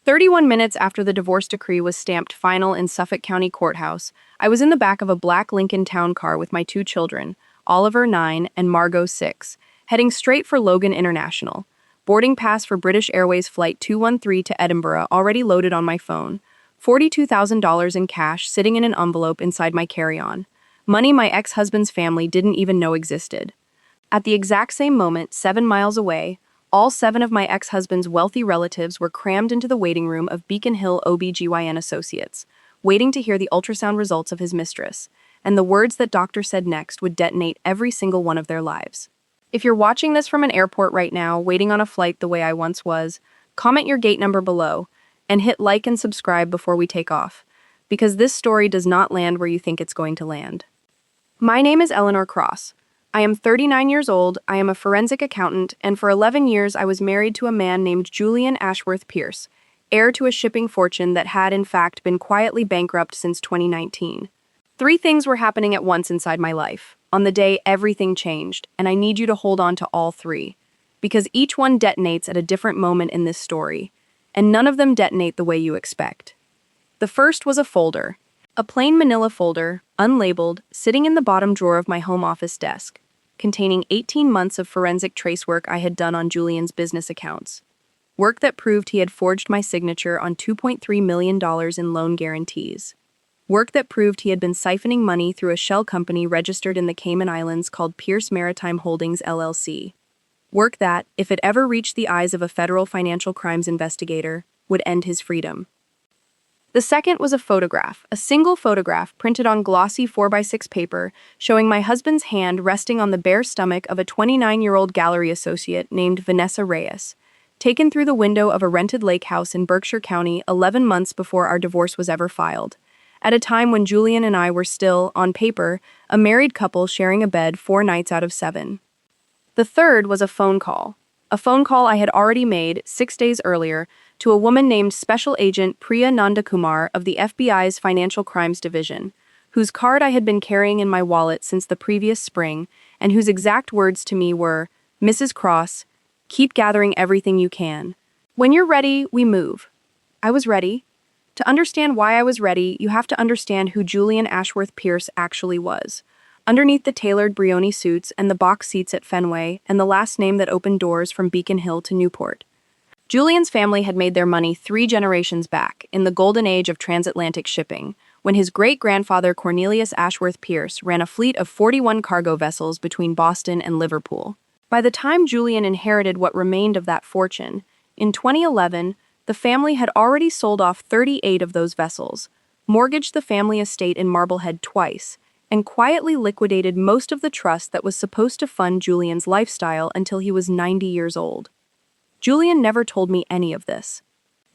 31 minutes after the divorce decree was stamped final in Suffolk County Courthouse, I was in the back of a black Lincoln Town car with my two children, Oliver, 9, and Margot, 6, heading straight for Logan International. Boarding pass for British Airways Flight 213 to Edinburgh already loaded on my phone. $42,000 in cash sitting in an envelope inside my carry-on. Money my ex-husband's family didn't even know existed. At the exact same moment, 7 miles away, all 7 of my ex-husband's wealthy relatives were crammed into the waiting room of Beacon Hill OB/GYN Associates, waiting to hear the ultrasound results of his mistress, and the words that doctor said next would detonate every single one of their lives. If you're watching this from an airport right now, waiting on a flight the way I once was, comment your gate number below, and hit like and subscribe before we take off, because this story does not land where you think it's going to land. My name is Eleanor Cross. I am 39 years old, I am a forensic accountant, and for 11 years I was married to a man named Julian Ashworth Pierce, heir to a shipping fortune that had in fact been quietly bankrupt since 2019. 3 things were happening at once inside my life. On the day everything changed, and I need you to hold on to all 3, because each one detonates at a different moment in this story, and none of them detonate the way you expect. The first was a folder. A plain manila folder, unlabeled, sitting in the bottom drawer of my home office desk, containing 18 months of forensic trace work I had done on Julian's business accounts. Work that proved he had forged my signature on $2.3 million in loan guarantees. Work that proved he had been siphoning money through a shell company registered in the Cayman Islands called Pierce Maritime Holdings, LLC. Work that, if it ever reached the eyes of a federal financial crimes investigator, would end his freedom. The second was a photograph, a single photograph printed on glossy 4x6 paper showing my husband's hand resting on the bare stomach of a 29-year-old gallery associate named Vanessa Reyes, taken through the window of a rented lake house in Berkshire County 11 months before our divorce was ever filed, at a time when Julian and I were still, on paper, a married couple sharing a bed 4 nights out of 7. The third was a phone call I had already made 6 days earlier to a woman named Special Agent Priya Nandakumar of the FBI's Financial Crimes Division, whose card I had been carrying in my wallet since the previous spring, and whose exact words to me were, "Mrs. Cross, keep gathering everything you can. When you're ready, we move." I was ready. To understand why I was ready, you have to understand who Julian Ashworth Pierce actually was. Underneath the tailored Brioni suits and the box seats at Fenway, and the last name that opened doors from Beacon Hill to Newport. Julian's family had made their money 3 generations back, in the golden age of transatlantic shipping, when his great-grandfather Cornelius Ashworth Pierce ran a fleet of 41 cargo vessels between Boston and Liverpool. By the time Julian inherited what remained of that fortune, in 2011, the family had already sold off 38 of those vessels, mortgaged the family estate in Marblehead twice, and quietly liquidated most of the trust that was supposed to fund Julian's lifestyle until he was 90 years old. Julian never told me any of this.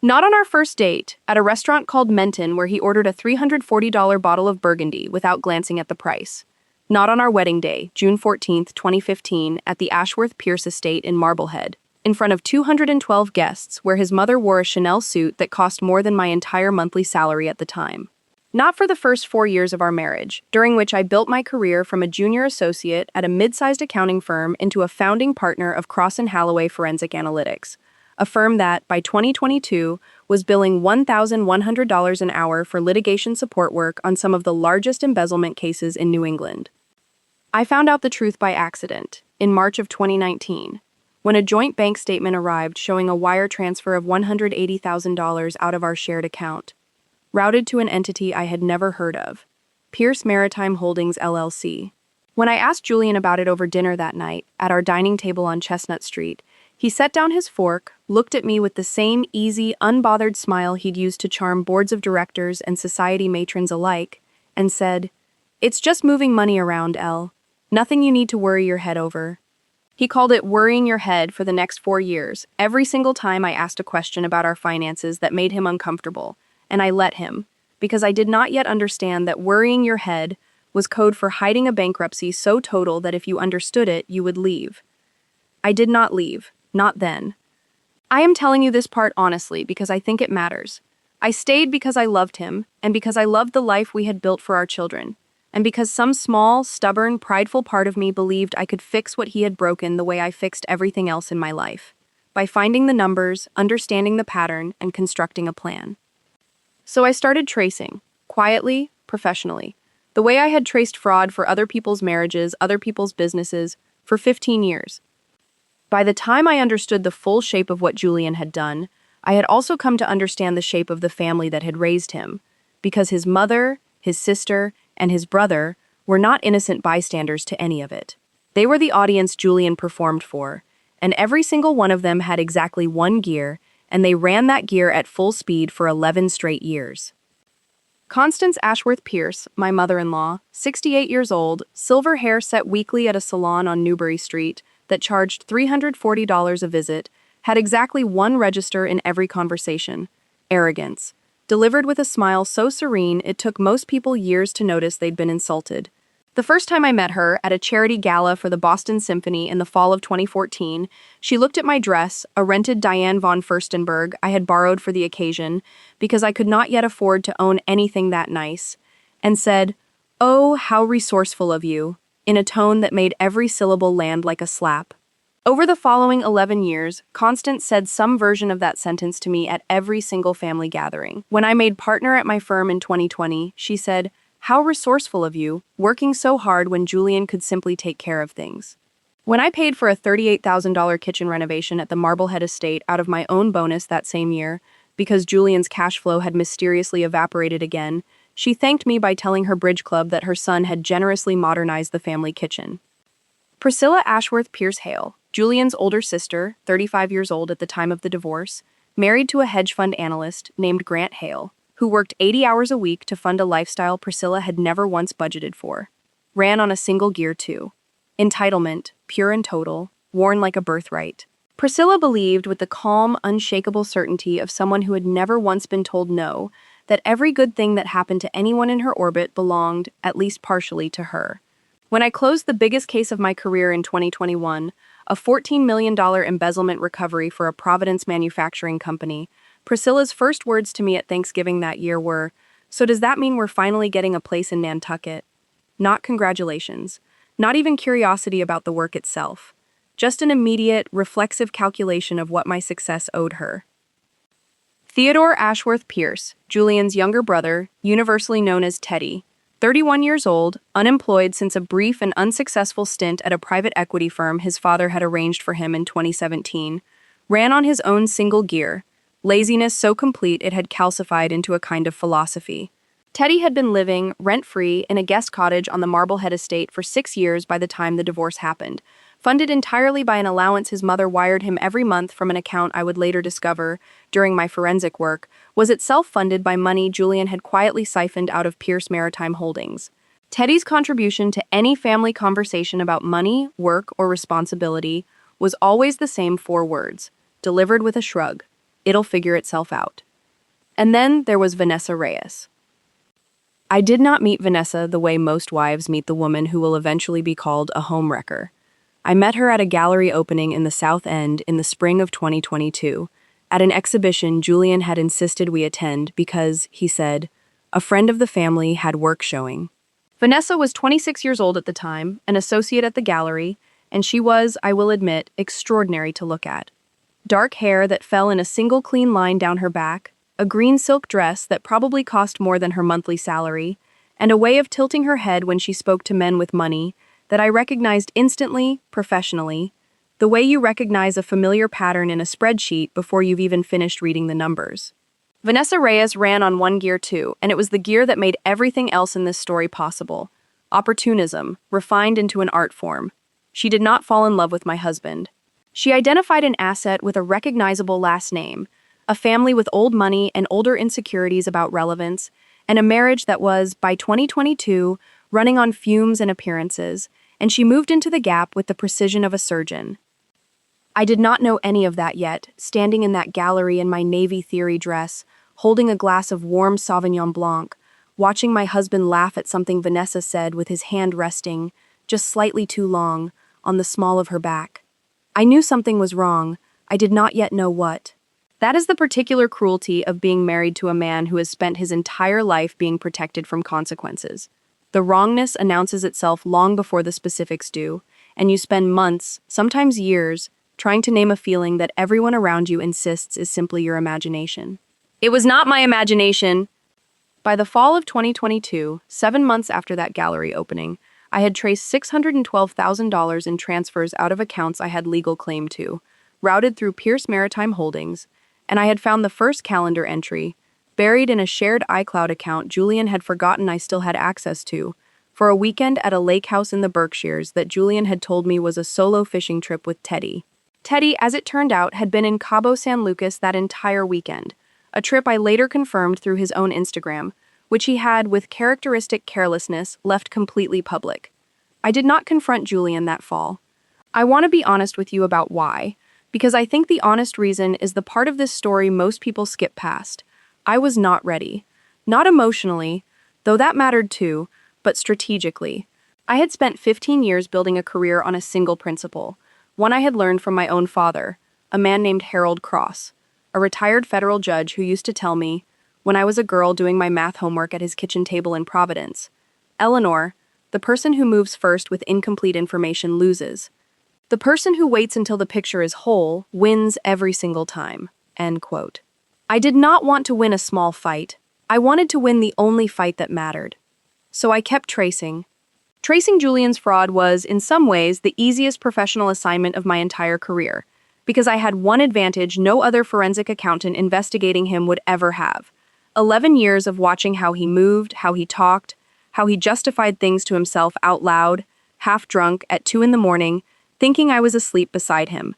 Not on our first date, at a restaurant called Menton where he ordered a $340 bottle of Burgundy without glancing at the price. Not on our wedding day, June 14, 2015, at the Ashworth Pierce estate in Marblehead, in front of 212 guests where his mother wore a Chanel suit that cost more than my entire monthly salary at the time. Not for the first 4 years of our marriage, during which I built my career from a junior associate at a mid-sized accounting firm into a founding partner of Cross & Halloway Forensic Analytics, a firm that, by 2022, was billing $1,100 an hour for litigation support work on some of the largest embezzlement cases in New England. I found out the truth by accident, in March of 2019, when a joint bank statement arrived showing a wire transfer of $180,000 out of our shared account, routed to an entity I had never heard of, Pierce Maritime Holdings, LLC. When I asked Julian about it over dinner that night, at our dining table on Chestnut Street, he set down his fork, looked at me with the same easy, unbothered smile he'd used to charm boards of directors and society matrons alike, and said, "It's just moving money around, Elle. Nothing you need to worry your head over." He called it worrying your head for the next 4 years, every single time I asked a question about our finances that made him uncomfortable, and I let him, because I did not yet understand that worrying your head was code for hiding a bankruptcy so total that if you understood it, you would leave. I did not leave, not then. I am telling you this part honestly because I think it matters. I stayed because I loved him, and because I loved the life we had built for our children, and because some small, stubborn, prideful part of me believed I could fix what he had broken the way I fixed everything else in my life, by finding the numbers, understanding the pattern, and constructing a plan. So I started tracing, quietly, professionally, the way I had traced fraud for other people's marriages, other people's businesses, for 15 years. By the time I understood the full shape of what Julian had done, I had also come to understand the shape of the family that had raised him, because his mother, his sister, and his brother were not innocent bystanders to any of it. They were the audience Julian performed for, and every single one of them had exactly one gear, and they ran that gear at full speed for 11 straight years. Constance Ashworth Pierce, my mother-in-law, 68 years old, silver hair set weekly at a salon on Newbury Street that charged $340 a visit, had exactly one register in every conversation: arrogance, delivered with a smile so serene it took most people years to notice they'd been insulted. The first time I met her, at a charity gala for the Boston Symphony in the fall of 2014, she looked at my dress, a rented Diane von Furstenberg I had borrowed for the occasion, because I could not yet afford to own anything that nice, and said, "Oh, how resourceful of you," in a tone that made every syllable land like a slap. Over the following 11 years, Constance said some version of that sentence to me at every single family gathering. When I made partner at my firm in 2020, she said, "How resourceful of you, working so hard when Julian could simply take care of things." When I paid for a $38,000 kitchen renovation at the Marblehead estate out of my own bonus that same year, because Julian's cash flow had mysteriously evaporated again, she thanked me by telling her bridge club that her son had generously modernized the family kitchen. Priscilla Ashworth Pierce Hale, Julian's older sister, 35 years old at the time of the divorce, married to a hedge fund analyst named Grant Hale, who worked 80 hours a week to fund a lifestyle Priscilla had never once budgeted for. Ran on a single gear too. Entitlement, pure and total, worn like a birthright. Priscilla believed with the calm, unshakable certainty of someone who had never once been told no, that every good thing that happened to anyone in her orbit belonged, at least partially, to her. When I closed the biggest case of my career in 2021, a $14 million embezzlement recovery for a Providence manufacturing company, Priscilla's first words to me at Thanksgiving that year were, "So does that mean we're finally getting a place in Nantucket?" Not congratulations. Not even curiosity about the work itself. Just an immediate, reflexive calculation of what my success owed her. Theodore Ashworth Pierce, Julian's younger brother, universally known as Teddy, 31 years old, unemployed since a brief and unsuccessful stint at a private equity firm his father had arranged for him in 2017, ran on his own single gear, laziness so complete it had calcified into a kind of philosophy. Teddy had been living, rent-free, in a guest cottage on the Marblehead estate for 6 years by the time the divorce happened, funded entirely by an allowance his mother wired him every month from an account I would later discover, during my forensic work, was itself funded by money Julian had quietly siphoned out of Pierce Maritime Holdings. Teddy's contribution to any family conversation about money, work, or responsibility was always the same 4 words, delivered with a shrug: "It'll figure itself out." And then there was Vanessa Reyes. I did not meet Vanessa the way most wives meet the woman who will eventually be called a homewrecker. I met her at a gallery opening in the South End in the spring of 2022, at an exhibition Julian had insisted we attend because, he said, a friend of the family had work showing. Vanessa was 26 years old at the time, an associate at the gallery, and she was, I will admit, extraordinary to look at. Dark hair that fell in a single clean line down her back, a green silk dress that probably cost more than her monthly salary, and a way of tilting her head when she spoke to men with money that I recognized instantly, professionally, the way you recognize a familiar pattern in a spreadsheet before you've even finished reading the numbers. Vanessa Reyes ran on one gear too, and it was the gear that made everything else in this story possible. Opportunism, refined into an art form. She did not fall in love with my husband. She identified an asset with a recognizable last name, a family with old money and older insecurities about relevance, and a marriage that was, by 2022, running on fumes and appearances, and she moved into the gap with the precision of a surgeon. I did not know any of that yet, standing in that gallery in my Navy theory dress, holding a glass of warm Sauvignon Blanc, watching my husband laugh at something Vanessa said with his hand resting, just slightly too long, on the small of her back. I knew something was wrong. I did not yet know what. That is the particular cruelty of being married to a man who has spent his entire life being protected from consequences. The wrongness announces itself long before the specifics do, and you spend months, sometimes years, trying to name a feeling that everyone around you insists is simply your imagination. It was not my imagination. By the fall of 2022, 7 months after that gallery opening, I had traced $612,000 in transfers out of accounts I had legal claim to, routed through Pierce Maritime Holdings, and I had found the first calendar entry, buried in a shared iCloud account Julian had forgotten I still had access to, for a weekend at a lake house in the Berkshires that Julian had told me was a solo fishing trip with Teddy. Teddy, as it turned out, had been in Cabo San Lucas that entire weekend, a trip I later confirmed through his own Instagram, which he had, with characteristic carelessness, left completely public. I did not confront Julian that fall. I want to be honest with you about why, because I think the honest reason is the part of this story most people skip past. I was not ready. Not emotionally, though that mattered too, but strategically. I had spent 15 years building a career on a single principle, one I had learned from my own father, a man named Harold Cross, a retired federal judge who used to tell me, when I was a girl doing my math homework at his kitchen table in Providence, "Eleanor, the person who moves first with incomplete information loses. The person who waits until the picture is whole wins every single time." End quote. I did not want to win a small fight. I wanted to win the only fight that mattered. So I kept tracing. Tracing Julian's fraud was, in some ways, the easiest professional assignment of my entire career, because I had one advantage no other forensic accountant investigating him would ever have: 11 years of watching how he moved, how he talked, how he justified things to himself out loud, half drunk, at 2 a.m, thinking I was asleep beside him.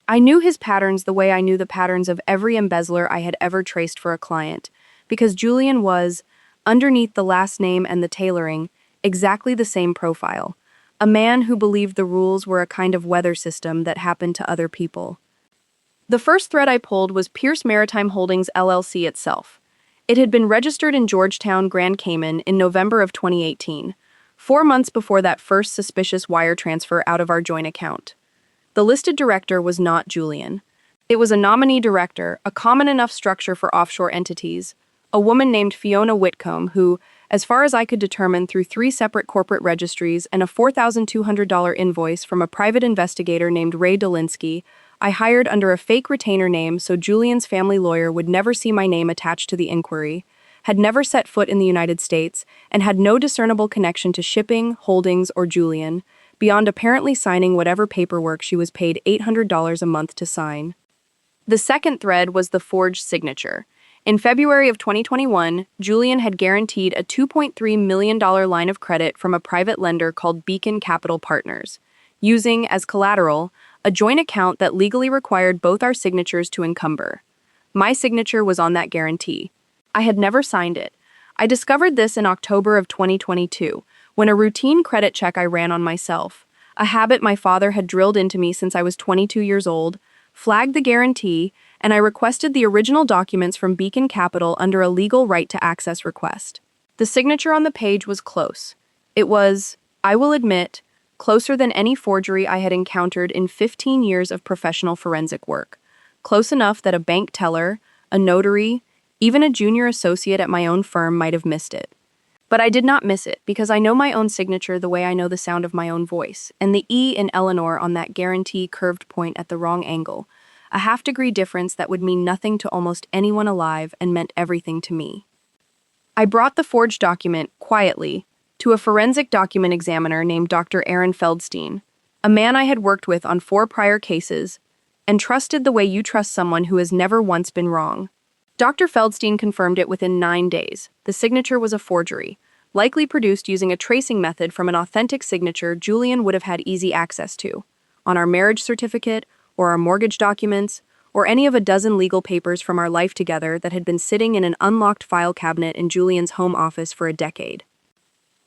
I knew his patterns the way I knew the patterns of every embezzler I had ever traced for a client, because Julian was, underneath the last name and the tailoring, exactly the same profile. A man who believed the rules were a kind of weather system that happened to other people. The first thread I pulled was Pierce Maritime Holdings LLC itself. It had been registered in Georgetown, Grand Cayman in November of 2018, 4 months before that first suspicious wire transfer out of our joint account. The listed director was not Julian. It was a nominee director, a common enough structure for offshore entities, a woman named Fiona Whitcomb who, as far as I could determine through 3 separate corporate registries and a $4,200 invoice from a private investigator named Ray Dolinsky, I hired under a fake retainer name so Julian's family lawyer would never see my name attached to the inquiry, had never set foot in the United States, and had no discernible connection to shipping, holdings, or Julian, beyond apparently signing whatever paperwork she was paid $800 a month to sign. The second thread was the forged signature. In February of 2021, Julian had guaranteed a $2.3 million line of credit from a private lender called Beacon Capital Partners, using, as collateral, a joint account that legally required both our signatures to encumber. My signature was on that guarantee. I had never signed it. I discovered this in October of 2022, when a routine credit check I ran on myself, a habit my father had drilled into me since I was 22 years old, flagged the guarantee, and I requested the original documents from Beacon Capital under a legal right to access request. The signature on the page was close. It was, I will admit, closer than any forgery I had encountered in 15 years of professional forensic work. Close enough that a bank teller, a notary, even a junior associate at my own firm might have missed it. But I did not miss it because I know my own signature the way I know the sound of my own voice, and the E in Eleanor on that guarantee curved point at the wrong angle, a half-degree difference that would mean nothing to almost anyone alive and meant everything to me. I brought the forged document, quietly, to a forensic document examiner named Dr. Aaron Feldstein, a man I had worked with on 4 prior cases, and trusted the way you trust someone who has never once been wrong. Dr. Feldstein confirmed it within 9 days. The signature was a forgery, likely produced using a tracing method from an authentic signature Julian would have had easy access to, on our marriage certificate, or our mortgage documents, or any of a dozen legal papers from our life together that had been sitting in an unlocked file cabinet in Julian's home office for a decade.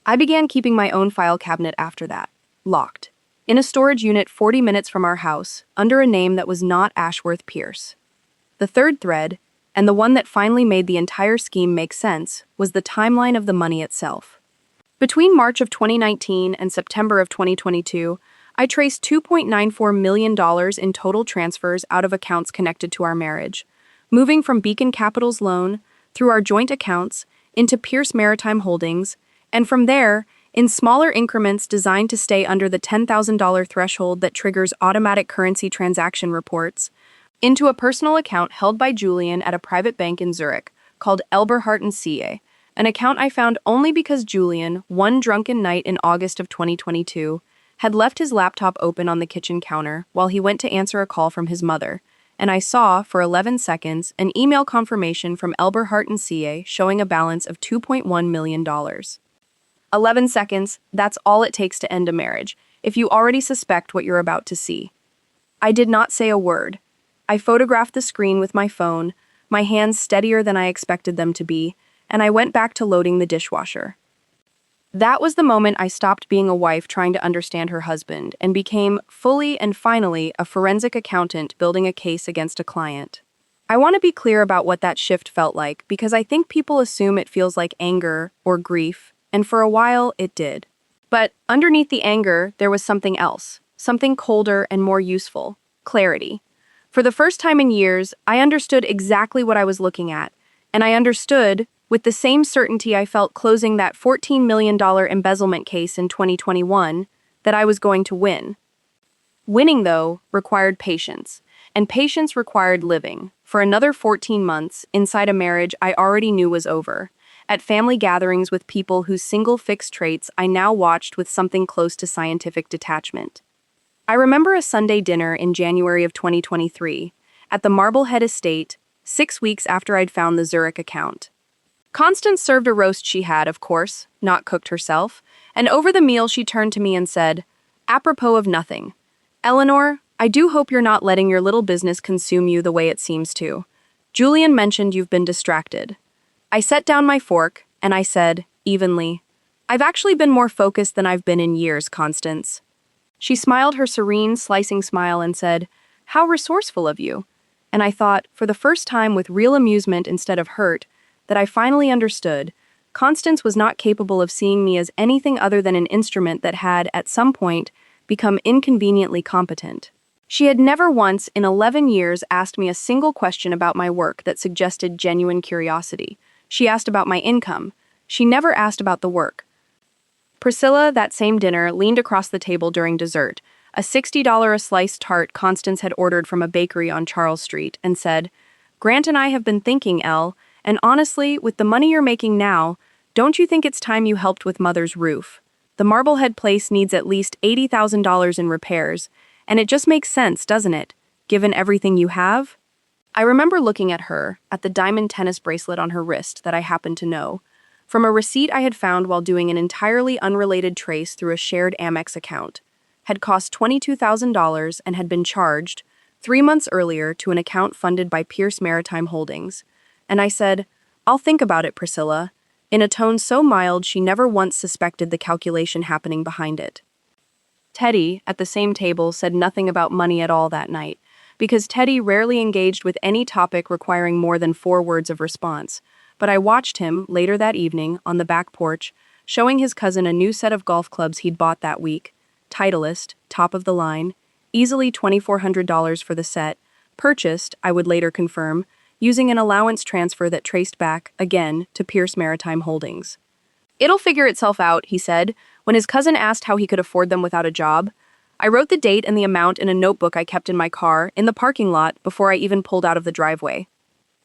I began keeping my own file cabinet after that, locked, in a storage unit 40 minutes from our house, under a name that was not Ashworth Pierce. The third thread, and the one that finally made the entire scheme make sense, was the timeline of the money itself. Between March of 2019 and September of 2022, I traced $2.94 million in total transfers out of accounts connected to our marriage, moving from Beacon Capital's loan, through our joint accounts, into Pierce Maritime Holdings, and from there, in smaller increments designed to stay under the $10,000 threshold that triggers automatic currency transaction reports, into a personal account held by Julian at a private bank in Zurich called Elberhardt and CA, an account I found only because Julian, one drunken night in August of 2022, had left his laptop open on the kitchen counter while he went to answer a call from his mother, and I saw, for 11 seconds, an email confirmation from Elberhardt and CA showing a balance of $2.1 million. 11 seconds, that's all it takes to end a marriage, if you already suspect what you're about to see. I did not say a word. I photographed the screen with my phone, my hands steadier than I expected them to be, and I went back to loading the dishwasher. That was the moment I stopped being a wife trying to understand her husband and became, fully and finally, a forensic accountant building a case against a client. I want to be clear about what that shift felt like because I think people assume it feels like anger or grief, and for a while it did. But underneath the anger, there was something else, something colder and more useful: clarity. For the first time in years, I understood exactly what I was looking at, and I understood, with the same certainty I felt closing that $14 million embezzlement case in 2021, that I was going to win. Winning, though, required patience, and patience required living, for another 14 months, inside a marriage I already knew was over, at family gatherings with people whose single fixed traits I now watched with something close to scientific detachment. I remember a Sunday dinner in January of 2023, at the Marblehead Estate, 6 weeks after I'd found the Zurich account. Constance served a roast she had, of course, not cooked herself, and over the meal she turned to me and said, apropos of nothing, "Eleanor, I do hope you're not letting your little business consume you the way it seems to. Julian mentioned you've been distracted." I set down my fork, and I said, evenly, "I've actually been more focused than I've been in years, Constance." She smiled her serene, slicing smile and said, "How resourceful of you." And I thought, for the first time with real amusement instead of hurt, that I finally understood. Constance was not capable of seeing me as anything other than an instrument that had, at some point, become inconveniently competent. She had never once in 11 years asked me a single question about my work that suggested genuine curiosity. She asked about my income. She never asked about the work. Priscilla, that same dinner, leaned across the table during dessert, a $60 a slice tart Constance had ordered from a bakery on Charles Street, and said, "Grant and I have been thinking, Elle, and honestly, with the money you're making now, don't you think it's time you helped with Mother's roof? The Marblehead place needs at least $80,000 in repairs, and it just makes sense, doesn't it, given everything you have?" I remember looking at her, at the diamond tennis bracelet on her wrist that I happened to know, from a receipt I had found while doing an entirely unrelated trace through a shared Amex account, had cost $22,000 and had been charged, 3 months earlier, to an account funded by Pierce Maritime Holdings. And I said, "I'll think about it, Priscilla," in a tone so mild she never once suspected the calculation happening behind it. Teddy, at the same table, said nothing about money at all that night, because Teddy rarely engaged with any topic requiring more than 4 words of response. But I watched him, later that evening, on the back porch, showing his cousin a new set of golf clubs he'd bought that week, Titleist, top of the line, easily $2,400 for the set, purchased, I would later confirm, using an allowance transfer that traced back, again, to Pierce Maritime Holdings. "It'll figure itself out," he said, when his cousin asked how he could afford them without a job. I wrote the date and the amount in a notebook I kept in my car, in the parking lot, before I even pulled out of the driveway.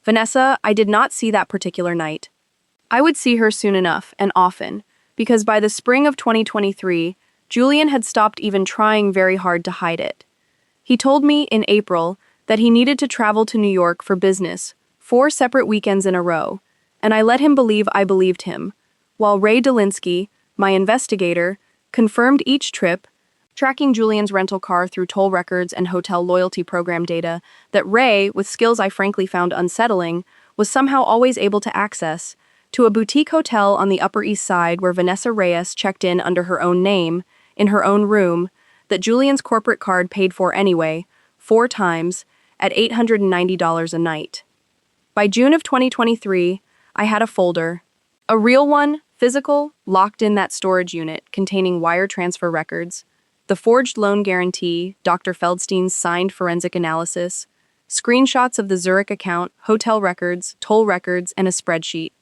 Vanessa, I did not see that particular night. I would see her soon enough, and often, because by the spring of 2023, Julian had stopped even trying very hard to hide it. He told me, in April, that he needed to travel to New York for business, 4 separate weekends in a row, and I let him believe I believed him, while Ray Delinsky, my investigator, confirmed each trip, tracking Julian's rental car through toll records and hotel loyalty program data that Ray, with skills I frankly found unsettling, was somehow always able to access, to a boutique hotel on the Upper East Side where Vanessa Reyes checked in under her own name, in her own room, that Julian's corporate card paid for anyway, 4 times, at $890 a night. By June of 2023, I had a folder, a real one, physical, locked in that storage unit containing wire transfer records, the forged loan guarantee, Dr. Feldstein's signed forensic analysis, screenshots of the Zurich account, hotel records, toll records, and a spreadsheet.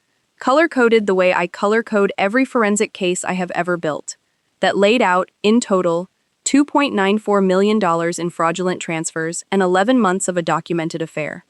color-coded the way I color-code every forensic case I have ever built, that laid out, in total, $2.94 million in fraudulent transfers and 11 months of a documented affair.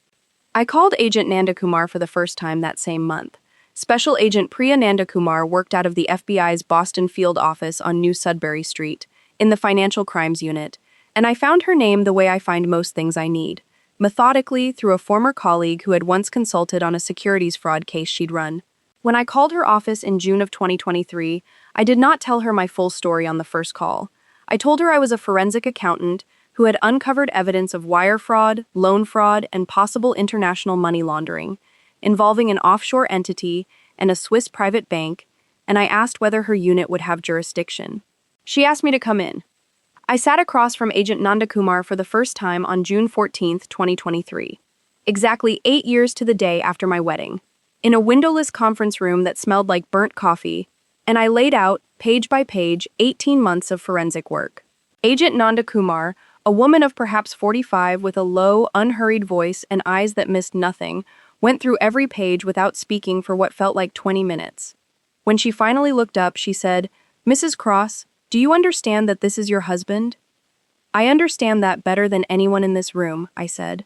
I called Agent Nandakumar for the first time that same month. Special Agent Priya Nandakumar worked out of the FBI's Boston field office on New Sudbury Street, in the Financial Crimes Unit, and I found her name the way I find most things I need, methodically through a former colleague who had once consulted on a securities fraud case she'd run. When I called her office in June of 2023, I did not tell her my full story on the first call. I told her I was a forensic accountant who had uncovered evidence of wire fraud, loan fraud, and possible international money laundering, involving an offshore entity and a Swiss private bank, and I asked whether her unit would have jurisdiction. She asked me to come in. I sat across from Agent Nandakumar for the first time on June 14, 2023, exactly 8 years to the day after my wedding, in a windowless conference room that smelled like burnt coffee, and I laid out, page by page, 18 months of forensic work. Agent Nandakumar, a woman of perhaps 45 with a low, unhurried voice and eyes that missed nothing, went through every page without speaking for what felt like 20 minutes. When she finally looked up, she said, "Mrs. Cross, do you understand that this is your husband?" "I understand that better than anyone in this room," I said.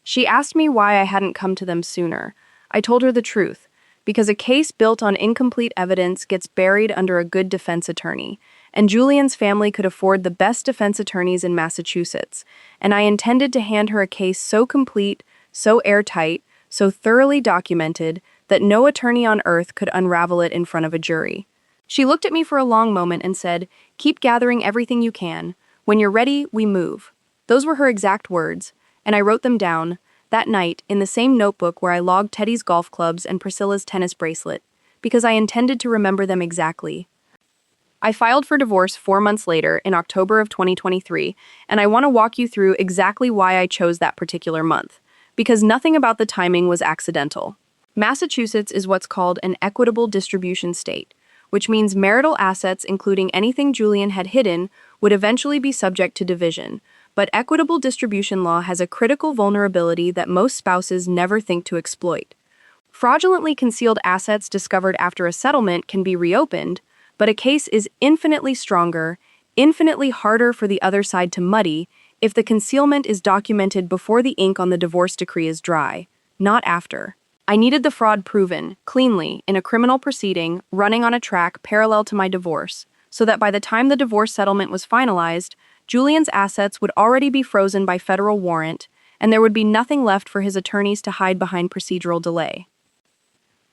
She asked me why I hadn't come to them sooner. I told her the truth, because a case built on incomplete evidence gets buried under a good defense attorney, and Julian's family could afford the best defense attorneys in Massachusetts, and I intended to hand her a case so complete, so airtight, so thoroughly documented, that no attorney on earth could unravel it in front of a jury. She looked at me for a long moment and said, "Keep gathering everything you can. When you're ready, we move." Those were her exact words, and I wrote them down, that night, in the same notebook where I logged Teddy's golf clubs and Priscilla's tennis bracelet, because I intended to remember them exactly. I filed for divorce 4 months later, in October of 2023, and I want to walk you through exactly why I chose that particular month, because nothing about the timing was accidental. Massachusetts is what's called an equitable distribution state, which means marital assets, including anything Julian had hidden, would eventually be subject to division. But equitable distribution law has a critical vulnerability that most spouses never think to exploit. Fraudulently concealed assets discovered after a settlement can be reopened, but a case is infinitely stronger, infinitely harder for the other side to muddy, if the concealment is documented before the ink on the divorce decree is dry, not after. I needed the fraud proven, cleanly, in a criminal proceeding, running on a track parallel to my divorce, so that by the time the divorce settlement was finalized, Julian's assets would already be frozen by federal warrant, and there would be nothing left for his attorneys to hide behind procedural delay.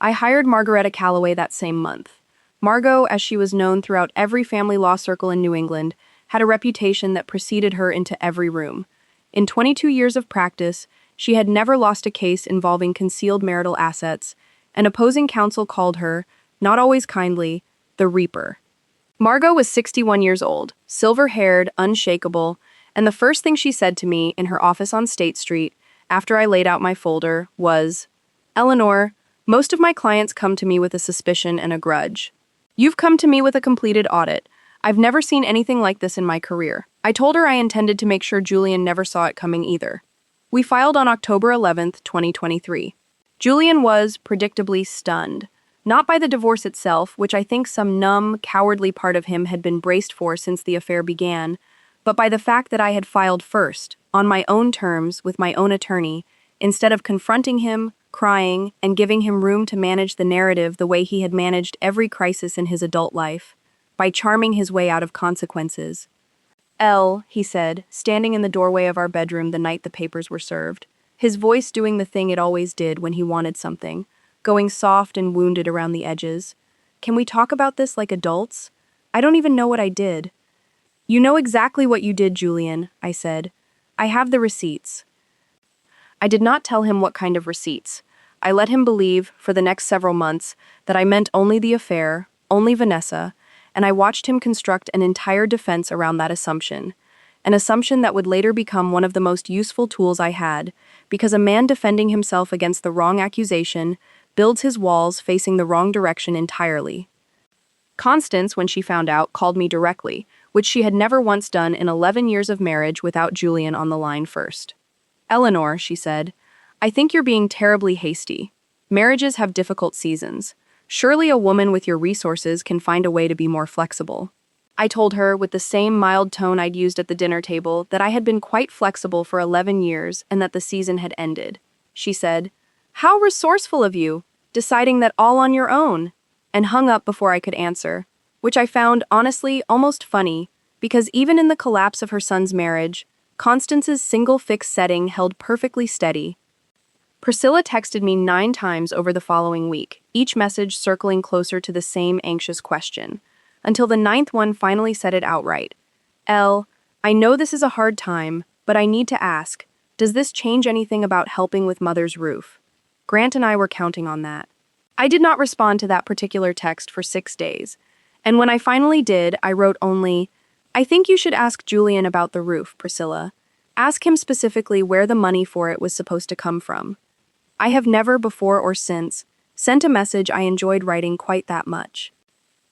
I hired Margaretta Calloway that same month. Margot, as she was known throughout every family law circle in New England, had a reputation that preceded her into every room. In 22 years of practice, she had never lost a case involving concealed marital assets, and opposing counsel called her, not always kindly, the Reaper. Margot was 61 years old, silver-haired, unshakable, and the first thing she said to me in her office on State Street, after I laid out my folder, was, "Eleanor, most of my clients come to me with a suspicion and a grudge. You've come to me with a completed audit. I've never seen anything like this in my career." I told her I intended to make sure Julian never saw it coming either. We filed on October 11th, 2023. Julian was, predictably, stunned. Not by the divorce itself, which I think some numb, cowardly part of him had been braced for since the affair began, but by the fact that I had filed first, on my own terms, with my own attorney, instead of confronting him, crying, and giving him room to manage the narrative the way he had managed every crisis in his adult life, by charming his way out of consequences. "Elle," he said, standing in the doorway of our bedroom the night the papers were served, his voice doing the thing it always did when he wanted something, going soft and wounded around the edges. "Can we talk about this like adults? I don't even know what I did." "You know exactly what you did, Julian," I said. "I have the receipts." I did not tell him what kind of receipts. I let him believe, for the next several months, that I meant only the affair, only Vanessa, and I watched him construct an entire defense around that assumption, an assumption that would later become one of the most useful tools I had, because a man defending himself against the wrong accusation builds his walls facing the wrong direction entirely. Constance, when she found out, called me directly, which she had never once done in 11 years of marriage without Julian on the line first. "Eleanor," she said, "I think you're being terribly hasty." Marriages have difficult seasons. Surely a woman with your resources can find a way to be more flexible. I told her, with the same mild tone I'd used at the dinner table, that I had been quite flexible for 11 years and that the season had ended. She said, "How resourceful of you, deciding that all on your own," and hung up before I could answer, which I found, honestly, almost funny, because even in the collapse of her son's marriage, Constance's single fixed setting held perfectly steady. Priscilla texted me 9 times over the following week, each message circling closer to the same anxious question, until the 9th one finally said it outright. "Elle, I know this is a hard time, but I need to ask, does this change anything about helping with Mother's roof?" Grant and I were counting on that. I did not respond to that particular text for 6 days, and when I finally did, I wrote only, "I think you should ask Julian about the roof, Priscilla. Ask him specifically where the money for it was supposed to come from." I have never, before or since, sent a message I enjoyed writing quite that much.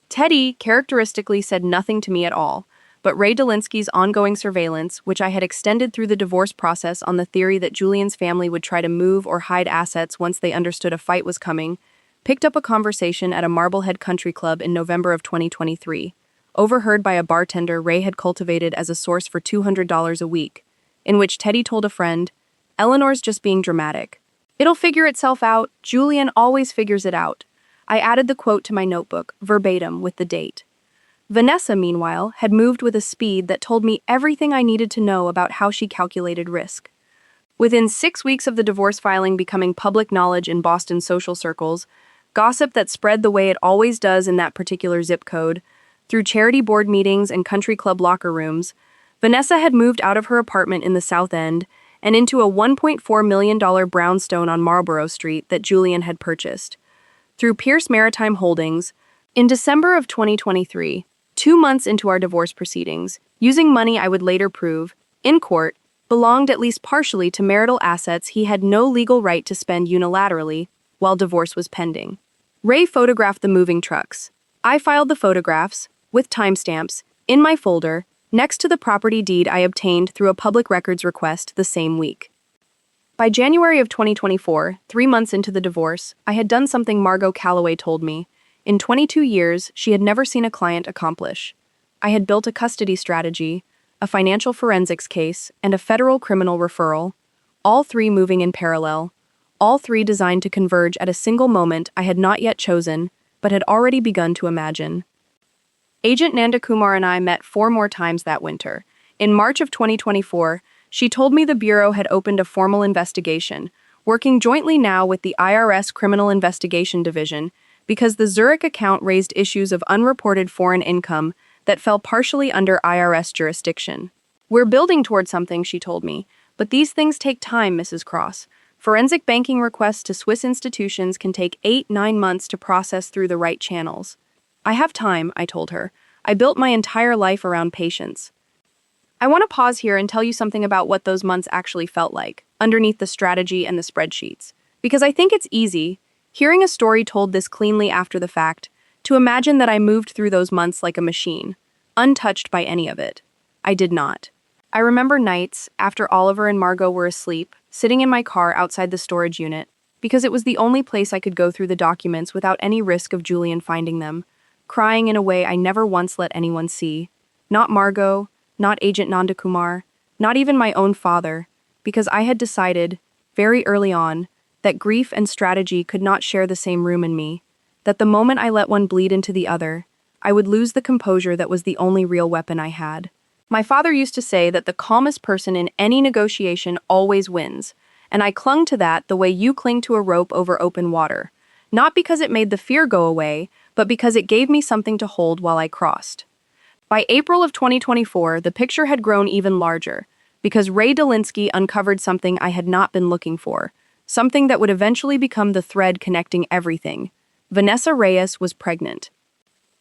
Teddy, characteristically, said nothing to me at all, but Ray Dolinsky's ongoing surveillance, which I had extended through the divorce process on the theory that Julian's family would try to move or hide assets once they understood a fight was coming, picked up a conversation at a Marblehead Country Club in November of 2023, overheard by a bartender Ray had cultivated as a source for $200 a week, in which Teddy told a friend, "Eleanor's just being dramatic. It'll figure itself out. Julian always figures it out." I added the quote to my notebook, verbatim, with the date. Vanessa, meanwhile, had moved with a speed that told me everything I needed to know about how she calculated risk. Within 6 weeks of the divorce filing becoming public knowledge in Boston social circles, gossip that spread the way it always does in that particular zip code, through charity board meetings and country club locker rooms, Vanessa had moved out of her apartment in the South End and into a $1.4 million brownstone on Marlborough Street that Julian had purchased. Through Pierce Maritime Holdings, in December of 2023, 2 months into our divorce proceedings, using money I would later prove, in court, belonged at least partially to marital assets he had no legal right to spend unilaterally while divorce was pending. Ray photographed the moving trucks. I filed the photographs, with timestamps, in my folder, next to the property deed I obtained through a public records request the same week. By January of 2024, 3 months into the divorce, I had done something Margot Calloway told me. In 22 years, she had never seen a client accomplish. I had built a custody strategy, a financial forensics case, and a federal criminal referral, all 3 moving in parallel, all 3 designed to converge at a single moment I had not yet chosen, but had already begun to imagine. Agent Nandakumar and I met 4 more times that winter. In March of 2024, she told me the Bureau had opened a formal investigation, working jointly now with the IRS Criminal Investigation Division, because the Zurich account raised issues of unreported foreign income that fell partially under IRS jurisdiction. "We're building toward something," she told me, "but these things take time, Mrs. Cross. Forensic banking requests to Swiss institutions can take 8-9 months to process through the right channels." "I have time," I told her. "I built my entire life around patience." I want to pause here and tell you something about what those months actually felt like, underneath the strategy and the spreadsheets. Because I think it's easy, hearing a story told this cleanly after the fact, to imagine that I moved through those months like a machine, untouched by any of it. I did not. I remember nights, after Oliver and Margot were asleep, sitting in my car outside the storage unit, because it was the only place I could go through the documents without any risk of Julian finding them, crying in a way I never once let anyone see. Not Margot, not Agent Nandakumar, not even my own father, because I had decided, very early on, that grief and strategy could not share the same room in me, that the moment I let one bleed into the other, I would lose the composure that was the only real weapon I had. My father used to say that the calmest person in any negotiation always wins, and I clung to that the way you cling to a rope over open water, not because it made the fear go away, but because it gave me something to hold while I crossed. By April of 2024, the picture had grown even larger, because Ray Dolinsky uncovered something I had not been looking for, something that would eventually become the thread connecting everything. Vanessa Reyes was pregnant.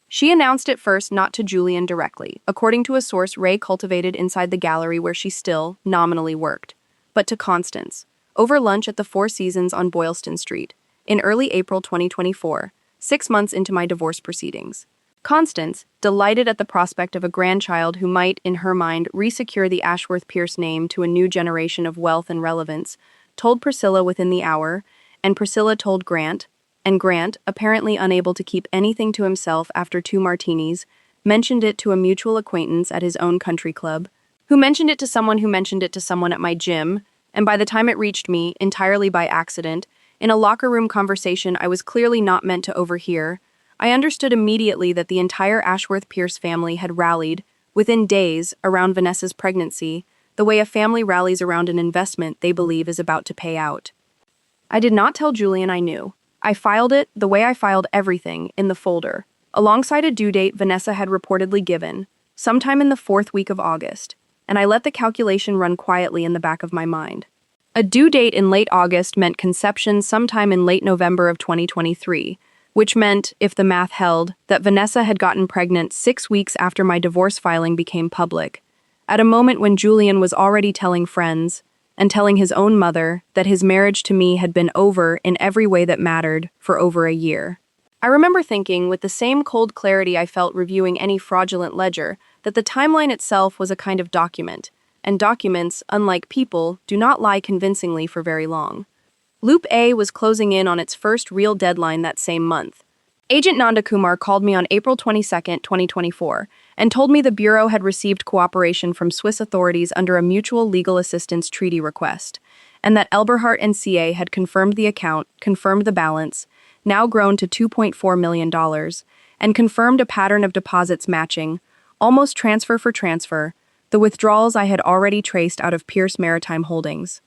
She announced it first not to Julian directly, according to a source Ray cultivated inside the gallery where she still, nominally, worked, but to Constance, over lunch at the Four Seasons on Boylston Street, in early April 2024, 6 months into my divorce proceedings. Constance, delighted at the prospect of a grandchild who might, in her mind, resecure the Ashworth Pierce name to a new generation of wealth and relevance, told Priscilla within the hour, and Priscilla told Grant, and Grant, apparently unable to keep anything to himself after 2 martinis, mentioned it to a mutual acquaintance at his own country club, who mentioned it to someone who mentioned it to someone at my gym, and by the time it reached me, entirely by accident, in a locker room conversation I was clearly not meant to overhear, I understood immediately that the entire Ashworth Pierce family had rallied, within days, around Vanessa's pregnancy, the way a family rallies around an investment they believe is about to pay out. I did not tell Julian I knew. I filed it, the way I filed everything, in the folder, alongside a due date Vanessa had reportedly given, sometime in the 4th week of August, and I let the calculation run quietly in the back of my mind. A due date in late August meant conception sometime in late November of 2023, which meant, if the math held, that Vanessa had gotten pregnant 6 weeks after my divorce filing became public, at a moment when Julian was already telling friends, and telling his own mother, that his marriage to me had been over in every way that mattered for over a year. I remember thinking, with the same cold clarity I felt reviewing any fraudulent ledger, that the timeline itself was a kind of document, and documents, unlike people, do not lie convincingly for very long. Loop A was closing in on its first real deadline that same month. Agent Nandakumar called me on April 22, 2024, and told me the Bureau had received cooperation from Swiss authorities under a mutual legal assistance treaty request, and that Elberhardt and CA had confirmed the account, confirmed the balance, now grown to $2.4 million, and confirmed a pattern of deposits matching, almost transfer for transfer, the withdrawals I had already traced out of Pierce Maritime Holdings.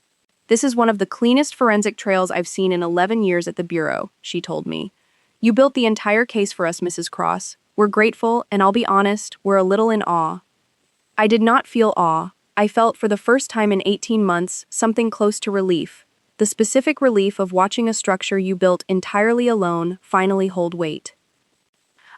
This is one of the cleanest forensic trails I've seen in 11 years at the Bureau, she told me. You built the entire case for us, Mrs. Cross. We're grateful, and I'll be honest, we're a little in awe. I did not feel awe. I felt for the first time in 18 months something close to relief. The specific relief of watching a structure you built entirely alone finally hold weight.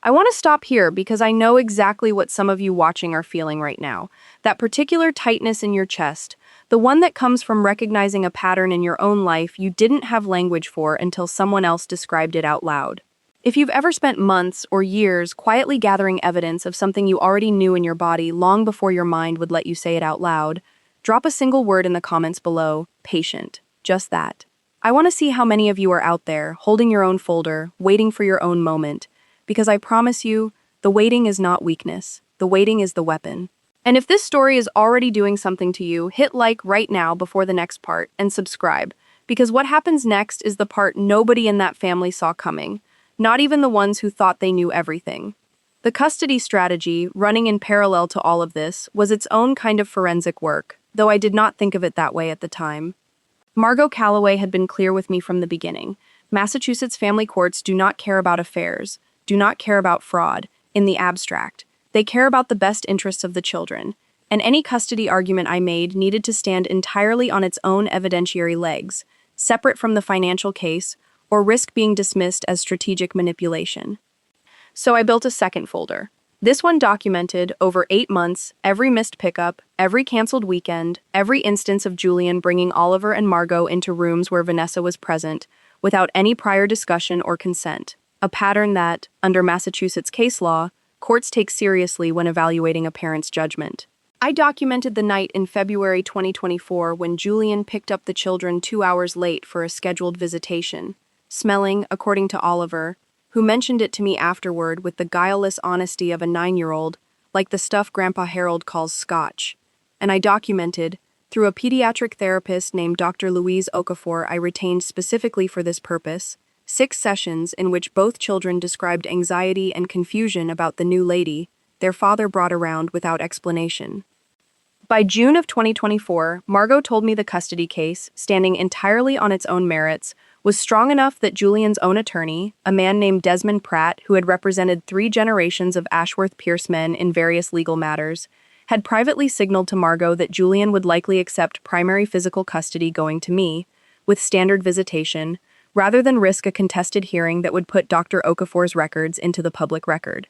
I want to stop here because I know exactly what some of you watching are feeling right now. That particular tightness in your chest, the one that comes from recognizing a pattern in your own life you didn't have language for until someone else described it out loud. If you've ever spent months or years quietly gathering evidence of something you already knew in your body long before your mind would let you say it out loud, drop a single word in the comments below, patient, just that. I want to see how many of you are out there, holding your own folder, waiting for your own moment, because I promise you, the waiting is not weakness, the waiting is the weapon. And if this story is already doing something to you, hit like right now before the next part, and subscribe, because what happens next is the part nobody in that family saw coming. Not even the ones who thought they knew everything. The custody strategy, running in parallel to all of this, was its own kind of forensic work, though I did not think of it that way at the time. Margot Calloway had been clear with me from the beginning. Massachusetts family courts do not care about affairs, do not care about fraud, in the abstract. They care about the best interests of the children, and any custody argument I made needed to stand entirely on its own evidentiary legs, separate from the financial case, or risk being dismissed as strategic manipulation. So I built a second folder. This one documented, over 8 months, every missed pickup, every canceled weekend, every instance of Julian bringing Oliver and Margot into rooms where Vanessa was present, without any prior discussion or consent, a pattern that, under Massachusetts case law, courts take seriously when evaluating a parent's judgment. I documented the night in February 2024 when Julian picked up the children 2 hours late for a scheduled visitation, smelling, according to Oliver, who mentioned it to me afterward with the guileless honesty of a 9-year-old, like the stuff Grandpa Harold calls scotch. And I documented, through a pediatric therapist named Dr. Louise Okafor I retained specifically for this purpose, 6 sessions in which both children described anxiety and confusion about the new lady their father brought around without explanation. By June of 2024, Margot told me the custody case, standing entirely on its own merits, was strong enough that Julian's own attorney, a man named Desmond Pratt who had represented 3 generations of Ashworth Pierce men in various legal matters, had privately signaled to Margot that Julian would likely accept primary physical custody going to me, with standard visitation, rather than risk a contested hearing that would put Dr. Okafor's records into the public record.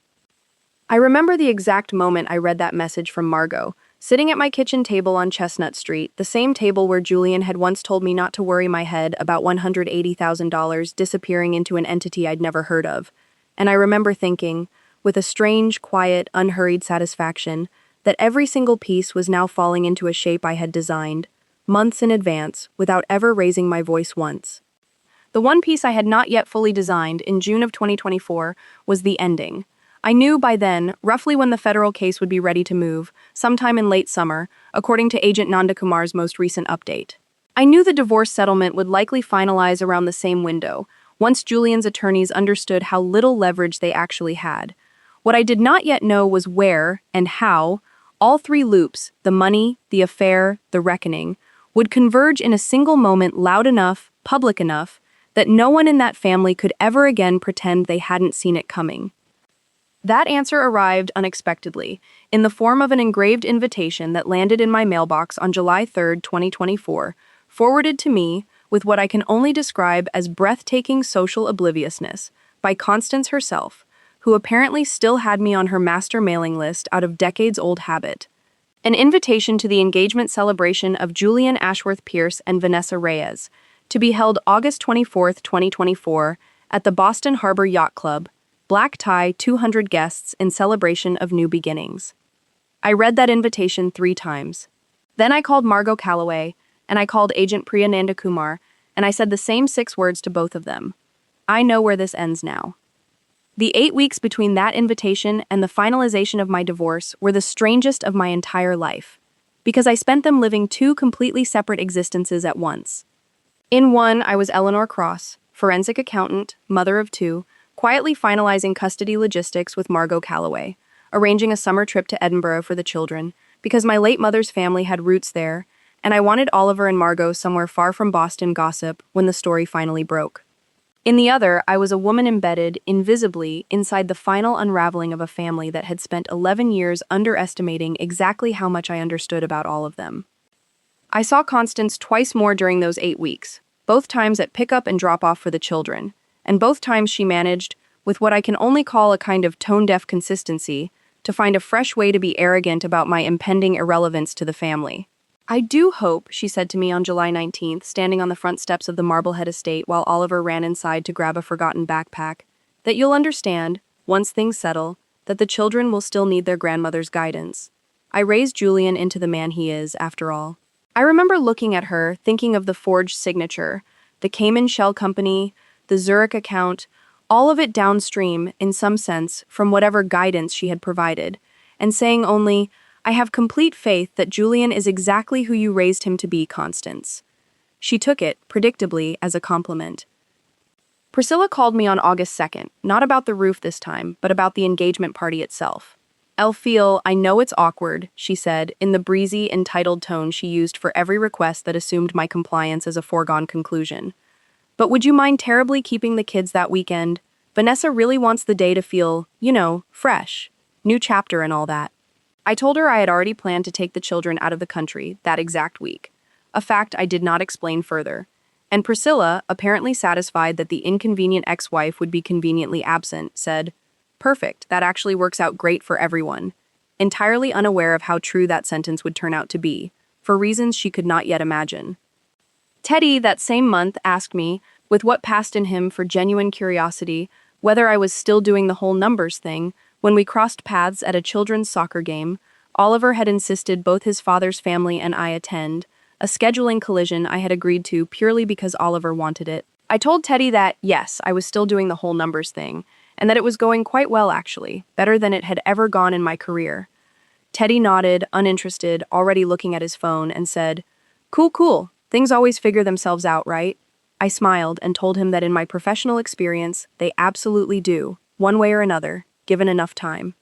I remember the exact moment I read that message from Margot, sitting at my kitchen table on Chestnut Street, the same table where Julian had once told me not to worry my head about $180,000 disappearing into an entity I'd never heard of. And I remember thinking, with a strange, quiet, unhurried satisfaction, that every single piece was now falling into a shape I had designed, months in advance, without ever raising my voice once. The one piece I had not yet fully designed in June of 2024 was the ending. I knew by then, roughly when the federal case would be ready to move, sometime in late summer, according to Agent Nandakumar's most recent update. I knew the divorce settlement would likely finalize around the same window, once Julian's attorneys understood how little leverage they actually had. What I did not yet know was where and how all three loops, the money, the affair, the reckoning, would converge in a single moment loud enough, public enough, that no one in that family could ever again pretend they hadn't seen it coming. That answer arrived unexpectedly, in the form of an engraved invitation that landed in my mailbox on July 3, 2024, forwarded to me with what I can only describe as breathtaking social obliviousness by Constance herself, who apparently still had me on her master mailing list out of decades-old habit. An invitation to the engagement celebration of Julian Ashworth Pierce and Vanessa Reyes, to be held August 24, 2024, at the Boston Harbor Yacht Club, black tie, 200 guests in celebration of new beginnings. I read that invitation 3 times. Then I called Margot Calloway, and I called Agent Priya Nandakumar, and I said the same 6 words to both of them. I know where this ends now. The 8 weeks between that invitation and the finalization of my divorce were the strangest of my entire life, because I spent them living 2 completely separate existences at once. In one, I was Eleanor Cross, forensic accountant, mother of 2, quietly finalizing custody logistics with Margot Calloway, arranging a summer trip to Edinburgh for the children, because my late mother's family had roots there, and I wanted Oliver and Margot somewhere far from Boston gossip when the story finally broke. In the other, I was a woman embedded, invisibly, inside the final unraveling of a family that had spent 11 years underestimating exactly how much I understood about all of them. I saw Constance twice more during those 8 weeks, both times at pickup and drop-off for the children, and both times she managed, with what I can only call a kind of tone-deaf consistency, to find a fresh way to be arrogant about my impending irrelevance to the family. I do hope, she said to me on July 19th, standing on the front steps of the Marblehead estate while Oliver ran inside to grab a forgotten backpack, that you'll understand, once things settle, that the children will still need their grandmother's guidance. I raised Julian into the man he is, after all. I remember looking at her, thinking of the forged signature, the Cayman Shell Company, the Zurich account, all of it downstream, in some sense, from whatever guidance she had provided, and saying only, I have complete faith that Julian is exactly who you raised him to be, Constance. She took it, predictably, as a compliment. Priscilla called me on August 2nd, not about the roof this time, but about the engagement party itself. Elfeel, I know it's awkward, she said, in the breezy, entitled tone she used for every request that assumed my compliance as a foregone conclusion. But would you mind terribly keeping the kids that weekend? Vanessa really wants the day to feel, fresh. New chapter and all that. I told her I had already planned to take the children out of the country that exact week, a fact I did not explain further. And Priscilla, apparently satisfied that the inconvenient ex-wife would be conveniently absent, said, Perfect, that actually works out great for everyone, entirely unaware of how true that sentence would turn out to be, for reasons she could not yet imagine. Teddy, that same month, asked me, with what passed in him for genuine curiosity, whether I was still doing the whole numbers thing. When we crossed paths at a children's soccer game, Oliver had insisted both his father's family and I attend, a scheduling collision I had agreed to purely because Oliver wanted it. I told Teddy that, yes, I was still doing the whole numbers thing, and that it was going quite well actually, better than it had ever gone in my career. Teddy nodded, uninterested, already looking at his phone, and said, Cool, things always figure themselves out, right? I smiled and told him that in my professional experience, they absolutely do, one way or another, given enough time.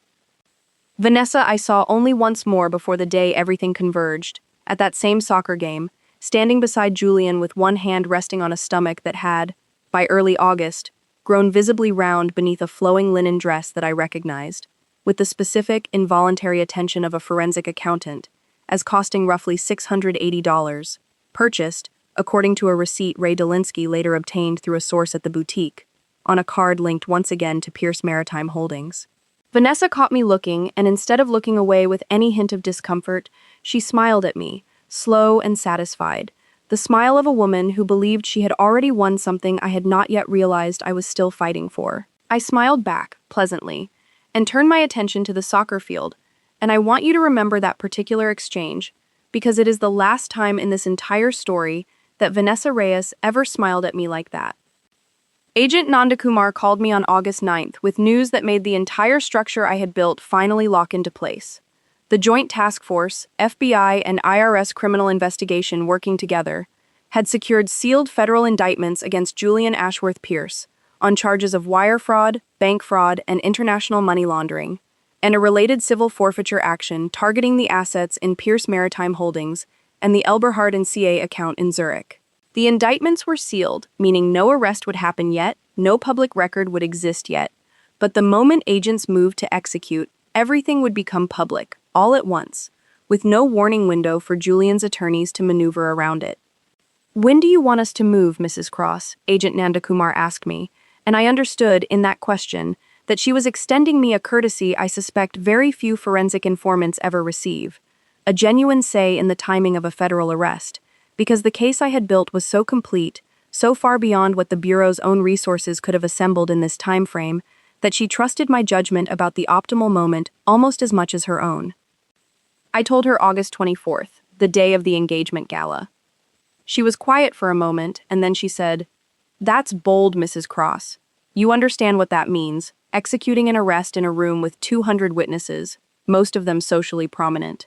Vanessa I saw only once more before the day everything converged, at that same soccer game, standing beside Julian with one hand resting on a stomach that had, by early August, grown visibly round beneath a flowing linen dress that I recognized, with the specific, involuntary attention of a forensic accountant, as costing roughly $680, purchased, according to a receipt Ray Dolinsky later obtained through a source at the boutique, on a card linked once again to Pierce Maritime Holdings. Vanessa caught me looking, and instead of looking away with any hint of discomfort, she smiled at me, slow and satisfied, the smile of a woman who believed she had already won something I had not yet realized I was still fighting for. I smiled back, pleasantly, and turned my attention to the soccer field, and I want you to remember that particular exchange, because it is the last time in this entire story that Vanessa Reyes ever smiled at me like that. Agent Nandakumar called me on August 9th with news that made the entire structure I had built finally lock into place. The Joint Task Force, FBI, and IRS criminal investigation working together had secured sealed federal indictments against Julian Ashworth Pierce on charges of wire fraud, bank fraud, and international money laundering, and a related civil forfeiture action targeting the assets in Pierce Maritime Holdings and the Elberhard and CA account in Zurich. The indictments were sealed, meaning no arrest would happen yet, no public record would exist yet, but the moment agents moved to execute, everything would become public, all at once, with no warning window for Julian's attorneys to maneuver around it. "When do you want us to move, Mrs. Cross?" Agent Nandakumar asked me, and I understood in that question that she was extending me a courtesy I suspect very few forensic informants ever receive, a genuine say in the timing of a federal arrest, because the case I had built was so complete, so far beyond what the Bureau's own resources could have assembled in this time frame, that she trusted my judgment about the optimal moment almost as much as her own. I told her August 24th, the day of the engagement gala. She was quiet for a moment, and then she said, "That's bold, Mrs. Cross. You understand what that means, executing an arrest in a room with 200 witnesses, most of them socially prominent."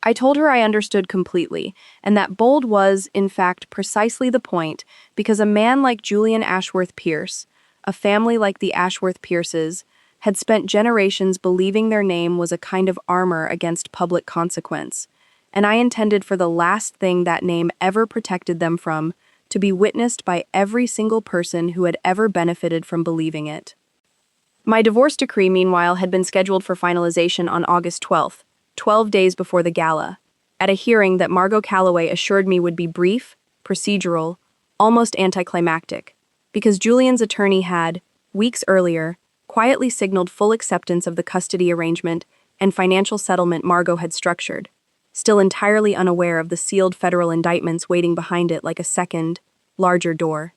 I told her I understood completely, and that bold was, in fact, precisely the point, because a man like Julian Ashworth Pierce, a family like the Ashworth Pierces, had spent generations believing their name was a kind of armor against public consequence, and I intended for the last thing that name ever protected them from to be witnessed by every single person who had ever benefited from believing it. My divorce decree, meanwhile, had been scheduled for finalization on August 12th, 12 days before the gala, at a hearing that Margot Calloway assured me would be brief, procedural, almost anticlimactic, because Julian's attorney had, weeks earlier, quietly signaled full acceptance of the custody arrangement and financial settlement Margot had structured, still entirely unaware of the sealed federal indictments waiting behind it like a second, larger door.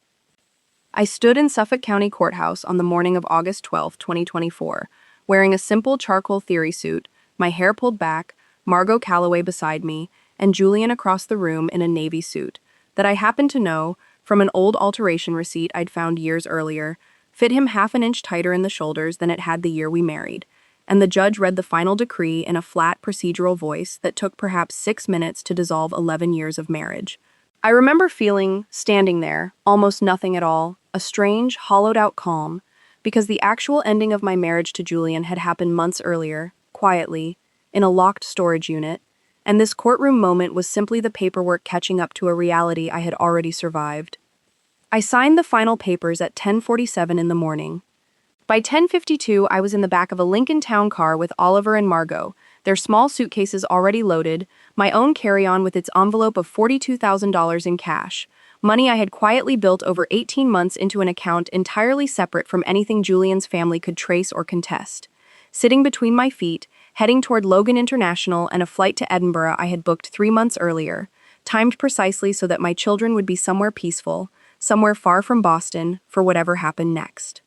I stood in Suffolk County Courthouse on the morning of August 12, 2024, wearing a simple charcoal theory suit, my hair pulled back, Margot Calloway beside me, and Julian across the room in a navy suit that I happened to know, from an old alteration receipt I'd found years earlier, fit him half an inch tighter in the shoulders than it had the year we married, and the judge read the final decree in a flat procedural voice that took perhaps 6 minutes to dissolve 11 years of marriage. I remember feeling, standing there, almost nothing at all, a strange, hollowed-out calm, because the actual ending of my marriage to Julian had happened months earlier, quietly, in a locked storage unit, and this courtroom moment was simply the paperwork catching up to a reality I had already survived. I signed the final papers at 10:47 in the morning. By 10:52, I was in the back of a Lincoln Town car with Oliver and Margot, their small suitcases already loaded, my own carry-on with its envelope of $42,000 in cash, money I had quietly built over 18 months into an account entirely separate from anything Julian's family could trace or contest. Sitting between my feet, heading toward Logan International and a flight to Edinburgh I had booked 3 months earlier, timed precisely so that my children would be somewhere peaceful, somewhere far from Boston, for whatever happened next.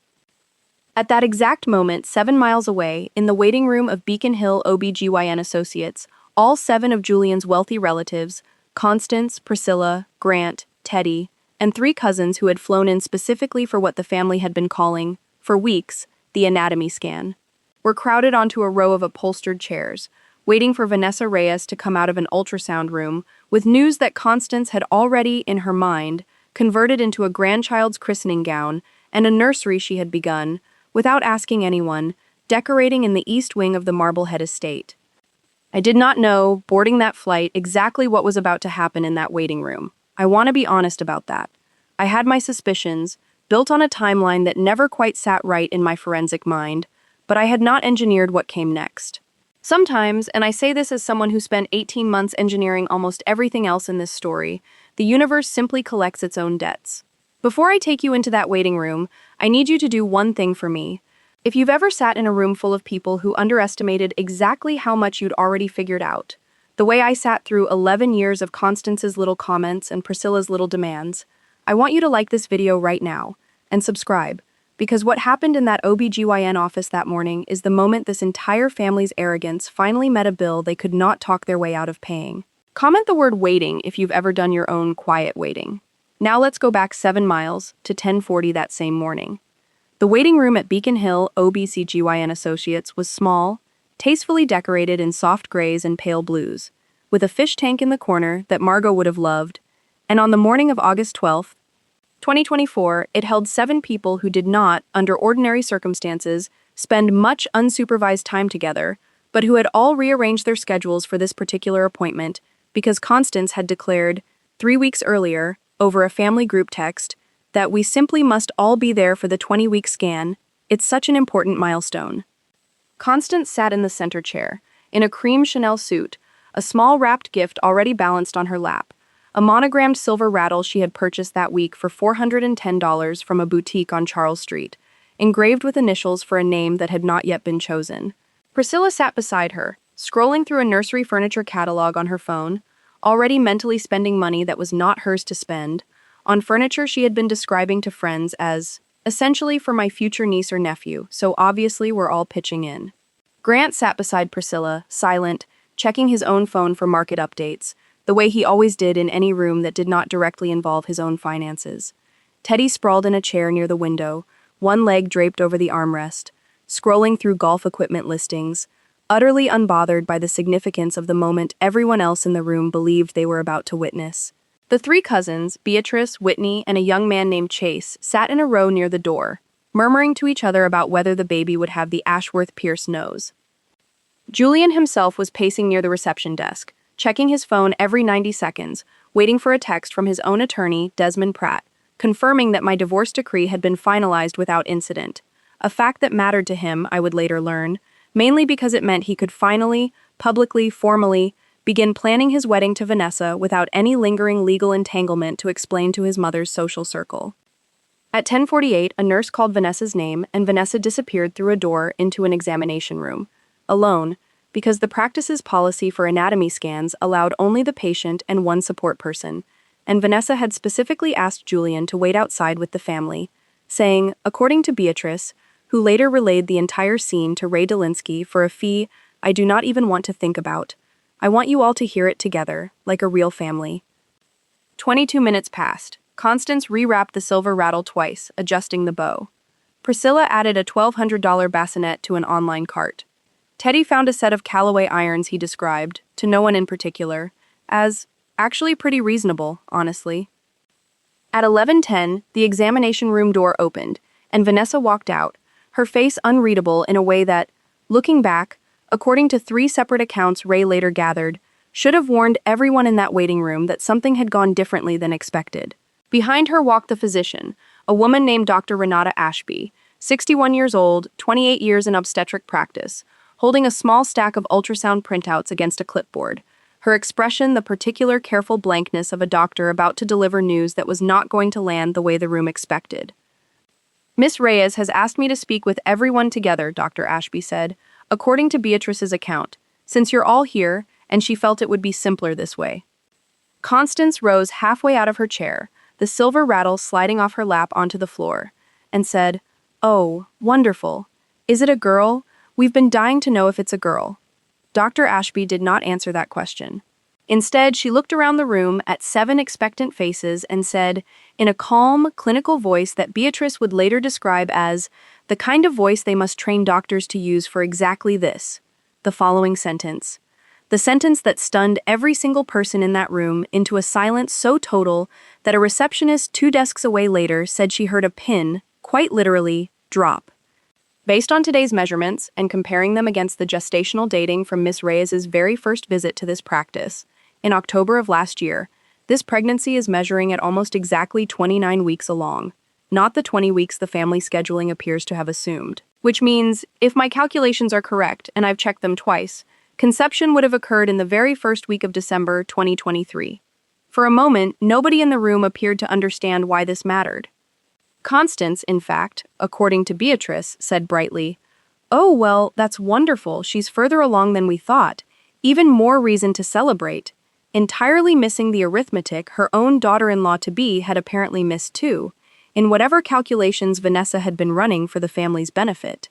At that exact moment, 7 miles away, in the waiting room of Beacon Hill OB/GYN Associates, all 7 of Julian's wealthy relatives, Constance, Priscilla, Grant, Teddy, and 3 cousins who had flown in specifically for what the family had been calling, for weeks, the anatomy scan, were crowded onto a row of upholstered chairs, waiting for Vanessa Reyes to come out of an ultrasound room with news that Constance had already, in her mind, converted into a grandchild's christening gown and a nursery she had begun, without asking anyone, decorating in the east wing of the Marblehead estate. I did not know, boarding that flight, exactly what was about to happen in that waiting room. I want to be honest about that. I had my suspicions, built on a timeline that never quite sat right in my forensic mind, but I had not engineered what came next. Sometimes, and I say this as someone who spent 18 months engineering almost everything else in this story, the universe simply collects its own debts. Before I take you into that waiting room, I need you to do one thing for me. If you've ever sat in a room full of people who underestimated exactly how much you'd already figured out, the way I sat through 11 years of Constance's little comments and Priscilla's little demands, I want you to like this video right now and subscribe, because what happened in that OB/GYN office that morning is the moment this entire family's arrogance finally met a bill they could not talk their way out of paying. Comment the word waiting if you've ever done your own quiet waiting. Now let's go back 7 miles to 10:40 that same morning. The waiting room at Beacon Hill OBCGYN Associates was small, tastefully decorated in soft grays and pale blues, with a fish tank in the corner that Margot would have loved, and on the morning of August 12th, 2024, it held 7 people who did not, under ordinary circumstances, spend much unsupervised time together, but who had all rearranged their schedules for this particular appointment because Constance had declared, 3 weeks earlier, over a family group text, that we simply must all be there for the 20-week scan. It's such an important milestone. Constance sat in the center chair, in a cream Chanel suit, a small wrapped gift already balanced on her lap, a monogrammed silver rattle she had purchased that week for $410 from a boutique on Charles Street, engraved with initials for a name that had not yet been chosen. Priscilla sat beside her, scrolling through a nursery furniture catalog on her phone, already mentally spending money that was not hers to spend, on furniture she had been describing to friends as, essentially for my future niece or nephew, so obviously we're all pitching in. Grant sat beside Priscilla, silent, checking his own phone for market updates, the way he always did in any room that did not directly involve his own finances. Teddy sprawled in a chair near the window, one leg draped over the armrest, scrolling through golf equipment listings, utterly unbothered by the significance of the moment everyone else in the room believed they were about to witness. The 3 cousins, Beatrice, Whitney, and a young man named Chase, sat in a row near the door, murmuring to each other about whether the baby would have the Ashworth-Pierce nose. Julian himself was pacing near the reception desk, checking his phone every 90 seconds, waiting for a text from his own attorney, Desmond Pratt, confirming that my divorce decree had been finalized without incident, a fact that mattered to him, I would later learn, mainly because it meant he could finally, publicly, formally, begin planning his wedding to Vanessa without any lingering legal entanglement to explain to his mother's social circle. At 10:48, a nurse called Vanessa's name, and Vanessa disappeared through a door into an examination room, alone, because the practice's policy for anatomy scans allowed only the patient and one support person, and Vanessa had specifically asked Julian to wait outside with the family, saying, according to Beatrice, who later relayed the entire scene to Ray Delinsky for a fee I do not even want to think about, I want you all to hear it together, like a real family. 22 minutes passed. Constance rewrapped the silver rattle twice, adjusting the bow. Priscilla added a $1,200 bassinet to an online cart. Teddy found a set of Callaway irons he described, to no one in particular, as actually pretty reasonable, honestly. At 11:10, the examination room door opened, and Vanessa walked out, her face unreadable in a way that, looking back, according to 3 separate accounts Ray later gathered, should have warned everyone in that waiting room that something had gone differently than expected. Behind her walked the physician, a woman named Dr. Renata Ashby, 61 years old, 28 years in obstetric practice, holding a small stack of ultrasound printouts against a clipboard, her expression the particular careful blankness of a doctor about to deliver news that was not going to land the way the room expected. Miss Reyes has asked me to speak with everyone together, Dr. Ashby said, according to Beatrice's account, since you're all here, and she felt it would be simpler this way. Constance rose halfway out of her chair, the silver rattle sliding off her lap onto the floor, and said, "Oh, wonderful. Is it a girl? We've been dying to know if it's a girl." Dr. Ashby did not answer that question. Instead, she looked around the room at 7 expectant faces and said, in a calm, clinical voice that Beatrice would later describe as the kind of voice they must train doctors to use for exactly this, the following sentence. The sentence that stunned every single person in that room into a silence so total that a receptionist 2 desks away later said she heard a pin, quite literally, drop. Based on today's measurements and comparing them against the gestational dating from Miss Reyes's very first visit to this practice, in October of last year, this pregnancy is measuring at almost exactly 29 weeks along, not the 20 weeks the family scheduling appears to have assumed. Which means, if my calculations are correct, and I've checked them twice, conception would have occurred in the very first week of December 2023. For a moment, nobody in the room appeared to understand why this mattered. Constance, in fact, according to Beatrice, said brightly, "Oh, well, that's wonderful. She's further along than we thought. Even more reason to celebrate." Entirely missing the arithmetic her own daughter-in-law-to-be had apparently missed too, in whatever calculations Vanessa had been running for the family's benefit.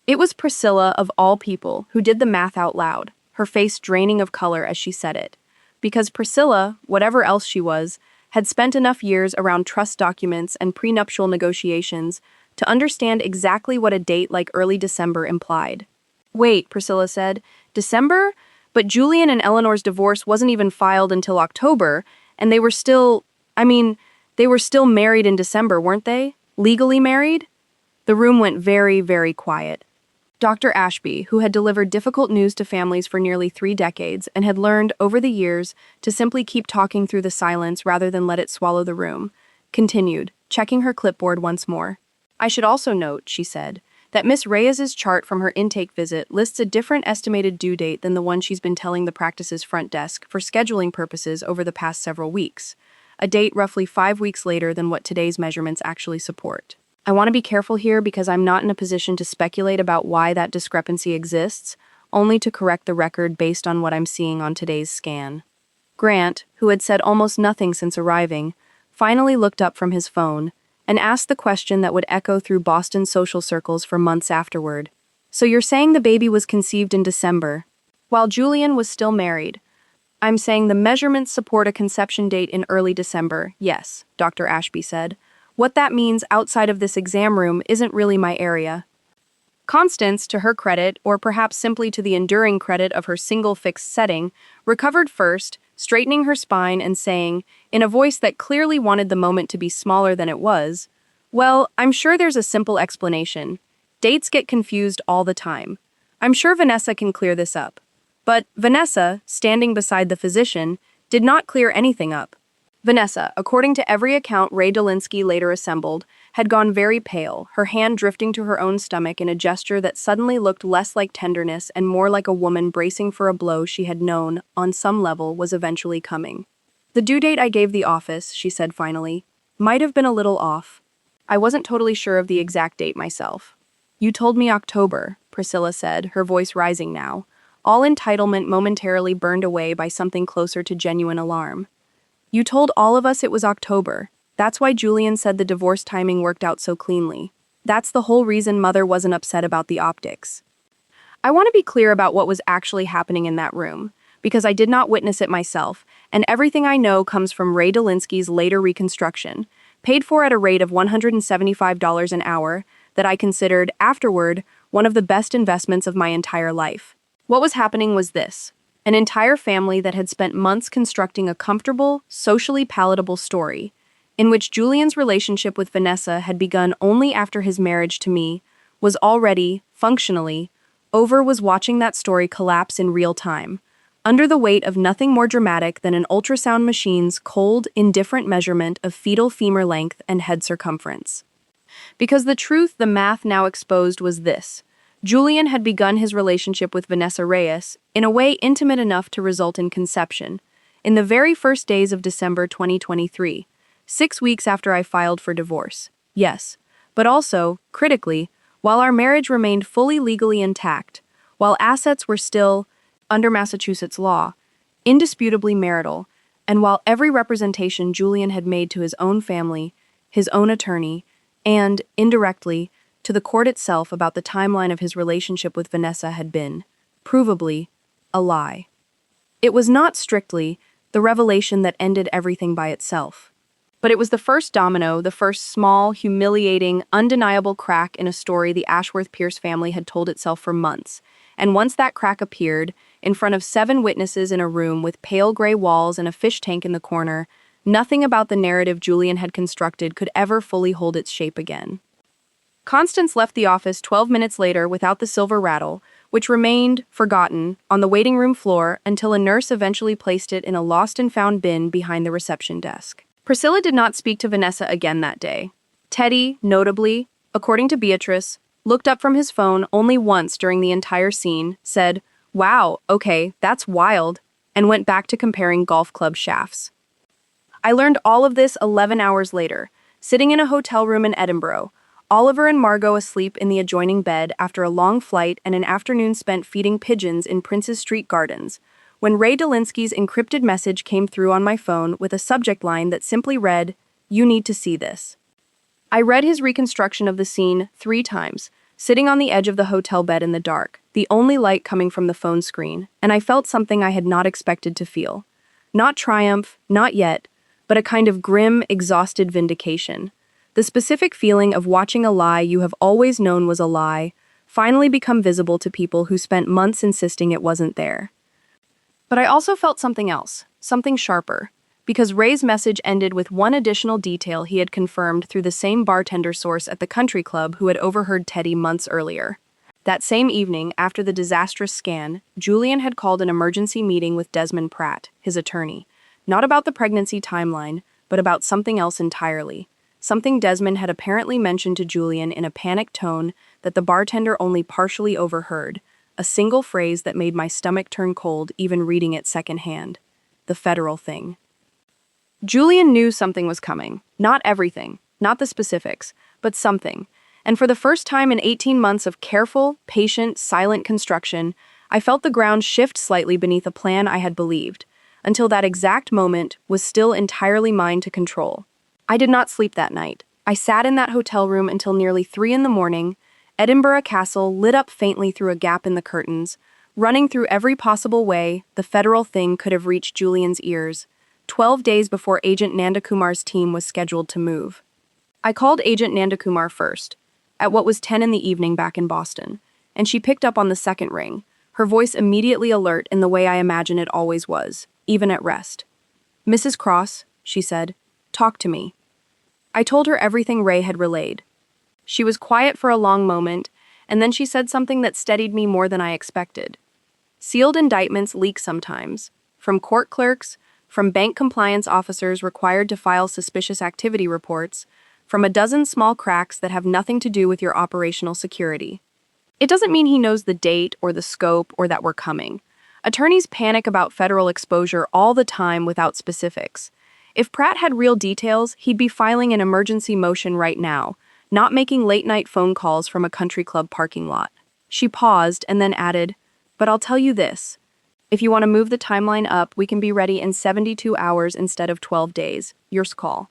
It was Priscilla, of all people, who did the math out loud, her face draining of color as she said it, because Priscilla, whatever else she was, had spent enough years around trust documents and prenuptial negotiations to understand exactly what a date like early December implied. Wait, Priscilla said, December? But Julian and Eleanor's divorce wasn't even filed until October, and they were still, they were still married in December, weren't they? Legally married? The room went very, very quiet. Dr. Ashby, who had delivered difficult news to families for nearly 3 decades and had learned, over the years, to simply keep talking through the silence rather than let it swallow the room, continued, checking her clipboard once more. I should also note, she said, that Miss Reyes's chart from her intake visit lists a different estimated due date than the one she's been telling the practice's front desk for scheduling purposes over the past several weeks, a date roughly 5 weeks later than what today's measurements actually support. I want to be careful here because I'm not in a position to speculate about why that discrepancy exists, only to correct the record based on what I'm seeing on today's scan. Grant, who had said almost nothing since arriving, finally looked up from his phone and asked the question that would echo through Boston social circles for months afterward. So you're saying the baby was conceived in December, while Julian was still married? I'm saying the measurements support a conception date in early December, yes, Dr. Ashby said. What that means outside of this exam room isn't really my area. Constance, to her credit, or perhaps simply to the enduring credit of her single fixed setting, recovered first, straightening her spine and saying, in a voice that clearly wanted the moment to be smaller than it was, well, I'm sure there's a simple explanation. Dates get confused all the time. I'm sure Vanessa can clear this up. But Vanessa, standing beside the physician, did not clear anything up. Vanessa, according to every account Ray Dolinsky later assembled, had gone very pale, her hand drifting to her own stomach in a gesture that suddenly looked less like tenderness and more like a woman bracing for a blow she had known, on some level, was eventually coming. The due date I gave the office, she said finally, might have been a little off. I wasn't totally sure of the exact date myself. You told me October, Priscilla said, her voice rising now, all entitlement momentarily burned away by something closer to genuine alarm. You told all of us it was October. That's why Julian said the divorce timing worked out so cleanly. That's the whole reason Mother wasn't upset about the optics. I want to be clear about what was actually happening in that room, because I did not witness it myself, and everything I know comes from Ray Dolinsky's later reconstruction, paid for at a rate of $175 an hour, that I considered, afterward, one of the best investments of my entire life. What was happening was this. An entire family that had spent months constructing a comfortable, socially palatable story, in which Julian's relationship with Vanessa had begun only after his marriage to me, was already, functionally, over, was watching that story collapse in real time, under the weight of nothing more dramatic than an ultrasound machine's cold, indifferent measurement of fetal femur length and head circumference. Because the truth the math now exposed was this. Julian had begun his relationship with Vanessa Reyes in a way intimate enough to result in conception, in the very first days of December 2023, 6 weeks after I filed for divorce. Yes, but also, critically, while our marriage remained fully legally intact, while assets were still, under Massachusetts law, indisputably marital, and while every representation Julian had made to his own family, his own attorney, and, indirectly, to the court itself about the timeline of his relationship with Vanessa had been, provably, a lie. It was not strictly the revelation that ended everything by itself. But it was the first domino, the first small, humiliating, undeniable crack in a story the Ashworth-Pierce family had told itself for months. And once that crack appeared, in front of 7 witnesses in a room with pale gray walls and a fish tank in the corner, nothing about the narrative Julian had constructed could ever fully hold its shape again. Constance left the office 12 minutes later without the silver rattle, which remained, forgotten, on the waiting room floor until a nurse eventually placed it in a lost-and-found bin behind the reception desk. Priscilla did not speak to Vanessa again that day. Teddy, notably, according to Beatrice, looked up from his phone only once during the entire scene, said, "Wow, okay, that's wild," and went back to comparing golf club shafts. I learned all of this 11 hours later, sitting in a hotel room in Edinburgh, Oliver and Margot asleep in the adjoining bed after a long flight and an afternoon spent feeding pigeons in Prince's Street Gardens, when Ray Dolinsky's encrypted message came through on my phone with a subject line that simply read, "You need to see this." I read his reconstruction of the scene 3 times, sitting on the edge of the hotel bed in the dark, the only light coming from the phone screen, and I felt something I had not expected to feel. Not triumph, not yet, but a kind of grim, exhausted vindication. The specific feeling of watching a lie you have always known was a lie finally become visible to people who spent months insisting it wasn't there. But I also felt something else, something sharper, because Ray's message ended with one additional detail he had confirmed through the same bartender source at the country club who had overheard Teddy months earlier. That same evening, after the disastrous scan, Julian had called an emergency meeting with Desmond Pratt, his attorney, not about the pregnancy timeline, but about something else entirely. Something Desmond had apparently mentioned to Julian in a panicked tone that the bartender only partially overheard, a single phrase that made my stomach turn cold even reading it secondhand. The federal thing. Julian knew something was coming. Not everything, not the specifics, but something. And for the first time in 18 months of careful, patient, silent construction, I felt the ground shift slightly beneath a plan I had believed, until that exact moment was still entirely mine to control. I did not sleep that night. I sat in that hotel room until nearly 3 a.m, Edinburgh Castle lit up faintly through a gap in the curtains, running through every possible way the federal thing could have reached Julian's ears, 12 days before Agent Nandakumar's team was scheduled to move. I called Agent Nandakumar first, at what was 10 in the evening back in Boston, and she picked up on the second ring, her voice immediately alert in the way I imagine it always was, even at rest. "Mrs. Cross," she said, "talk to me." I told her everything Ray had relayed. She was quiet for a long moment, and then she said something that steadied me more than I expected. Sealed indictments leak sometimes, from court clerks, from bank compliance officers required to file suspicious activity reports, from a dozen small cracks that have nothing to do with your operational security. It doesn't mean he knows the date or the scope or that we're coming. Attorneys panic about federal exposure all the time without specifics. If Pratt had real details, he'd be filing an emergency motion right now, not making late-night phone calls from a country club parking lot. She paused and then added, "But I'll tell you this. If you want to move the timeline up, we can be ready in 72 hours instead of 12 days. Yours call."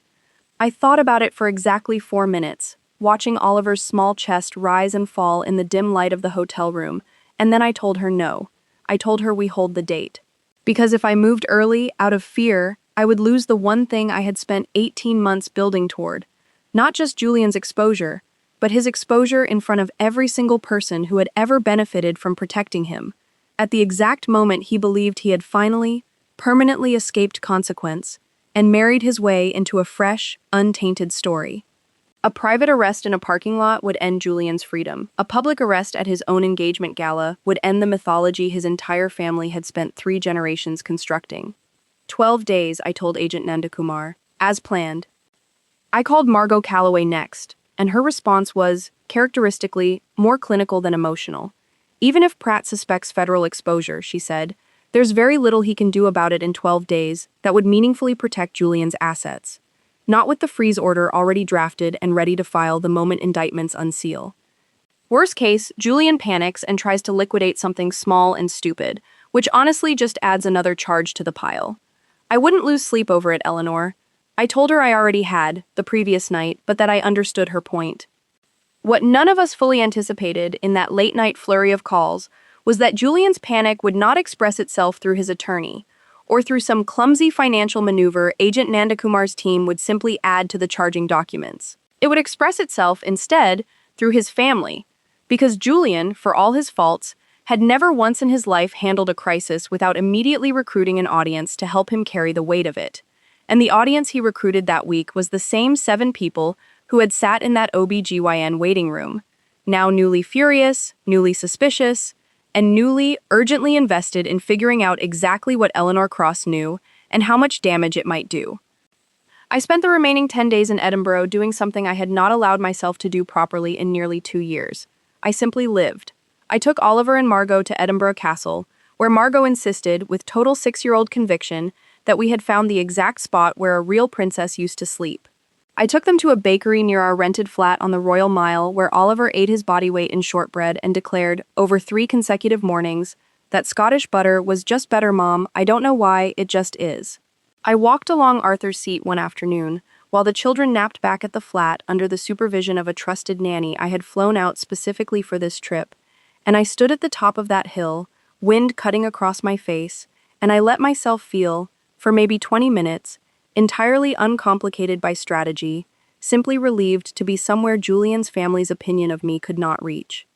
I thought about it for exactly 4 minutes, watching Oliver's small chest rise and fall in the dim light of the hotel room, and then I told her no. I told her we hold the date. Because if I moved early, out of fear, I would lose the one thing I had spent 18 months building toward. Not just Julian's exposure, but his exposure in front of every single person who had ever benefited from protecting him. At the exact moment he believed he had finally, permanently escaped consequence, and married his way into a fresh, untainted story. A private arrest in a parking lot would end Julian's freedom. A public arrest at his own engagement gala would end the mythology his entire family had spent 3 generations constructing. 12 days, I told Agent Nandakumar, as planned. I called Margot Calloway next, and her response was, characteristically, more clinical than emotional. Even if Pratt suspects federal exposure, she said, there's very little he can do about it in 12 days that would meaningfully protect Julian's assets. Not with the freeze order already drafted and ready to file the moment indictments unseal. Worst case, Julian panics and tries to liquidate something small and stupid, which honestly just adds another charge to the pile. I wouldn't lose sleep over it, Eleanor. I told her I already had, the previous night, but that I understood her point. What none of us fully anticipated in that late-night flurry of calls was that Julian's panic would not express itself through his attorney, or through some clumsy financial maneuver Agent Nandakumar's team would simply add to the charging documents. It would express itself, instead, through his family, because Julian, for all his faults, had never once in his life handled a crisis without immediately recruiting an audience to help him carry the weight of it. And the audience he recruited that week was the same 7 people who had sat in that OB/GYN waiting room, now newly furious, newly suspicious, and newly, urgently invested in figuring out exactly what Eleanor Cross knew and how much damage it might do. I spent the remaining 10 days in Edinburgh doing something I had not allowed myself to do properly in nearly 2 years. I simply lived. I took Oliver and Margot to Edinburgh Castle, where Margot insisted, with total 6-year-old conviction, that we had found the exact spot where a real princess used to sleep. I took them to a bakery near our rented flat on the Royal Mile where Oliver ate his body weight in shortbread and declared, over 3 consecutive mornings, that Scottish butter was just better, Mom. I don't know why, it just is. I walked along Arthur's Seat one afternoon, while the children napped back at the flat under the supervision of a trusted nanny I had flown out specifically for this trip, and I stood at the top of that hill, wind cutting across my face, and I let myself feel, for maybe 20 minutes, entirely uncomplicated by strategy, simply relieved to be somewhere Julian's family's opinion of me could not reach.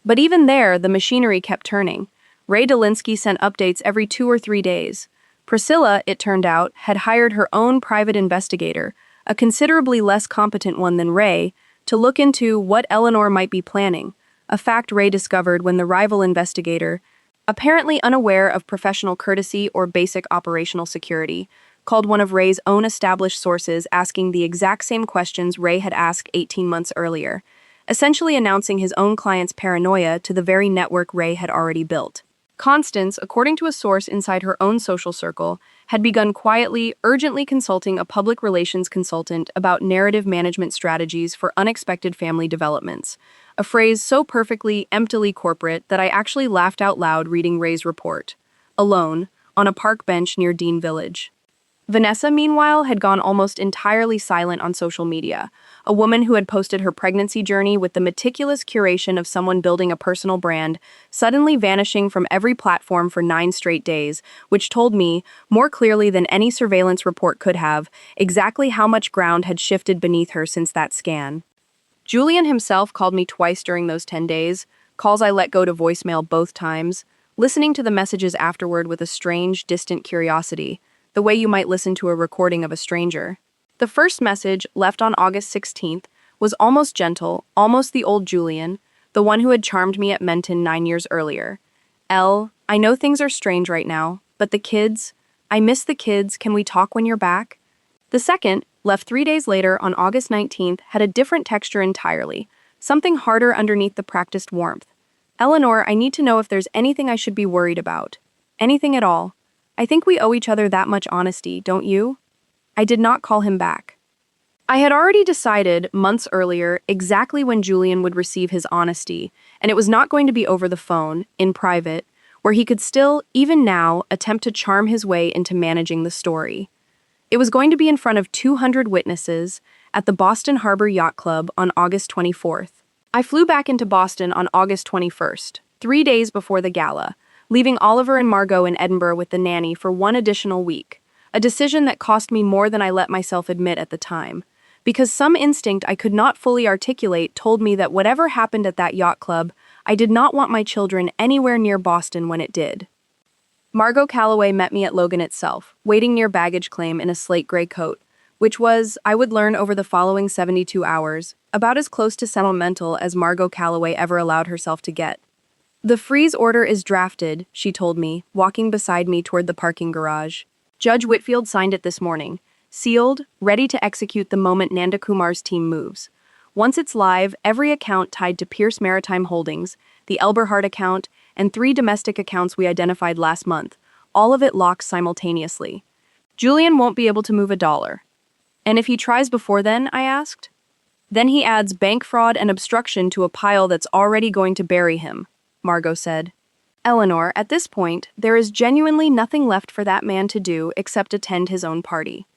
But even there, the machinery kept turning. Ray Delinsky sent updates every 2 or 3 days. Priscilla, it turned out, had hired her own private investigator, a considerably less competent one than Ray, to look into what Eleanor might be planning, a fact Ray discovered when the rival investigator, apparently unaware of professional courtesy or basic operational security, called one of Ray's own established sources asking the exact same questions Ray had asked 18 months earlier, essentially announcing his own client's paranoia to the very network Ray had already built. Constance, according to a source inside her own social circle, had begun quietly, urgently consulting a public relations consultant about narrative management strategies for unexpected family developments, a phrase so perfectly, emptily corporate that I actually laughed out loud reading Ray's report. Alone, on a park bench near Dean Village. Vanessa, meanwhile, had gone almost entirely silent on social media, a woman who had posted her pregnancy journey with the meticulous curation of someone building a personal brand, suddenly vanishing from every platform for 9 straight days, which told me, more clearly than any surveillance report could have, exactly how much ground had shifted beneath her since that scan. Julian himself called me twice during those 10 days, calls I let go to voicemail both times, listening to the messages afterward with a strange, distant curiosity, the way you might listen to a recording of a stranger. The first message, left on August 16th, was almost gentle, almost the old Julian, the one who had charmed me at Menton 9 years earlier. I know things are strange right now, but the kids, I miss the kids, can we talk when you're back? The second, left 3 days later on August 19th, had a different texture entirely, something harder underneath the practiced warmth. Eleanor, I need to know if there's anything I should be worried about. Anything at all. I think we owe each other that much honesty, don't you? I did not call him back. I had already decided, months earlier, exactly when Julian would receive his honesty, and it was not going to be over the phone, in private, where he could still, even now, attempt to charm his way into managing the story. It was going to be in front of 200 witnesses at the Boston Harbor Yacht Club on August 24th. I flew back into Boston on August 21st, 3 days before the gala, leaving Oliver and Margot in Edinburgh with the nanny for 1 additional week, a decision that cost me more than I let myself admit at the time, because some instinct I could not fully articulate told me that whatever happened at that yacht club, I did not want my children anywhere near Boston when it did. Margot Calloway met me at Logan itself, waiting near baggage claim in a slate gray coat, which was, I would learn over the following 72 hours, about as close to sentimental as Margot Calloway ever allowed herself to get. The freeze order is drafted, she told me, walking beside me toward the parking garage. Judge Whitfield signed it this morning, sealed, ready to execute the moment Nanda Kumar's team moves. Once it's live, every account tied to Pierce Maritime Holdings, the Elberhardt account, and 3 domestic accounts we identified last month, all of it locks simultaneously. Julian won't be able to move a dollar. And if he tries before then, I asked? Then he adds bank fraud and obstruction to a pile that's already going to bury him, Margot said. Eleanor, at this point, there is genuinely nothing left for that man to do except attend his own party.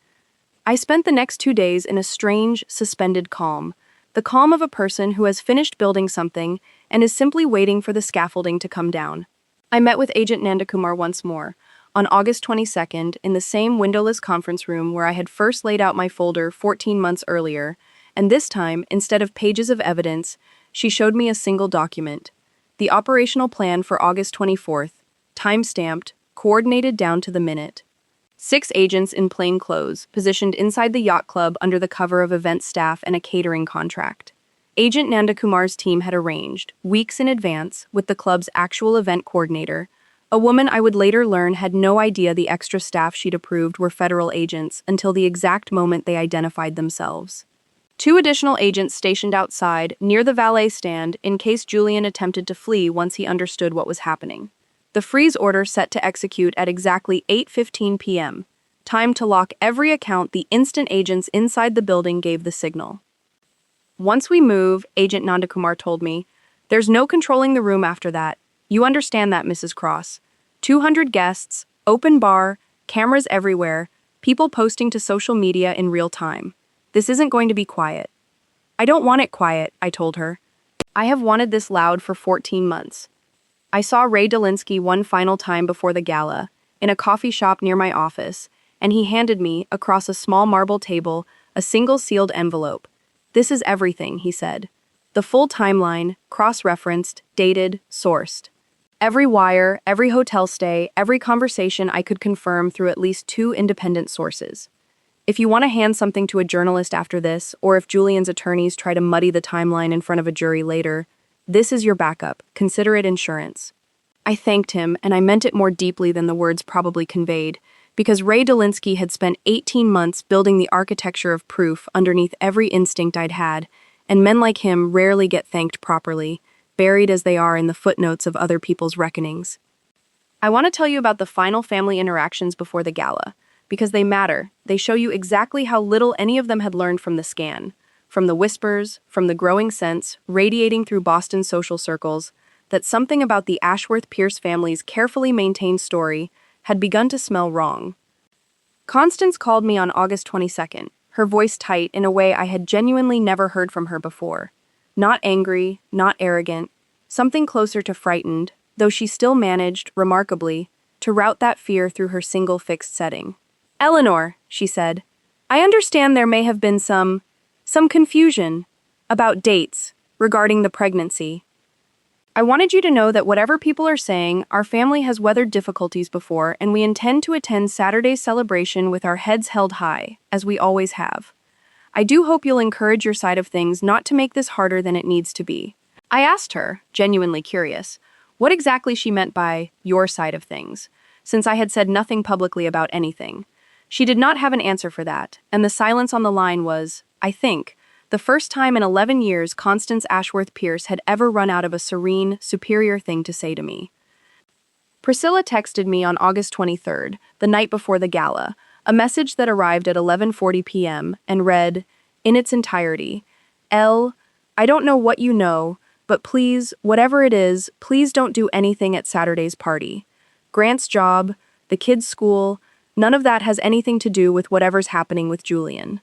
I spent the next 2 days in a strange, suspended calm, the calm of a person who has finished building something and is simply waiting for the scaffolding to come down. I met with Agent Nandakumar once more, on August 22nd, in the same windowless conference room where I had first laid out my folder 14 months earlier, and this time, instead of pages of evidence, she showed me a single document. The operational plan for August 24th, time-stamped, coordinated down to the minute. 6 agents in plain clothes, positioned inside the yacht club under the cover of event staff and a catering contract. Agent Nandakumar's team had arranged, weeks in advance, with the club's actual event coordinator, a woman I would later learn had no idea the extra staff she'd approved were federal agents until the exact moment they identified themselves. 2 additional agents stationed outside, near the valet stand, in case Julian attempted to flee once he understood what was happening. The freeze order set to execute at exactly 8:15 p.m. Time to lock every account the instant agents inside the building gave the signal. Once we move, Agent Nandakumar told me, there's no controlling the room after that. You understand that, Mrs. Cross. 200 guests, open bar, cameras everywhere, people posting to social media in real time. This isn't going to be quiet. I don't want it quiet, I told her. I have wanted this loud for 14 months. I saw Ray Delinsky one final time before the gala, in a coffee shop near my office, and he handed me, across a small marble table, a single sealed envelope. "This is everything," he said. "The full timeline, cross-referenced, dated, sourced. Every wire, every hotel stay, every conversation I could confirm through at least 2 independent sources. If you want to hand something to a journalist after this, or if Julian's attorneys try to muddy the timeline in front of a jury later, this is your backup. Consider it insurance." I thanked him, and I meant it more deeply than the words probably conveyed, because Ray Dolinsky had spent 18 months building the architecture of proof underneath every instinct I'd had, and men like him rarely get thanked properly, buried as they are in the footnotes of other people's reckonings. I want to tell you about the final family interactions before the gala, because they matter. They show you exactly how little any of them had learned from the scan, from the whispers, from the growing sense, radiating through Boston social circles, that something about the Ashworth-Pierce family's carefully maintained story had begun to smell wrong. Constance called me on August 22nd, her voice tight in a way I had genuinely never heard from her before. Not angry, not arrogant, something closer to frightened, though she still managed, remarkably, to route that fear through her single fixed setting. "Eleanor," she said, "I understand there may have been some confusion about dates regarding the pregnancy. I wanted you to know that whatever people are saying, our family has weathered difficulties before, and we intend to attend Saturday's celebration with our heads held high, as we always have. I do hope you'll encourage your side of things not to make this harder than it needs to be." I asked her, genuinely curious, what exactly she meant by your side of things, since I had said nothing publicly about anything. She did not have an answer for that, and the silence on the line was, I think, the first time in 11 years Constance Ashworth-Pierce had ever run out of a serene, superior thing to say to me. Priscilla texted me on August 23rd, the night before the gala, a message that arrived at 11:40 p.m. and read, in its entirety, I don't know what you know, but please, whatever it is, please don't do anything at Saturday's party. Grant's job, the kids' school, none of that has anything to do with whatever's happening with Julian.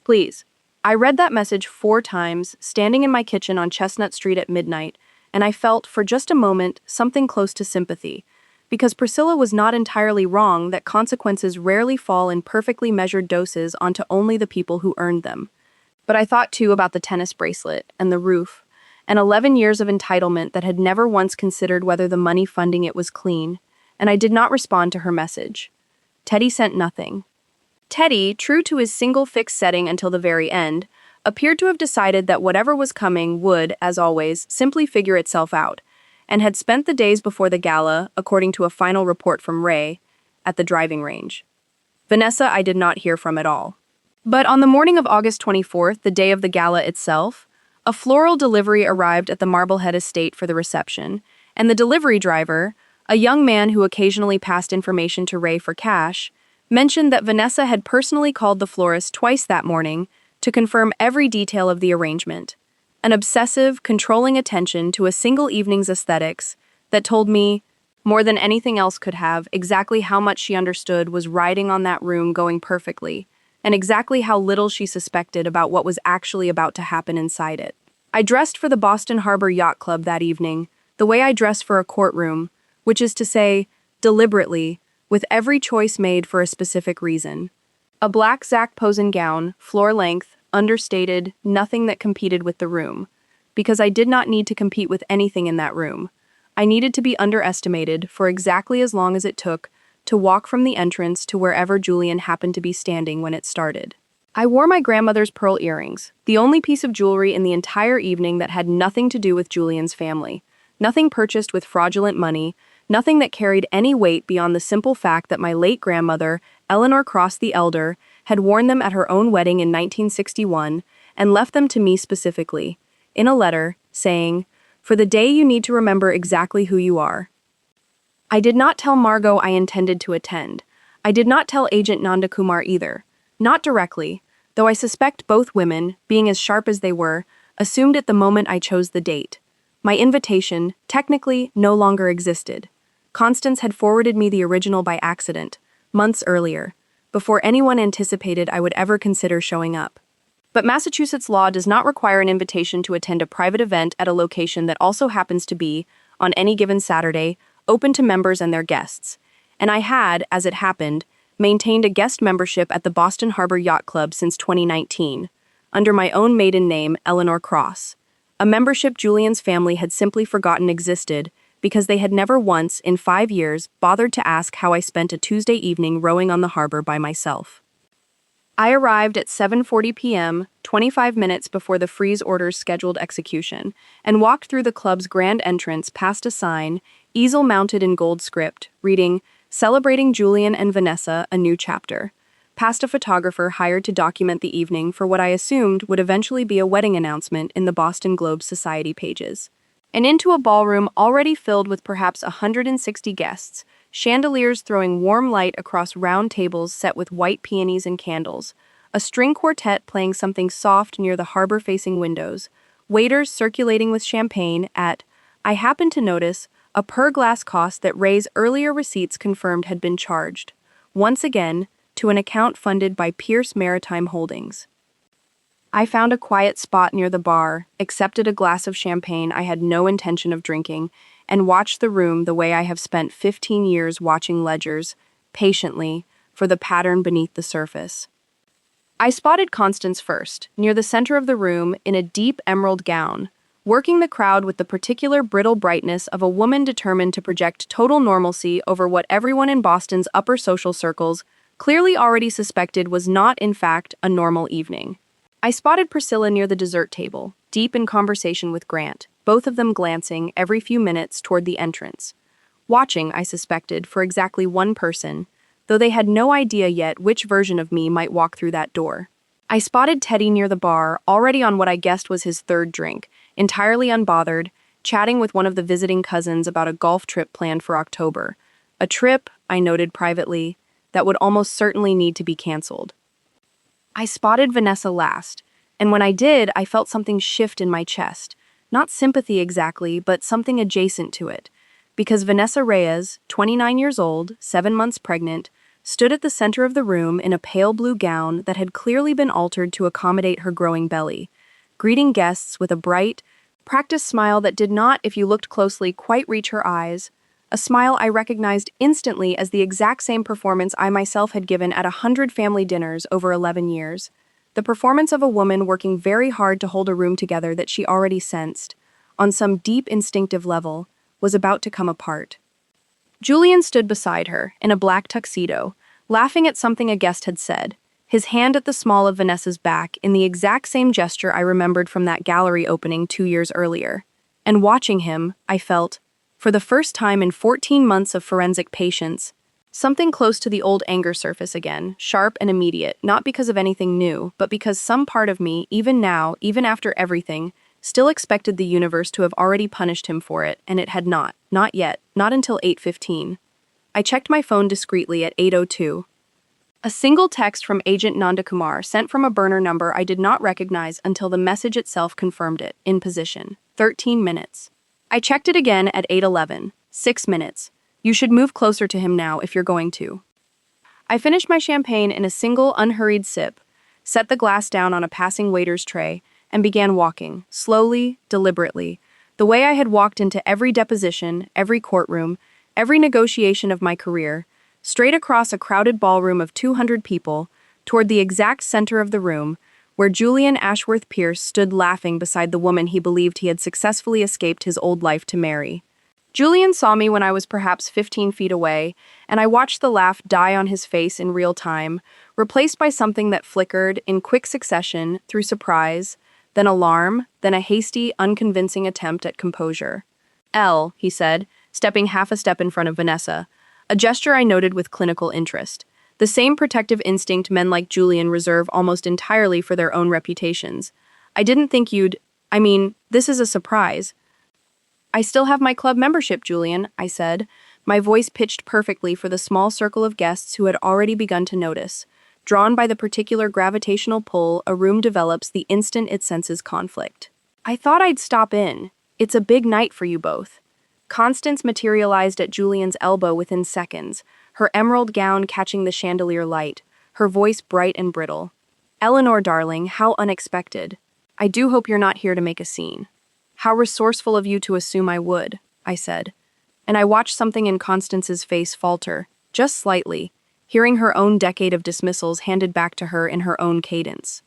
Please." I read that message 4 times, standing in my kitchen on Chestnut Street at midnight, and I felt, for just a moment, something close to sympathy, because Priscilla was not entirely wrong that consequences rarely fall in perfectly measured doses onto only the people who earned them. But I thought too about the tennis bracelet, and the roof, and 11 years of entitlement that had never once considered whether the money funding it was clean, and I did not respond to her message. Teddy sent nothing. Teddy, true to his single fixed setting until the very end, appeared to have decided that whatever was coming would, as always, simply figure itself out, and had spent the days before the gala, according to a final report from Ray, at the driving range. Vanessa I did not hear from at all. But on the morning of August 24th, the day of the gala itself, a floral delivery arrived at the Marblehead estate for the reception, and the delivery driver, a young man who occasionally passed information to Ray for cash, mentioned that Vanessa had personally called the florist twice that morning to confirm every detail of the arrangement. An obsessive, controlling attention to a single evening's aesthetics that told me, more than anything else could have, exactly how much she understood was riding on that room going perfectly, and exactly how little she suspected about what was actually about to happen inside it. I dressed for the Boston Harbor Yacht Club that evening, the way I dress for a courtroom, which is to say, deliberately, with every choice made for a specific reason. A black Zac Posen gown, floor-length, understated, nothing that competed with the room. Because I did not need to compete with anything in that room. I needed to be underestimated for exactly as long as it took to walk from the entrance to wherever Julian happened to be standing when it started. I wore my grandmother's pearl earrings, the only piece of jewelry in the entire evening that had nothing to do with Julian's family. Nothing purchased with fraudulent money, nothing that carried any weight beyond the simple fact that my late grandmother, Eleanor Cross the Elder, had worn them at her own wedding in 1961 and left them to me specifically, in a letter, saying, "For the day you need to remember exactly who you are." I did not tell Margot I intended to attend. I did not tell Agent Nandakumar either. Not directly, though I suspect both women, being as sharp as they were, assumed it the moment I chose the date. My invitation, technically, no longer existed. Constance had forwarded me the original by accident, months earlier, before anyone anticipated I would ever consider showing up. But Massachusetts law does not require an invitation to attend a private event at a location that also happens to be, on any given Saturday, open to members and their guests. And I had, as it happened, maintained a guest membership at the Boston Harbor Yacht Club since 2019, under my own maiden name, Eleanor Cross. A membership Julian's family had simply forgotten existed because they had never once, in 5 years, bothered to ask how I spent a Tuesday evening rowing on the harbor by myself. I arrived at 7:40 p.m., 25 minutes before the freeze order's scheduled execution, and walked through the club's grand entrance past a sign, easel mounted in gold script, reading, "Celebrating Julian and Vanessa, a new chapter," past a photographer hired to document the evening for what I assumed would eventually be a wedding announcement in the Boston Globe Society pages, and into a ballroom already filled with perhaps 160 guests, chandeliers throwing warm light across round tables set with white peonies and candles, a string quartet playing something soft near the harbor-facing windows, waiters circulating with champagne at, I happened to notice, a per-glass cost that Ray's earlier receipts confirmed had been charged, once again, to an account funded by Pierce Maritime Holdings. I found a quiet spot near the bar, accepted a glass of champagne I had no intention of drinking, and watched the room the way I have spent 15 years watching ledgers, patiently, for the pattern beneath the surface. I spotted Constance first, near the center of the room in a deep emerald gown, working the crowd with the particular brittle brightness of a woman determined to project total normalcy over what everyone in Boston's upper social circles clearly already suspected was not, in fact, a normal evening. I spotted Priscilla near the dessert table, deep in conversation with Grant, both of them glancing every few minutes toward the entrance. Watching, I suspected, for exactly one person, though they had no idea yet which version of me might walk through that door. I spotted Teddy near the bar, already on what I guessed was his third drink, entirely unbothered, chatting with one of the visiting cousins about a golf trip planned for October. A trip, I noted privately, that would almost certainly need to be canceled. I spotted Vanessa last, and when I did, I felt something shift in my chest. Not sympathy exactly, but something adjacent to it. Because Vanessa Reyes, 29 years old, 7 months pregnant, stood at the center of the room in a pale blue gown that had clearly been altered to accommodate her growing belly, greeting guests with a bright, practiced smile that did not, if you looked closely, quite reach her eyes. A smile I recognized instantly as the exact same performance I myself had given at 100 family dinners over 11 years. The performance of a woman working very hard to hold a room together that she already sensed, on some deep instinctive level, was about to come apart. Julian stood beside her, in a black tuxedo, laughing at something a guest had said, his hand at the small of Vanessa's back in the exact same gesture I remembered from that gallery opening 2 years earlier. And watching him, I felt, for the first time in 14 months of forensic patience, something close to the old anger surface again, sharp and immediate, not because of anything new, but because some part of me, even now, even after everything, still expected the universe to have already punished him for it, and it had not yet, not until 8:15. I checked my phone discreetly at 8:02. A single text from Agent Nandakumar sent from a burner number I did not recognize until the message itself confirmed it, in position, 13 minutes. I checked it again at 8:11, 6 minutes. You should move closer to him now if you're going to. I finished my champagne in a single unhurried sip, set the glass down on a passing waiter's tray, and began walking, slowly, deliberately, the way I had walked into every deposition, every courtroom, every negotiation of my career, straight across a crowded ballroom of 200 people, toward the exact center of the room, where Julian Ashworth Pierce stood laughing beside the woman he believed he had successfully escaped his old life to marry. Julian saw me when I was perhaps 15 feet away, and I watched the laugh die on his face in real time, replaced by something that flickered, in quick succession, through surprise, then alarm, then a hasty, unconvincing attempt at composure. "Elle," he said, stepping half a step in front of Vanessa, a gesture I noted with clinical interest. The same protective instinct men like Julian reserve almost entirely for their own reputations. "I didn't think this is a surprise." "I still have my club membership, Julian," I said, my voice pitched perfectly for the small circle of guests who had already begun to notice. Drawn by the particular gravitational pull a room develops the instant it senses conflict. "I thought I'd stop in. It's a big night for you both." Constance materialized at Julian's elbow within seconds, her emerald gown catching the chandelier light, her voice bright and brittle. "Eleanor, darling, how unexpected. I do hope you're not here to make a scene." "How resourceful of you to assume I would," I said. And I watched something in Constance's face falter, just slightly, hearing her own decade of dismissals handed back to her in her own cadence.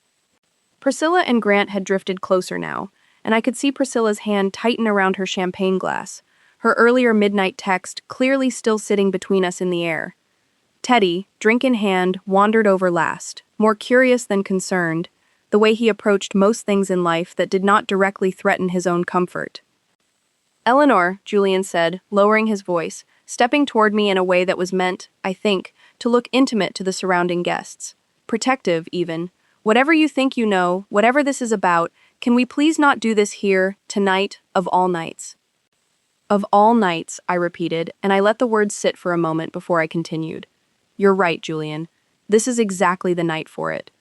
Priscilla and Grant had drifted closer now, and I could see Priscilla's hand tighten around her champagne glass, her earlier midnight text clearly still sitting between us in the air. Teddy, drink in hand, wandered over last, more curious than concerned, the way he approached most things in life that did not directly threaten his own comfort. "Eleanor," Julian said, lowering his voice, stepping toward me in a way that was meant, I think, to look intimate to the surrounding guests. Protective, even. "Whatever you think you know, whatever this is about, can we please not do this here, tonight, of all nights?" "Of all nights," I repeated, and I let the words sit for a moment before I continued. "You're right, Julian. This is exactly the night for it."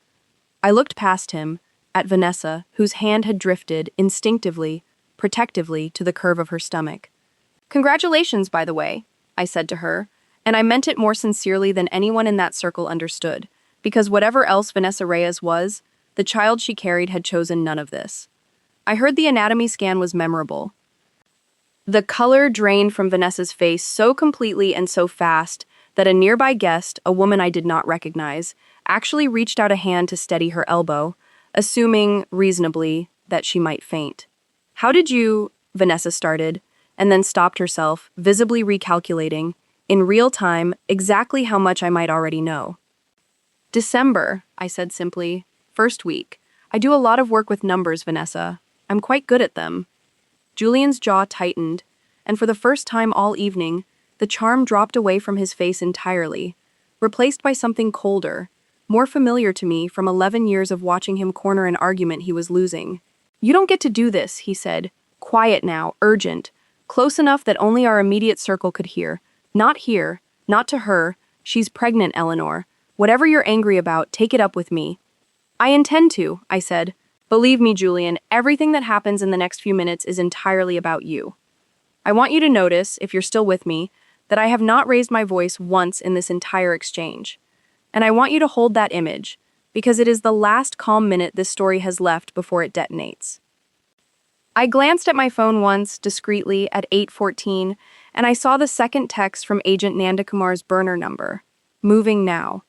I looked past him, at Vanessa, whose hand had drifted, instinctively, protectively, to the curve of her stomach. "Congratulations, by the way," I said to her, and I meant it more sincerely than anyone in that circle understood, because whatever else Vanessa Reyes was, the child she carried had chosen none of this. I heard the anatomy scan was memorable. The color drained from Vanessa's face so completely and so fast that a nearby guest, a woman I did not recognize, actually reached out a hand to steady her elbow, assuming, reasonably, that she might faint. "How did you—" Vanessa started, and then stopped herself, visibly recalculating, in real time, exactly how much I might already know. "December," I said simply. "First week. I do a lot of work with numbers, Vanessa. I'm quite good at them." Julian's jaw tightened, and for the first time all evening, the charm dropped away from his face entirely, replaced by something colder, more familiar to me from 11 years of watching him corner an argument he was losing. "You don't get to do this," he said. "Quiet now, urgent. Close enough that only our immediate circle could hear. Not here, not to her. She's pregnant, Eleanor. Whatever you're angry about, take it up with me." "I intend to," I said. "Believe me, Julian, everything that happens in the next few minutes is entirely about you. I want you to notice, if you're still with me, that I have not raised my voice once in this entire exchange. And I want you to hold that image, because it is the last calm minute this story has left before it detonates." I glanced at my phone once, discreetly, at 8:14, and I saw the second text from Agent Nandakumar's burner number. "Moving now."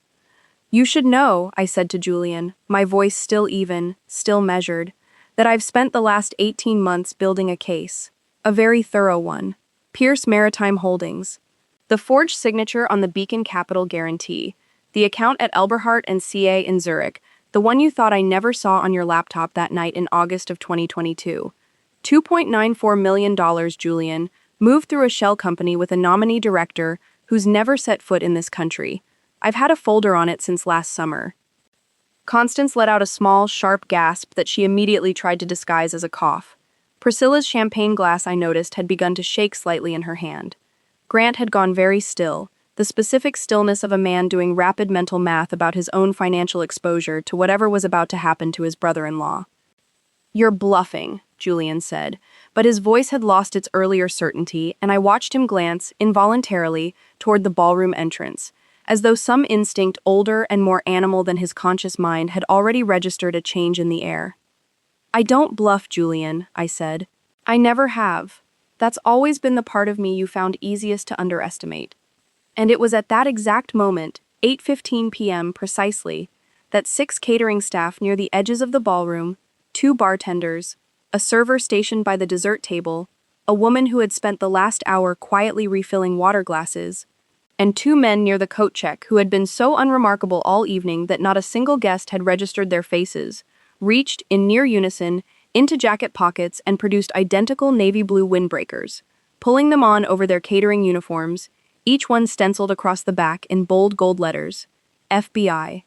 "You should know," I said to Julian, my voice still even, still measured, "that I've spent the last 18 months building a case. A very thorough one. Pierce Maritime Holdings. The forged signature on the Beacon Capital guarantee. The account at Elberhardt and CA in Zurich, the one you thought I never saw on your laptop that night in August of 2022. $2.94 million, Julian, moved through a shell company with a nominee director who's never set foot in this country. I've had a folder on it since last summer." Constance let out a small, sharp gasp that she immediately tried to disguise as a cough. Priscilla's champagne glass, I noticed, had begun to shake slightly in her hand. Grant had gone very still, the specific stillness of a man doing rapid mental math about his own financial exposure to whatever was about to happen to his brother-in-law. "You're bluffing," Julian said, but his voice had lost its earlier certainty, and I watched him glance, involuntarily, toward the ballroom entrance, as though some instinct older and more animal than his conscious mind had already registered a change in the air. "I don't bluff, Julian," I said. "I never have. That's always been the part of me you found easiest to underestimate." And it was at that exact moment, 8:15 p.m. precisely, that 6 catering staff near the edges of the ballroom, 2 bartenders, a server stationed by the dessert table, a woman who had spent the last hour quietly refilling water glasses, and 2 men near the coat check who had been so unremarkable all evening that not a single guest had registered their faces, reached, in near unison, into jacket pockets and produced identical navy blue windbreakers, pulling them on over their catering uniforms, each one stenciled across the back in bold gold letters, FBI.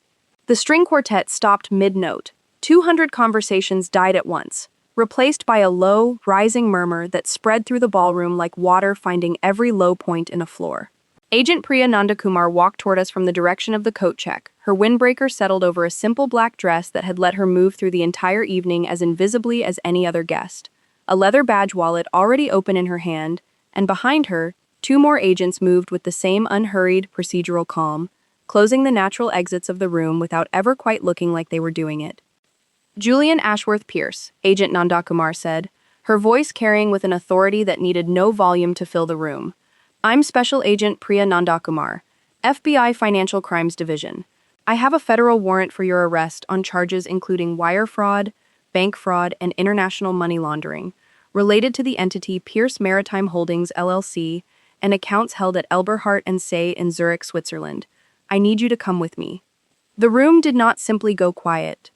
The string quartet stopped mid-note. 200 conversations died at once, replaced by a low, rising murmur that spread through the ballroom like water finding every low point in a floor. Agent Priya Nandakumar walked toward us from the direction of the coat check, her windbreaker settled over a simple black dress that had let her move through the entire evening as invisibly as any other guest, a leather badge wallet already open in her hand, and behind her, 2 more agents moved with the same unhurried, procedural calm, closing the natural exits of the room without ever quite looking like they were doing it. "Julian Ashworth Pierce," Agent Nandakumar said, her voice carrying with an authority that needed no volume to fill the room. "I'm Special Agent Priya Nandakumar, FBI Financial Crimes Division. I have a federal warrant for your arrest on charges including wire fraud, bank fraud, and international money laundering, related to the entity Pierce Maritime Holdings LLC and accounts held at Elberhardt and Say in Zurich, Switzerland. I need you to come with me. The room did not simply go quiet.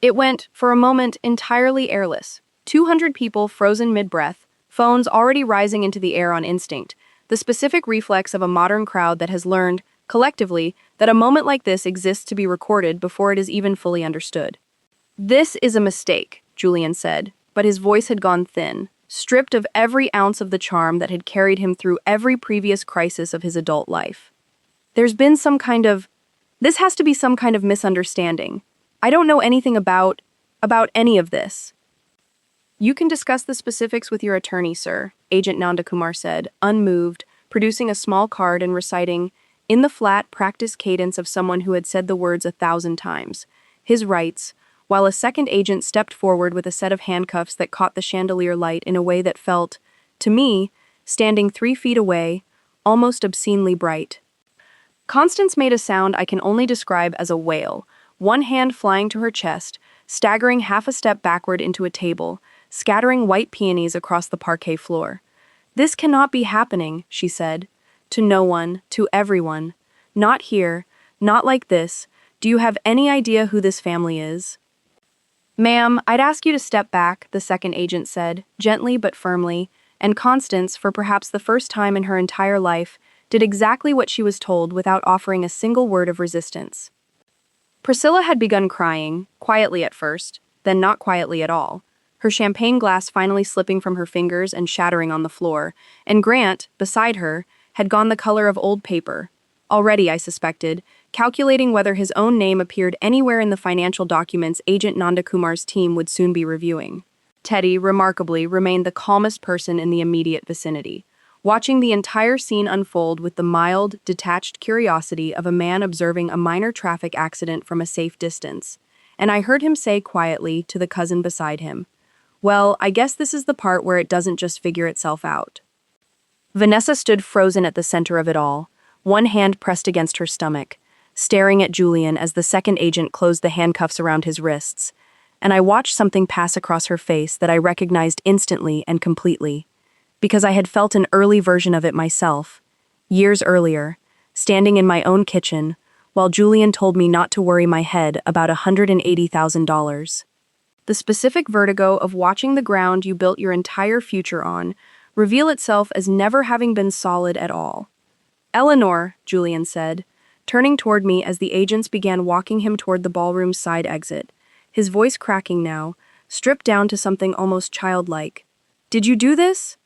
It went, for a moment, entirely airless. 200 people frozen mid-breath, phones already rising into the air on instinct, the specific reflex of a modern crowd that has learned, collectively, that a moment like this exists to be recorded before it is even fully understood. This is a mistake, Julian said, but his voice had gone thin, stripped of every ounce of the charm that had carried him through every previous crisis of his adult life. This has to be some kind of misunderstanding. I don't know anything about any of this. You can discuss the specifics with your attorney, sir, Agent Nandakumar said, unmoved, producing a small card and reciting, in the flat, practiced cadence of someone who had said the words 1,000 times, his rights, while a second agent stepped forward with a set of handcuffs that caught the chandelier light in a way that felt, to me, standing 3 feet away, almost obscenely bright. Constance made a sound I can only describe as a wail, one hand flying to her chest, staggering half a step backward into a table, scattering white peonies across the parquet floor. This cannot be happening, she said. To no one, to everyone. Not here, not like this. Do you have any idea who this family is? Ma'am, I'd ask you to step back, the second agent said, gently but firmly, and Constance, for perhaps the first time in her entire life, did exactly what she was told without offering a single word of resistance. Priscilla had begun crying, quietly at first, then not quietly at all, her champagne glass finally slipping from her fingers and shattering on the floor, and Grant, beside her, had gone the color of old paper. Already, I suspected, calculating whether his own name appeared anywhere in the financial documents Agent Nandakumar's team would soon be reviewing. Teddy, remarkably, remained the calmest person in the immediate vicinity, watching the entire scene unfold with the mild, detached curiosity of a man observing a minor traffic accident from a safe distance. And I heard him say quietly to the cousin beside him, "Well, I guess this is the part where it doesn't just figure itself out." Vanessa stood frozen at the center of it all, one hand pressed against her stomach, staring at Julian as the second agent closed the handcuffs around his wrists, and I watched something pass across her face that I recognized instantly and completely, because I had felt an early version of it myself, years earlier, standing in my own kitchen, while Julian told me not to worry my head about $180,000. The specific vertigo of watching the ground you built your entire future on reveal itself as never having been solid at all. "Eleanor," Julian said, turning toward me as the agents began walking him toward the ballroom's side exit, his voice cracking now, stripped down to something almost childlike. "Did you do this?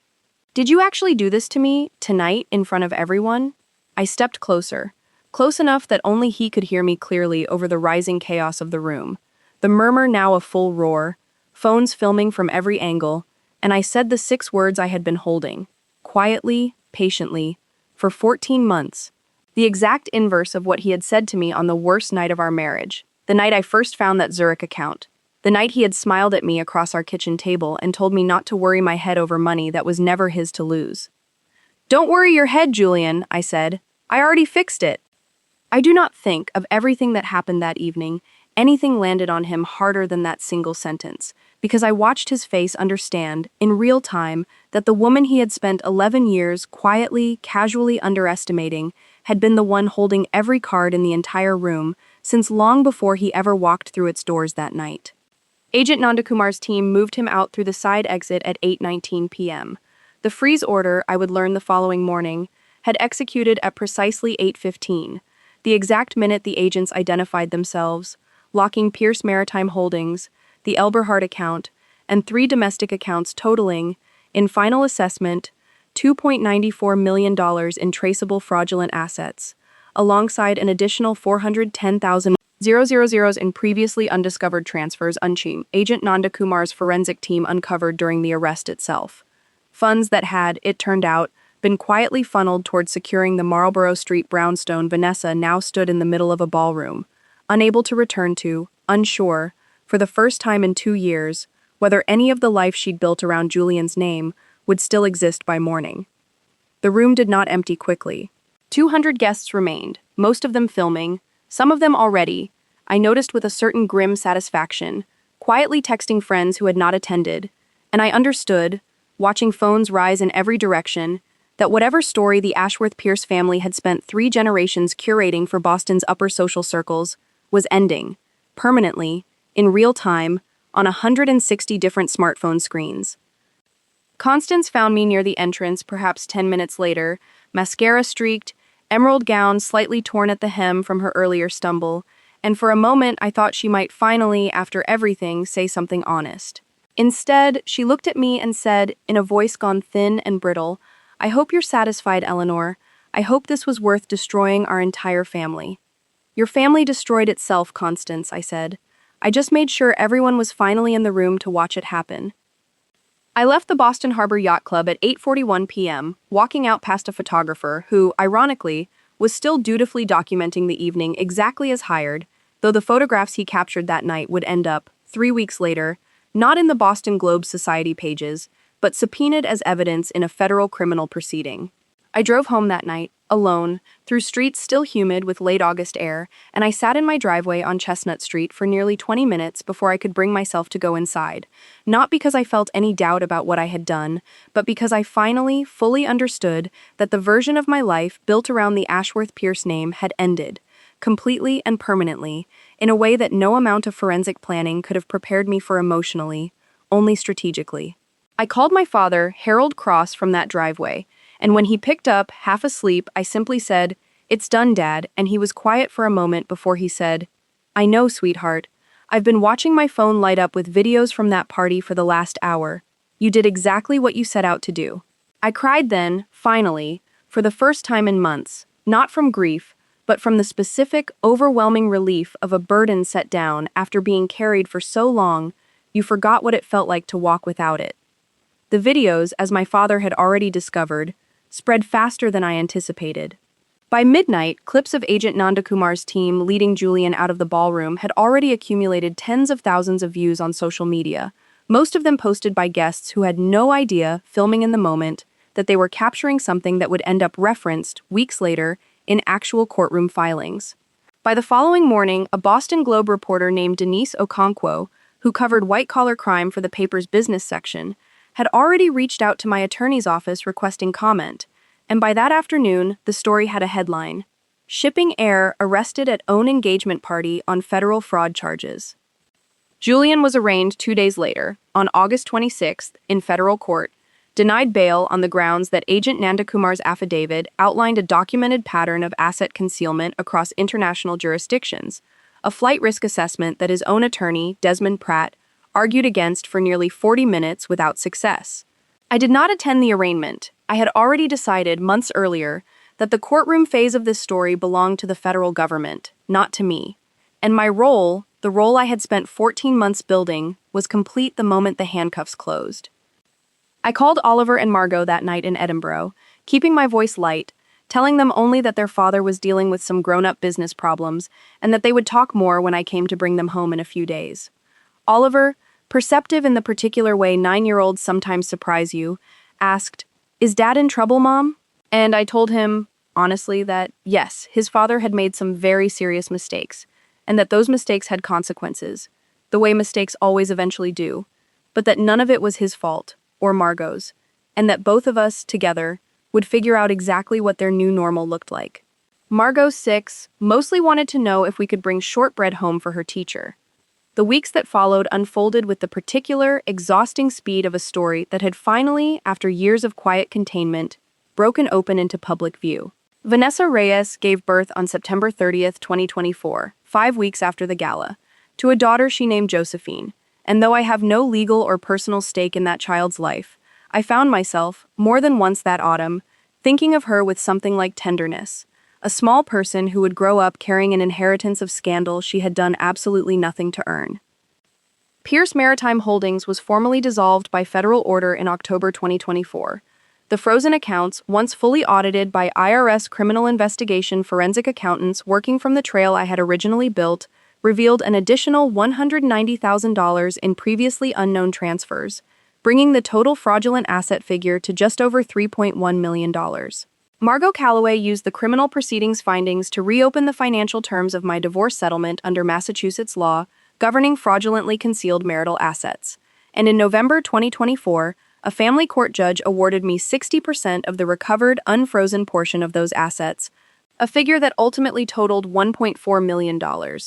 Did you actually do this to me, tonight, in front of everyone?" I stepped closer, close enough that only he could hear me clearly over the rising chaos of the room, the murmur now a full roar, phones filming from every angle, and I said the 6 words I had been holding, quietly, patiently, for 14 months, the exact inverse of what he had said to me on the worst night of our marriage, the night I first found that Zurich account, the night he had smiled at me across our kitchen table and told me not to worry my head over money that was never his to lose. "Don't worry your head, Julian," I said. "I already fixed it." I do not think, of everything that happened that evening, anything landed on him harder than that single sentence, because I watched his face understand, in real time, that the woman he had spent 11 years quietly, casually underestimating had been the one holding every card in the entire room since long before he ever walked through its doors that night. Agent Nandakumar's team moved him out through the side exit at 8:19 p.m. The freeze order, I would learn the following morning, had executed at precisely 8:15, the exact minute the agents identified themselves, locking Pierce Maritime Holdings, the Elberhardt account, and 3 domestic accounts totaling, in final assessment, $2.94 million in traceable fraudulent assets, alongside an additional $410,000 in previously undiscovered transfers Agent Nandakumar's forensic team uncovered during the arrest itself. Funds that had, it turned out, been quietly funneled towards securing the Marlborough Street brownstone Vanessa now stood in the middle of a ballroom, unable to return to, unsure, for the first time in 2 years, whether any of the life she'd built around Julian's name would still exist by morning. The room did not empty quickly. 200 guests remained, most of them filming, some of them already, I noticed with a certain grim satisfaction, quietly texting friends who had not attended, and I understood, watching phones rise in every direction, that whatever story the Ashworth-Pierce family had spent 3 generations curating for Boston's upper social circles was ending, permanently, in real time, on 160 different smartphone screens. Constance found me near the entrance perhaps 10 minutes later, mascara streaked, emerald gown slightly torn at the hem from her earlier stumble, and for a moment I thought she might finally, after everything, say something honest. Instead, she looked at me and said, in a voice gone thin and brittle, "I hope you're satisfied, Eleanor. I hope this was worth destroying our entire family." "Your family destroyed itself, Constance," I said. "I just made sure everyone was finally in the room to watch it happen." I left the Boston Harbor Yacht Club at 8:41 p.m., walking out past a photographer who, ironically, was still dutifully documenting the evening exactly as hired, though the photographs he captured that night would end up, 3 weeks later, not in the Boston Globe Society pages, but subpoenaed as evidence in a federal criminal proceeding. I drove home that night, alone, through streets still humid with late August air, and I sat in my driveway on Chestnut Street for nearly 20 minutes before I could bring myself to go inside, not because I felt any doubt about what I had done, but because I finally, fully understood that the version of my life built around the Ashworth-Pierce name had ended, completely and permanently, in a way that no amount of forensic planning could have prepared me for emotionally, only strategically. I called my father, Harold Cross, from that driveway, and when he picked up, half asleep, I simply said, "It's done, Dad," and he was quiet for a moment before he said, "I know, sweetheart. I've been watching my phone light up with videos from that party for the last hour. You did exactly what you set out to do." I cried then, finally, for the first time in months, not from grief, but from the specific, overwhelming relief of a burden set down after being carried for so long, you forgot what it felt like to walk without it. The videos, as my father had already discovered, spread faster than I anticipated. By midnight, clips of Agent Nandakumar's team leading Julian out of the ballroom had already accumulated tens of thousands of views on social media, most of them posted by guests who had no idea, filming in the moment, that they were capturing something that would end up referenced, weeks later, in actual courtroom filings. By the following morning, a Boston Globe reporter named Denise Okonkwo, who covered white-collar crime for the paper's business section, had already reached out to my attorney's office requesting comment, and by that afternoon, the story had a headline: "Shipping Heir Arrested at Own Engagement Party on Federal Fraud Charges." Julian was arraigned 2 days later, on August 26th, in federal court, denied bail on the grounds that Agent Nandakumar's affidavit outlined a documented pattern of asset concealment across international jurisdictions, a flight risk assessment that his own attorney, Desmond Pratt, argued against for nearly 40 minutes without success. I did not attend the arraignment. I had already decided months earlier that the courtroom phase of this story belonged to the federal government, not to me. And my role, the role I had spent 14 months building, was complete the moment the handcuffs closed. I called Oliver and Margot that night in Edinburgh, keeping my voice light, telling them only that their father was dealing with some grown-up business problems and that they would talk more when I came to bring them home in a few days. Oliver, perceptive in the particular way 9-year-olds sometimes surprise you, asked, "Is Dad in trouble, Mom?" And I told him, honestly, that yes, his father had made some very serious mistakes, and that those mistakes had consequences, the way mistakes always eventually do, but that none of it was his fault, or Margot's, and that both of us, together, would figure out exactly what their new normal looked like. Margot, 6, mostly wanted to know if we could bring shortbread home for her teacher. The weeks that followed unfolded with the particular, exhausting speed of a story that had finally, after years of quiet containment, broken open into public view. Vanessa Reyes gave birth on September 30th, 2024, 5 weeks after the gala, to a daughter she named Josephine, and though I have no legal or personal stake in that child's life, I found myself, more than once that autumn, thinking of her with something like tenderness. A small person who would grow up carrying an inheritance of scandal she had done absolutely nothing to earn. Pierce Maritime Holdings was formally dissolved by federal order in October 2024. The frozen accounts, once fully audited by IRS criminal investigation forensic accountants working from the trail I had originally built, revealed an additional $190,000 in previously unknown transfers, bringing the total fraudulent asset figure to just over $3.1 million. Margot Calloway used the criminal proceedings findings to reopen the financial terms of my divorce settlement under Massachusetts law governing fraudulently concealed marital assets. And in November 2024, a family court judge awarded me 60% of the recovered, unfrozen portion of those assets, a figure that ultimately totaled $1.4 million,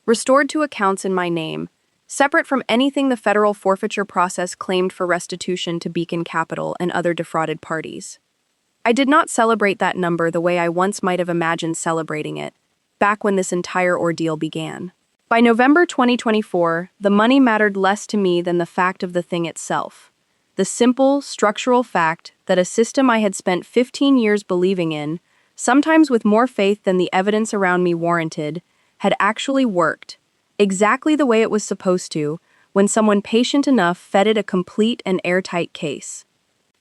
restored to accounts in my name, separate from anything the federal forfeiture process claimed for restitution to Beacon Capital and other defrauded parties. I did not celebrate that number the way I once might have imagined celebrating it, back when this entire ordeal began. By November 2024, the money mattered less to me than the fact of the thing itself. The simple, structural fact that a system I had spent 15 years believing in, sometimes with more faith than the evidence around me warranted, had actually worked, exactly the way it was supposed to, when someone patient enough fed it a complete and airtight case.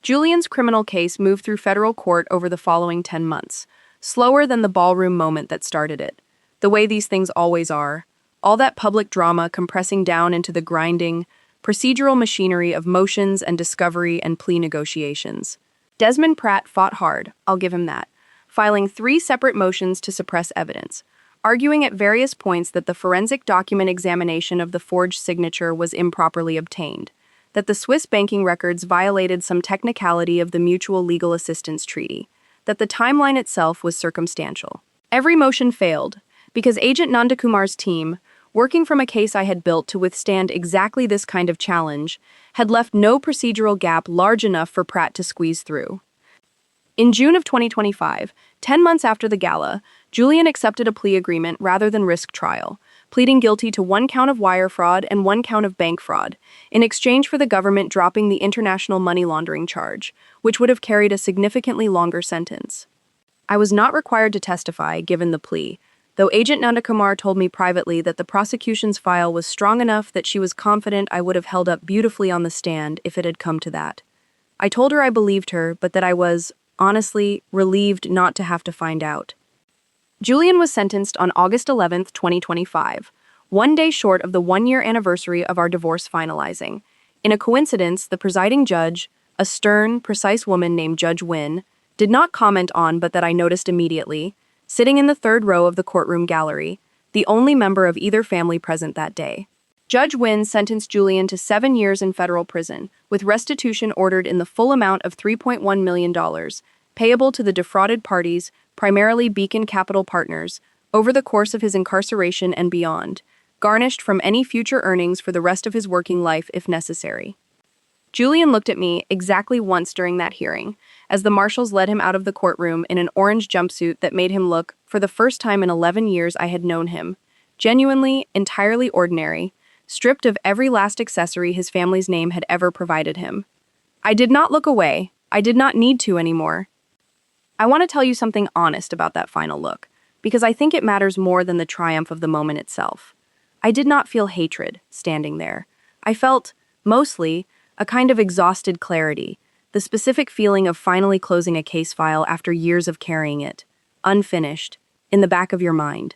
Julian's criminal case moved through federal court over the following 10 months, slower than the ballroom moment that started it. The way these things always are, all that public drama compressing down into the grinding, procedural machinery of motions and discovery and plea negotiations. Desmond Pratt fought hard, I'll give him that, filing 3 separate motions to suppress evidence, arguing at various points that the forensic document examination of the forged signature was improperly obtained, that the Swiss banking records violated some technicality of the Mutual Legal Assistance Treaty, that the timeline itself was circumstantial. Every motion failed, because Agent Nandakumar's team, working from a case I had built to withstand exactly this kind of challenge, had left no procedural gap large enough for Pratt to squeeze through. In June of 2025, 10 months after the gala, Julian accepted a plea agreement rather than risk trial, pleading guilty to 1 count of wire fraud and 1 count of bank fraud, in exchange for the government dropping the international money laundering charge, which would have carried a significantly longer sentence. I was not required to testify, given the plea, though Agent Nandakumar told me privately that the prosecution's file was strong enough that she was confident I would have held up beautifully on the stand if it had come to that. I told her I believed her, but that I was, honestly, relieved not to have to find out. Julian was sentenced on August 11, 2025, 1 day short of the 1-year anniversary of our divorce finalizing. In a coincidence, the presiding judge, a stern, precise woman named Judge Wynn, did not comment on but that I noticed immediately, sitting in the 3rd row of the courtroom gallery, the only member of either family present that day. Judge Wynn sentenced Julian to 7 years in federal prison, with restitution ordered in the full amount of $3.1 million, payable to the defrauded parties, primarily Beacon Capital Partners, over the course of his incarceration and beyond, garnished from any future earnings for the rest of his working life if necessary. Julian looked at me exactly once during that hearing, as the marshals led him out of the courtroom in an orange jumpsuit that made him look, for the first time in 11 years I had known him, genuinely, entirely ordinary, stripped of every last accessory his family's name had ever provided him. I did not look away. I did not need to anymore. I want to tell you something honest about that final look, because I think it matters more than the triumph of the moment itself. I did not feel hatred, standing there. I felt, mostly, a kind of exhausted clarity, the specific feeling of finally closing a case file after years of carrying it, unfinished, in the back of your mind.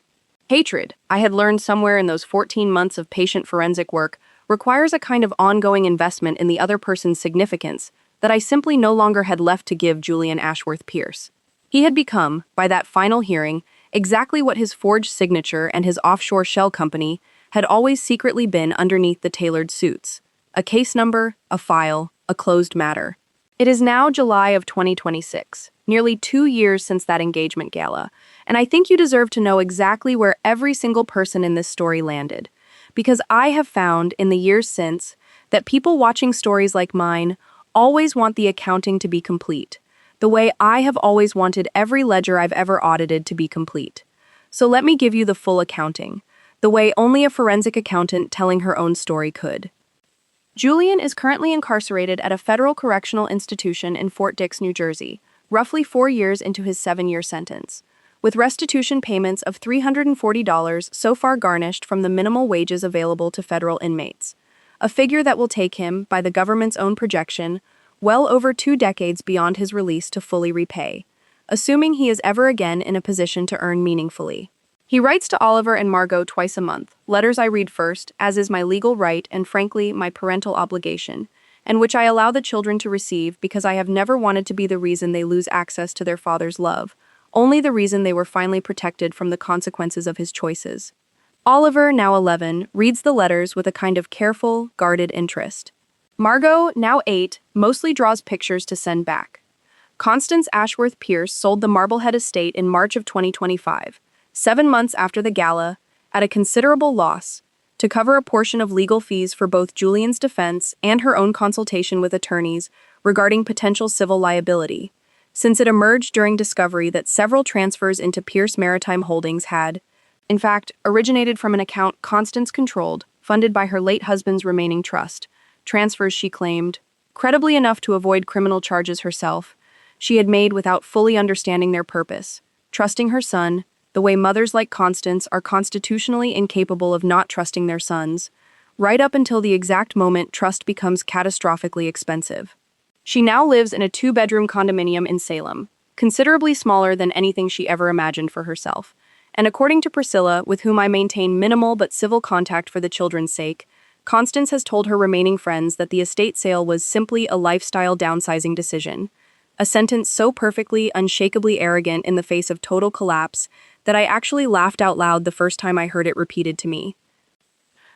Hatred, I had learned somewhere in those 14 months of patient forensic work, requires a kind of ongoing investment in the other person's significance that I simply no longer had left to give Julian Ashworth Pierce. He had become, by that final hearing, exactly what his forged signature and his offshore shell company had always secretly been underneath the tailored suits. A case number, a file, a closed matter. It is now July of 2026, nearly 2 years since that engagement gala, and I think you deserve to know exactly where every single person in this story landed, because I have found in the years since that people watching stories like mine always want the accounting to be complete, the way I have always wanted every ledger I've ever audited to be complete. So let me give you the full accounting, the way only a forensic accountant telling her own story could. Julian is currently incarcerated at a federal correctional institution in Fort Dix, New Jersey, roughly 4 years into his 7-year sentence, with restitution payments of $340 so far garnished from the minimal wages available to federal inmates, a figure that will take him, by the government's own projection, well over 2 decades beyond his release to fully repay, assuming he is ever again in a position to earn meaningfully. He writes to Oliver and Margot twice a month, letters I read first, as is my legal right and frankly my parental obligation, and which I allow the children to receive because I have never wanted to be the reason they lose access to their father's love, only the reason they were finally protected from the consequences of his choices. Oliver, now 11, reads the letters with a kind of careful, guarded interest. Margot, now 8, mostly draws pictures to send back. Constance Ashworth Pierce sold the Marblehead estate in March of 2025, 7 months after the gala, at a considerable loss, to cover a portion of legal fees for both Julian's defense and her own consultation with attorneys regarding potential civil liability, since it emerged during discovery that several transfers into Pierce Maritime Holdings had, in fact, originated from an account Constance controlled, funded by her late husband's remaining trust, transfers she claimed, credibly enough to avoid criminal charges herself, she had made without fully understanding their purpose, trusting her son, the way mothers like Constance are constitutionally incapable of not trusting their sons, right up until the exact moment trust becomes catastrophically expensive. She now lives in a 2-bedroom condominium in Salem, considerably smaller than anything she ever imagined for herself, and according to Priscilla, with whom I maintain minimal but civil contact for the children's sake, Constance has told her remaining friends that the estate sale was simply a lifestyle downsizing decision, a sentence so perfectly, unshakably arrogant in the face of total collapse that I actually laughed out loud the first time I heard it repeated to me.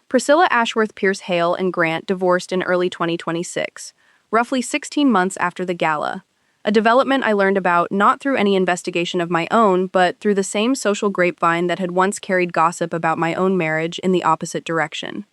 Priscilla Ashworth Pierce Hale and Grant divorced in early 2026, roughly 16 months after the gala, a development I learned about not through any investigation of my own, but through the same social grapevine that had once carried gossip about my own marriage in the opposite direction.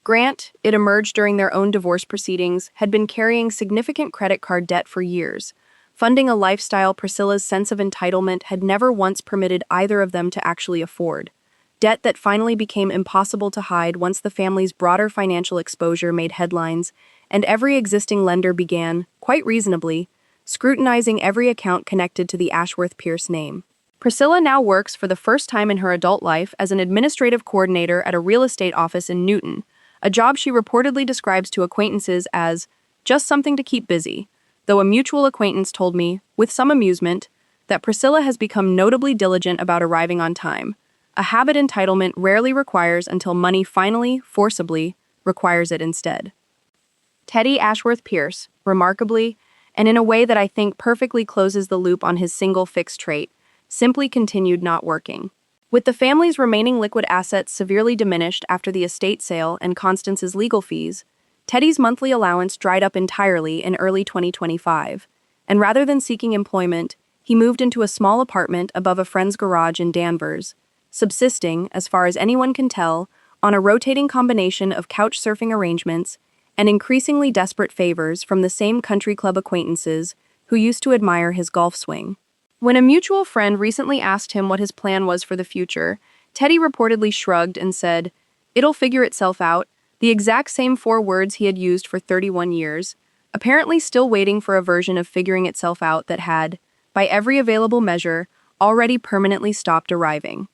Grant, it emerged during their own divorce proceedings, had been carrying significant credit card debt for years, funding a lifestyle Priscilla's sense of entitlement had never once permitted either of them to actually afford. Debt that finally became impossible to hide once the family's broader financial exposure made headlines, and every existing lender began, quite reasonably, scrutinizing every account connected to the Ashworth Pierce name. Priscilla now works for the first time in her adult life as an administrative coordinator at a real estate office in Newton, a job she reportedly describes to acquaintances as just something to keep busy, though a mutual acquaintance told me, with some amusement, that Priscilla has become notably diligent about arriving on time, a habit entitlement rarely requires until money finally, forcibly, requires it instead. Teddy Ashworth Pierce, remarkably, and in a way that I think perfectly closes the loop on his single fixed trait, simply continued not working. With the family's remaining liquid assets severely diminished after the estate sale and Constance's legal fees, Teddy's monthly allowance dried up entirely in early 2025, and rather than seeking employment, he moved into a small apartment above a friend's garage in Danvers, subsisting, as far as anyone can tell, on a rotating combination of couch surfing arrangements and increasingly desperate favors from the same country club acquaintances who used to admire his golf swing. When a mutual friend recently asked him what his plan was for the future, Teddy reportedly shrugged and said, "It'll figure itself out," the exact same 4 words he had used for 31 years, apparently still waiting for a version of figuring itself out that had, by every available measure, already permanently stopped arriving.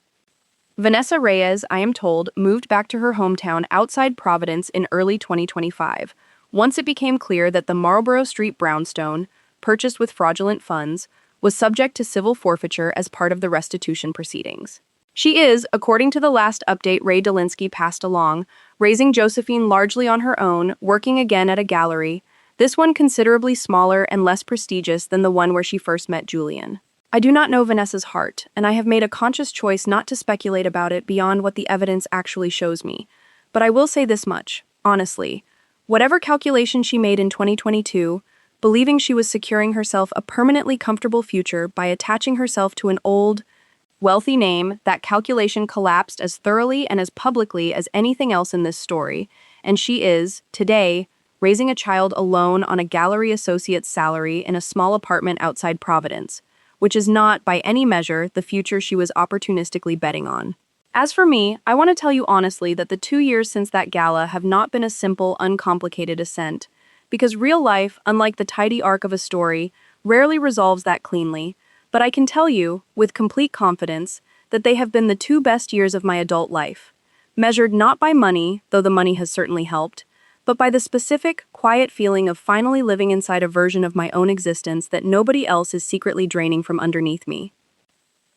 Vanessa Reyes, I am told, moved back to her hometown outside Providence in early 2025, once it became clear that the Marlborough Street brownstone, purchased with fraudulent funds, was subject to civil forfeiture as part of the restitution proceedings. She is, according to the last update Ray Delinsky passed along, raising Josephine largely on her own, working again at a gallery, this one considerably smaller and less prestigious than the one where she first met Julian. I do not know Vanessa's heart, and I have made a conscious choice not to speculate about it beyond what the evidence actually shows me. But I will say this much, honestly. Whatever calculation she made in 2022, believing she was securing herself a permanently comfortable future by attaching herself to an old, wealthy name, that calculation collapsed as thoroughly and as publicly as anything else in this story, and she is, today, raising a child alone on a gallery associate's salary in a small apartment outside Providence, which is not, by any measure, the future she was opportunistically betting on. As for me, I want to tell you honestly that the 2 years since that gala have not been a simple, uncomplicated ascent, because real life, unlike the tidy arc of a story, rarely resolves that cleanly, but I can tell you, with complete confidence, that they have been the 2 best years of my adult life, measured not by money, though the money has certainly helped, but by the specific, quiet feeling of finally living inside a version of my own existence that nobody else is secretly draining from underneath me.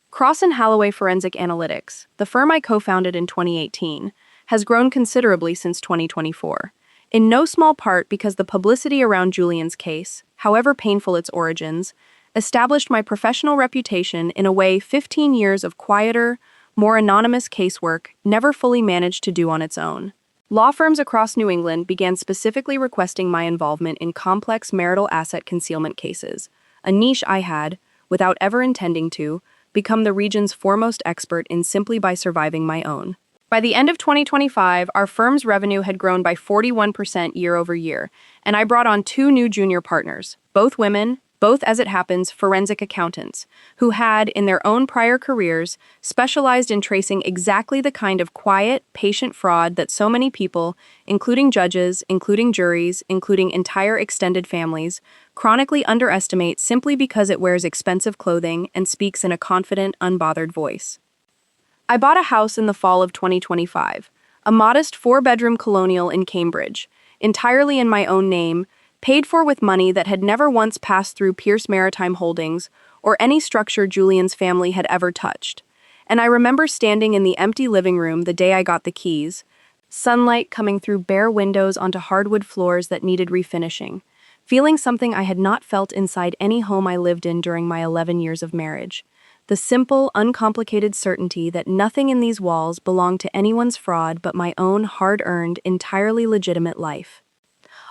Cross & Halloway Forensic Analytics, the firm I co-founded in 2018, has grown considerably since 2024. in no small part because the publicity around Julian's case, however painful its origins, established my professional reputation in a way 15 years of quieter, more anonymous casework never fully managed to do on its own. Law firms across New England began specifically requesting my involvement in complex marital asset concealment cases, a niche I had, without ever intending to, become the region's foremost expert in simply by surviving my own. By the end of 2025, our firm's revenue had grown by 41% year over year, and I brought on two new junior partners, both women, both, as it happens, forensic accountants, who had, in their own prior careers, specialized in tracing exactly the kind of quiet, patient fraud that so many people, including judges, including juries, including entire extended families, chronically underestimate simply because it wears expensive clothing and speaks in a confident, unbothered voice. I bought a house in the fall of 2025, a modest four-bedroom colonial in Cambridge, entirely in my own name, paid for with money that had never once passed through Pierce Maritime Holdings or any structure Julian's family had ever touched. And I remember standing in the empty living room the day I got the keys, sunlight coming through bare windows onto hardwood floors that needed refinishing, feeling something I had not felt inside any home I lived in during my 11 years of marriage. The simple, uncomplicated certainty that nothing in these walls belonged to anyone's fraud but my own hard-earned, entirely legitimate life.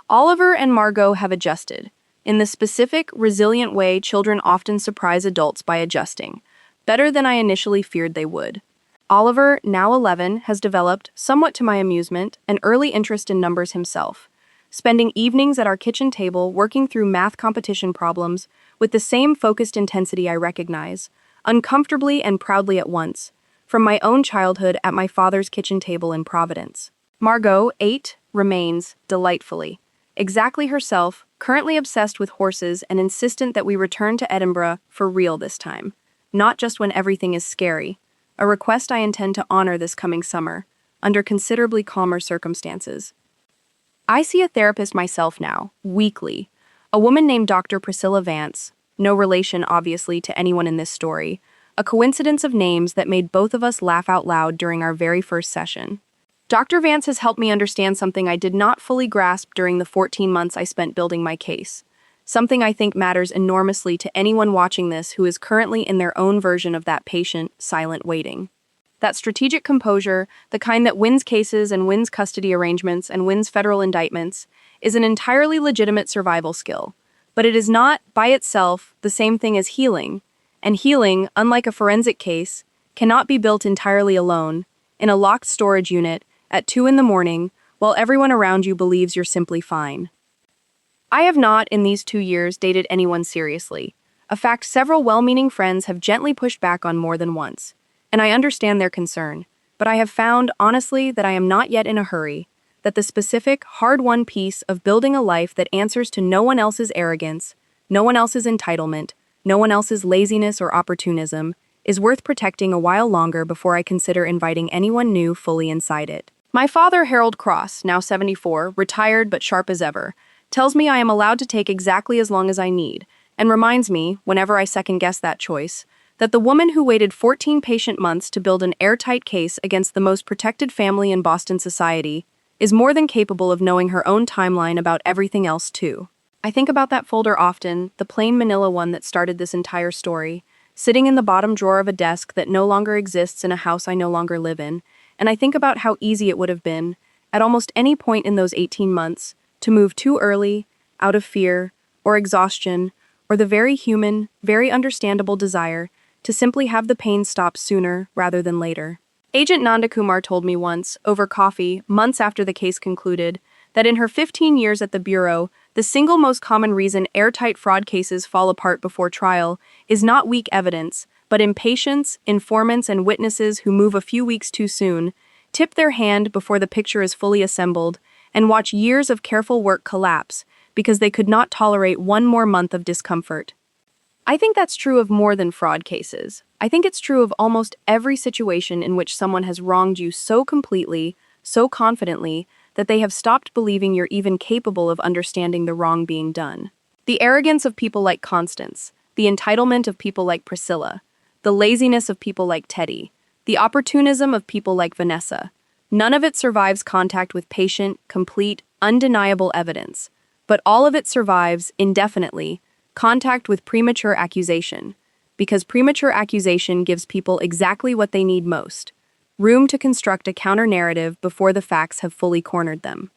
Oliver and Margot have adjusted, in the specific, resilient way children often surprise adults by adjusting, better than I initially feared they would. Oliver, now 11, has developed, somewhat to my amusement, an early interest in numbers himself, spending evenings at our kitchen table working through math competition problems with the same focused intensity I recognize, uncomfortably and proudly at once, from my own childhood at my father's kitchen table in Providence. Margot, 8, remains, delightfully, exactly herself, currently obsessed with horses and insistent that we return to Edinburgh for real this time, not just when everything is scary, a request I intend to honor this coming summer, under considerably calmer circumstances. I see a therapist myself now, weekly, a woman named Dr. Priscilla Vance, no relation obviously to anyone in this story, a coincidence of names that made both of us laugh out loud during our very first session. Dr. Vance has helped me understand something I did not fully grasp during the 14 months I spent building my case, something I think matters enormously to anyone watching this who is currently in their own version of that patient, silent waiting. That strategic composure, the kind that wins cases and wins custody arrangements and wins federal indictments, is an entirely legitimate survival skill. But it is not, by itself, the same thing as healing, and healing, unlike a forensic case, cannot be built entirely alone, in a locked storage unit, at 2 a.m, while everyone around you believes you're simply fine. I have not, in these 2 years, dated anyone seriously, a fact several well-meaning friends have gently pushed back on more than once, and I understand their concern, but I have found, honestly, that I am not yet in a hurry, that the specific, hard-won piece of building a life that answers to no one else's arrogance, no one else's entitlement, no one else's laziness or opportunism, is worth protecting a while longer before I consider inviting anyone new fully inside it. My father, Harold Cross, now 74, retired but sharp as ever, tells me I am allowed to take exactly as long as I need, and reminds me, whenever I second-guess that choice, that the woman who waited 14 patient months to build an airtight case against the most protected family in Boston society is more than capable of knowing her own timeline about everything else too. I think about that folder often, the plain manila one that started this entire story, sitting in the bottom drawer of a desk that no longer exists in a house I no longer live in, and I think about how easy it would have been, at almost any point in those 18 months, to move too early, out of fear, or exhaustion, or the very human, very understandable desire to simply have the pain stop sooner rather than later. Agent Nandakumar told me once, over coffee, months after the case concluded, that in her 15 years at the Bureau, the single most common reason airtight fraud cases fall apart before trial is not weak evidence, but impatience, informants, and witnesses who move a few weeks too soon, tip their hand before the picture is fully assembled, and watch years of careful work collapse because they could not tolerate one more month of discomfort. I think that's true of more than fraud cases. I think it's true of almost every situation in which someone has wronged you so completely, so confidently, that they have stopped believing you're even capable of understanding the wrong being done. The arrogance of people like Constance, the entitlement of people like Priscilla, the laziness of people like Teddy, the opportunism of people like Vanessa. None of it survives contact with patient, complete, undeniable evidence. But all of it survives, indefinitely, contact with premature accusation. Because premature accusation gives people exactly what they need most: room to construct a counter-narrative before the facts have fully cornered them.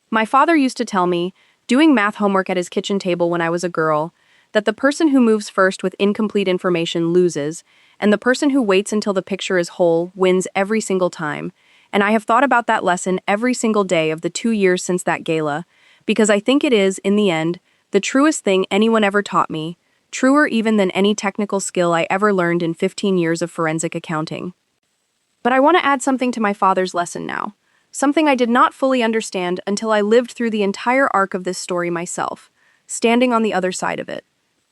My father used to tell me, doing math homework at his kitchen table when I was a girl, that the person who moves first with incomplete information loses, and the person who waits until the picture is whole wins every single time. And I have thought about that lesson every single day of the 2 years since that gala, because I think it is, in the end, the truest thing anyone ever taught me, truer even than any technical skill I ever learned in 15 years of forensic accounting. But I want to add something to my father's lesson now. Something I did not fully understand until I lived through the entire arc of this story myself, standing on the other side of it.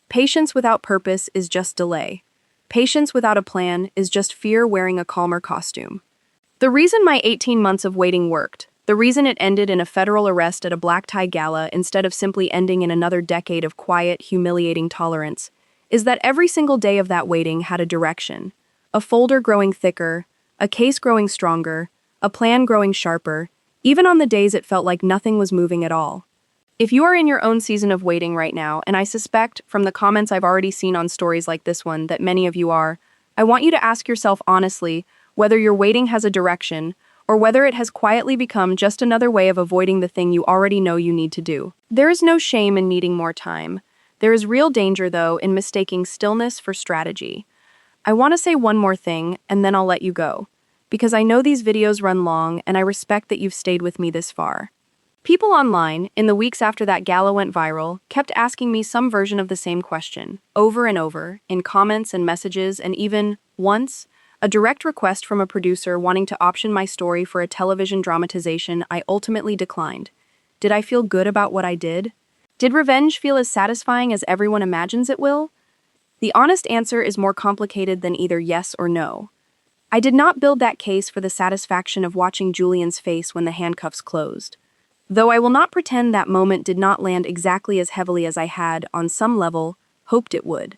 Patience without purpose is just delay. Patience without a plan is just fear wearing a calmer costume. The reason my 18 months of waiting worked, the reason it ended in a federal arrest at a black tie gala instead of simply ending in another decade of quiet, humiliating tolerance, is that every single day of that waiting had a direction. A folder growing thicker, a case growing stronger, a plan growing sharper, even on the days it felt like nothing was moving at all. If you are in your own season of waiting right now, and I suspect from the comments I've already seen on stories like this one that many of you are, I want you to ask yourself honestly whether your waiting has a direction or whether it has quietly become just another way of avoiding the thing you already know you need to do. There is no shame in needing more time. There is real danger, though, in mistaking stillness for strategy. I want to say one more thing, and then I'll let you go, because I know these videos run long and I respect that you've stayed with me this far. People online, in the weeks after that gala went viral, kept asking me some version of the same question, over and over, in comments and messages, and even, once, a direct request from a producer wanting to option my story for a television dramatization I ultimately declined. Did I feel good about what I did? Did revenge feel as satisfying as everyone imagines it will? The honest answer is more complicated than either yes or no. I did not build that case for the satisfaction of watching Julian's face when the handcuffs closed. Though I will not pretend that moment did not land exactly as heavily as I had, on some level, hoped it would.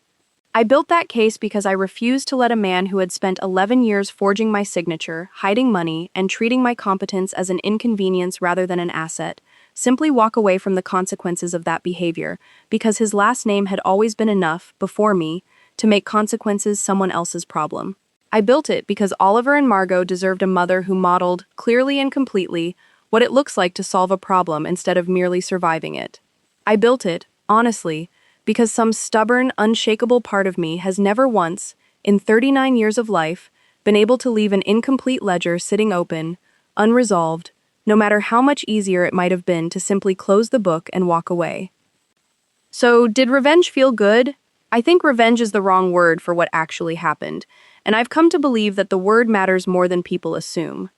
I built that case because I refused to let a man who had spent 11 years forging my signature, hiding money, and treating my competence as an inconvenience rather than an asset, simply walk away from the consequences of that behavior, because his last name had always been enough, before me, to make consequences someone else's problem. I built it because Oliver and Margot deserved a mother who modeled, clearly and completely, what it looks like to solve a problem instead of merely surviving it. I built it, honestly, because some stubborn, unshakable part of me has never once, in 39 years of life, been able to leave an incomplete ledger sitting open, unresolved, no matter how much easier it might have been to simply close the book and walk away. So, did revenge feel good? I think revenge is the wrong word for what actually happened, and I've come to believe that the word matters more than people assume.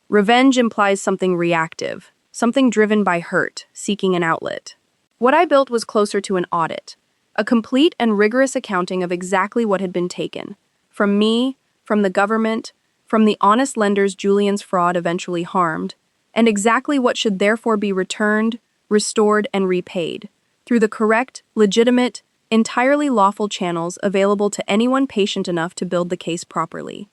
Revenge implies something reactive, something driven by hurt, seeking an outlet. What I built was closer to an audit, a complete and rigorous accounting of exactly what had been taken. From me, from the government, from the honest lenders Julian's fraud eventually harmed, and exactly what should therefore be returned, restored, and repaid, through the correct, legitimate, entirely lawful channels available to anyone patient enough to build the case properly.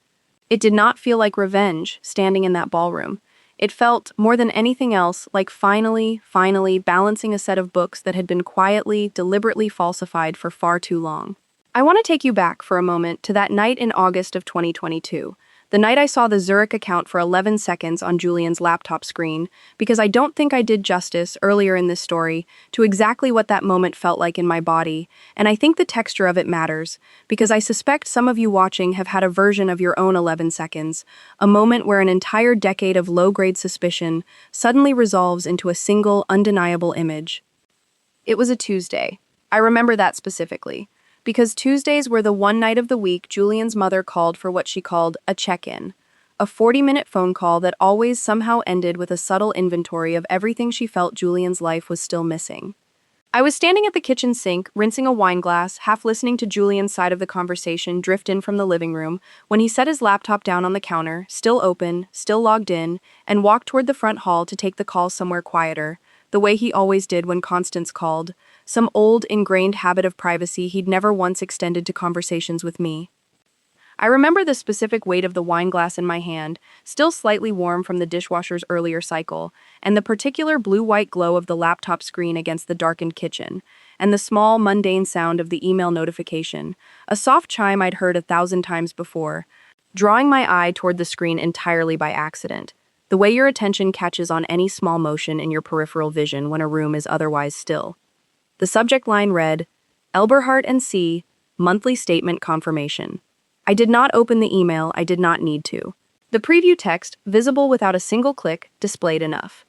It did not feel like revenge, standing in that ballroom. It felt, more than anything else, like finally balancing a set of books that had been quietly, deliberately falsified for far too long. I want to take you back for a moment to that night in August of 2022, the night I saw the Zurich account for 11 seconds on Julian's laptop screen, because I don't think I did justice, earlier in this story, to exactly what that moment felt like in my body, and I think the texture of it matters, because I suspect some of you watching have had a version of your own 11 seconds, a moment where an entire decade of low-grade suspicion suddenly resolves into a single, undeniable image. It was a Tuesday. I remember that specifically, because Tuesdays were the one night of the week Julian's mother called for what she called a check-in, a 40-minute phone call that always somehow ended with a subtle inventory of everything she felt Julian's life was still missing. I was standing at the kitchen sink, rinsing a wine glass, half listening to Julian's side of the conversation drift in from the living room, when he set his laptop down on the counter, still open, still logged in, and walked toward the front hall to take the call somewhere quieter, the way he always did when Constance called, some old, ingrained habit of privacy he'd never once extended to conversations with me. I remember the specific weight of the wine glass in my hand, still slightly warm from the dishwasher's earlier cycle, and the particular blue-white glow of the laptop screen against the darkened kitchen, and the small, mundane sound of the email notification, a soft chime I'd heard 1,000 times before, drawing my eye toward the screen entirely by accident, the way your attention catches on any small motion in your peripheral vision when a room is otherwise still. The subject line read, Elberhardt and C, monthly statement confirmation. I did not open the email, I did not need to. The preview text, visible without a single click, displayed enough.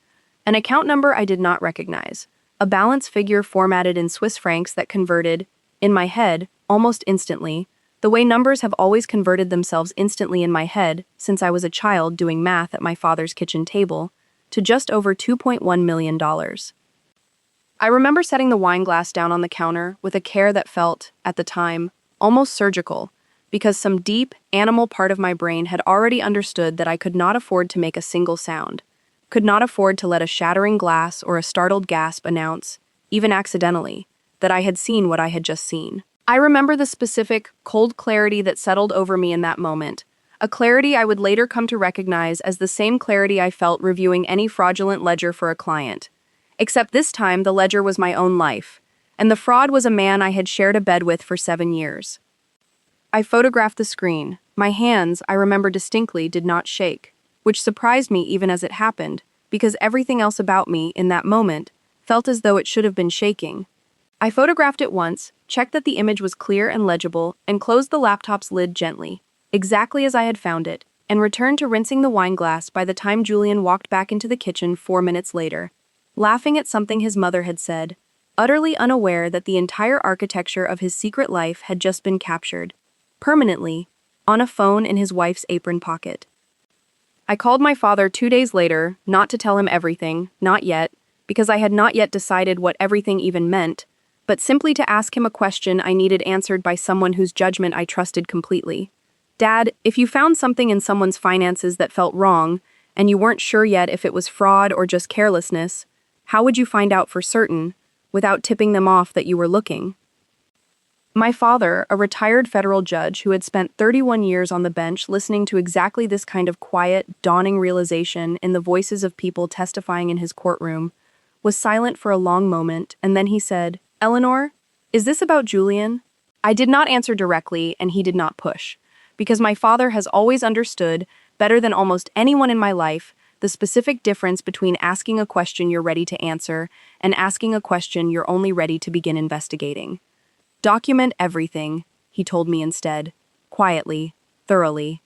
An account number I did not recognize. A balance figure formatted in Swiss francs that converted, in my head, almost instantly, the way numbers have always converted themselves instantly in my head since I was a child doing math at my father's kitchen table, to just over $2.1 million. I remember setting the wine glass down on the counter with a care that felt, at the time, almost surgical, because some deep, animal part of my brain had already understood that I could not afford to make a single sound, could not afford to let a shattering glass or a startled gasp announce, even accidentally, that I had seen what I had just seen. I remember the specific, cold clarity that settled over me in that moment, a clarity I would later come to recognize as the same clarity I felt reviewing any fraudulent ledger for a client. Except this time, the ledger was my own life, and the fraud was a man I had shared a bed with for 7 years. I photographed the screen. My hands, I remember distinctly, did not shake, which surprised me even as it happened, because everything else about me, in that moment, felt as though it should have been shaking. I photographed it once, checked that the image was clear and legible, and closed the laptop's lid gently, exactly as I had found it, and returned to rinsing the wine glass by the time Julian walked back into the kitchen 4 minutes later, laughing at something his mother had said, utterly unaware that the entire architecture of his secret life had just been captured, permanently, on a phone in his wife's apron pocket. I called my father 2 days later, not to tell him everything, not yet, because I had not yet decided what everything even meant, but simply to ask him a question I needed answered by someone whose judgment I trusted completely. Dad, if you found something in someone's finances that felt wrong, and you weren't sure yet if it was fraud or just carelessness, how would you find out for certain, without tipping them off that you were looking? My father, a retired federal judge who had spent 31 years on the bench listening to exactly this kind of quiet, dawning realization in the voices of people testifying in his courtroom, was silent for a long moment, and then he said, Eleanor, is this about Julian? I did not answer directly, and he did not push, because my father has always understood, better than almost anyone in my life, the specific difference between asking a question you're ready to answer and asking a question you're only ready to begin investigating. Document everything, he told me instead, quietly, thoroughly.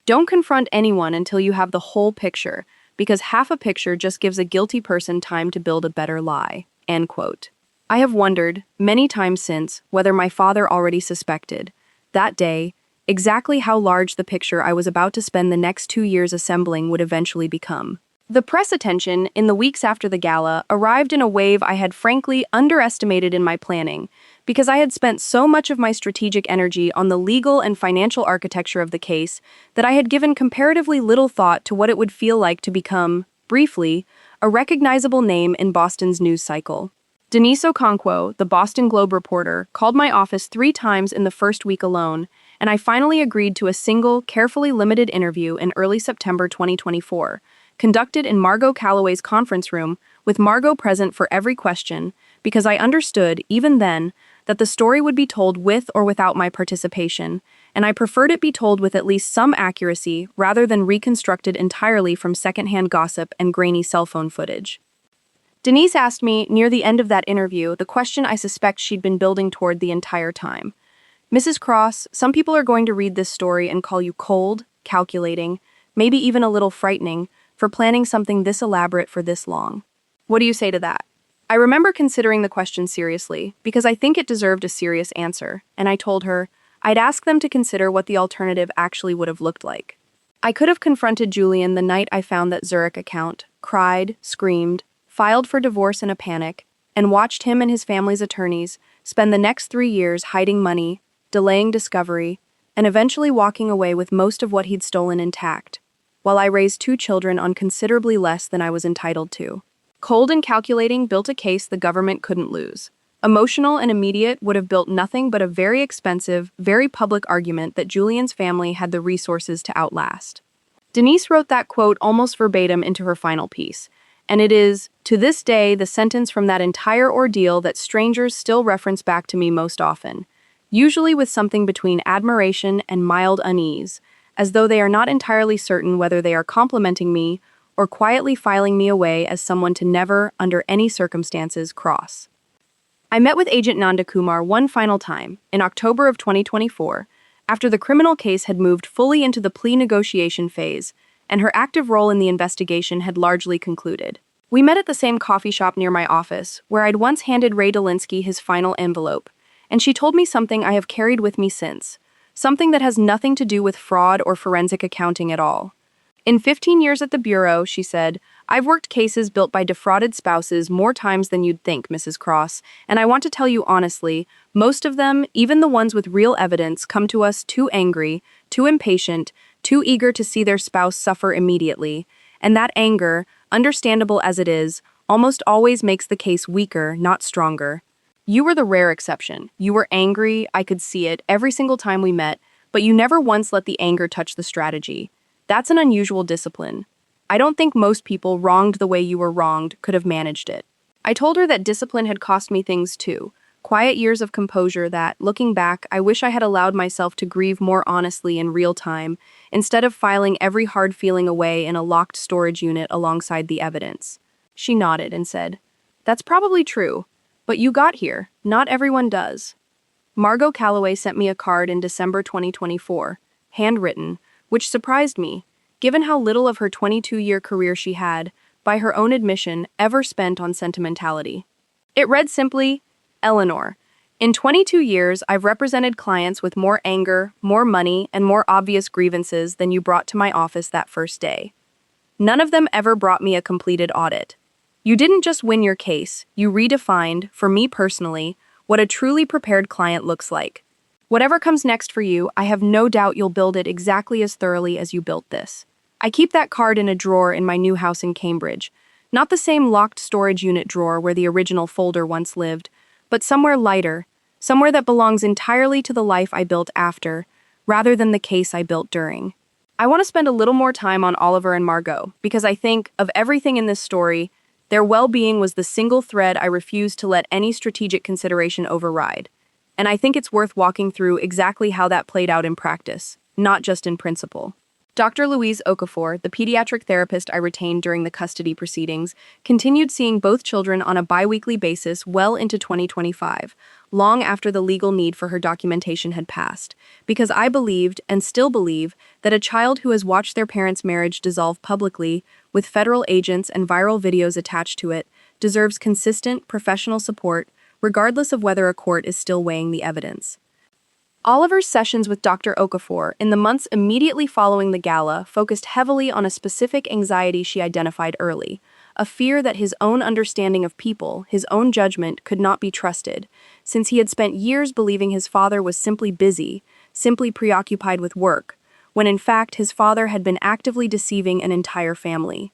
Don't confront anyone until you have the whole picture, because half a picture just gives a guilty person time to build a better lie. End quote. I have wondered, many times since, whether my father already suspected, that day, exactly how large the picture I was about to spend the next 2 years assembling would eventually become. The press attention, in the weeks after the gala, arrived in a wave I had frankly underestimated in my planning, because I had spent so much of my strategic energy on the legal and financial architecture of the case that I had given comparatively little thought to what it would feel like to become, briefly, a recognizable name in Boston's news cycle. Denise Okonkwo, the Boston Globe reporter, called my office 3 times in the first week alone, and I finally agreed to a single, carefully limited interview in early September 2024, conducted in Margot Calloway's conference room, with Margot present for every question, because I understood, even then, that the story would be told with or without my participation, and I preferred it be told with at least some accuracy rather than reconstructed entirely from secondhand gossip and grainy cell phone footage. Denise asked me, near the end of that interview, the question I suspect she'd been building toward the entire time. Mrs. Cross, some people are going to read this story and call you cold, calculating, maybe even a little frightening, for planning something this elaborate for this long. What do you say to that? I remember considering the question seriously, because I think it deserved a serious answer, and I told her I'd ask them to consider what the alternative actually would have looked like. I could have confronted Julian the night I found that Zurich account, cried, screamed, filed for divorce in a panic, and watched him and his family's attorneys spend the next 3 years hiding money, delaying discovery, and eventually walking away with most of what he'd stolen intact, while I raised 2 children on considerably less than I was entitled to. Cold and calculating built a case the government couldn't lose, Emotional and immediate would have built nothing but a very expensive, very public argument that Julian's family had the resources to outlast. Denise wrote that quote almost verbatim into her final piece, and it is, to this day, the sentence from that entire ordeal that strangers still reference back to me most often, usually with something between admiration and mild unease, as though they are not entirely certain whether they are complimenting me or quietly filing me away as someone to never, under any circumstances, cross. I met with Agent Nanda Kumar one final time, in October of 2024, after the criminal case had moved fully into the plea negotiation phase, and her active role in the investigation had largely concluded. We met at the same coffee shop near my office, where I'd once handed Ray Dolinsky his final envelope, and she told me something I have carried with me since, something that has nothing to do with fraud or forensic accounting at all. In 15 years at the Bureau, she said, I've worked cases built by defrauded spouses more times than you'd think, Mrs. Cross, and I want to tell you honestly, most of them, even the ones with real evidence, come to us too angry, too impatient, too eager to see their spouse suffer immediately, and that anger, understandable as it is, almost always makes the case weaker, not stronger. You were the rare exception. You were angry, I could see it, every single time we met, but you never once let the anger touch the strategy. That's an unusual discipline. I don't think most people, wronged the way you were wronged, could have managed it. I told her that discipline had cost me things too. Quiet years of composure that, looking back, I wish I had allowed myself to grieve more honestly in real time, instead of filing every hard feeling away in a locked storage unit alongside the evidence. She nodded and said, That's probably true, but you got here. Not everyone does. Margot Calloway sent me a card in December 2024, handwritten, which surprised me, given how little of her 22-year career she had, by her own admission, ever spent on sentimentality. It read simply, Eleanor, in 22 years, I've represented clients with more anger, more money, and more obvious grievances than you brought to my office that first day. None of them ever brought me a completed audit. You didn't just win your case, you redefined, for me personally, what a truly prepared client looks like. Whatever comes next for you, I have no doubt you'll build it exactly as thoroughly as you built this. I keep that card in a drawer in my new house in Cambridge. Not the same locked storage unit drawer where the original folder once lived, but somewhere lighter, somewhere that belongs entirely to the life I built after, rather than the case I built during. I want to spend a little more time on Oliver and Margot, because I think, of everything in this story, their well-being was the single thread I refused to let any strategic consideration override. And I think it's worth walking through exactly how that played out in practice, not just in principle. Dr. Louise Okafor, the pediatric therapist I retained during the custody proceedings, continued seeing both children on a biweekly basis well into 2025, long after the legal need for her documentation had passed, because I believed, and still believe, that a child who has watched their parents' marriage dissolve publicly, with federal agents and viral videos attached to it, deserves consistent, professional support, regardless of whether a court is still weighing the evidence. Oliver's sessions with Dr. Okafor in the months immediately following the gala focused heavily on a specific anxiety she identified early, a fear that his own understanding of people, his own judgment, could not be trusted, since he had spent years believing his father was simply busy, simply preoccupied with work, when in fact his father had been actively deceiving an entire family.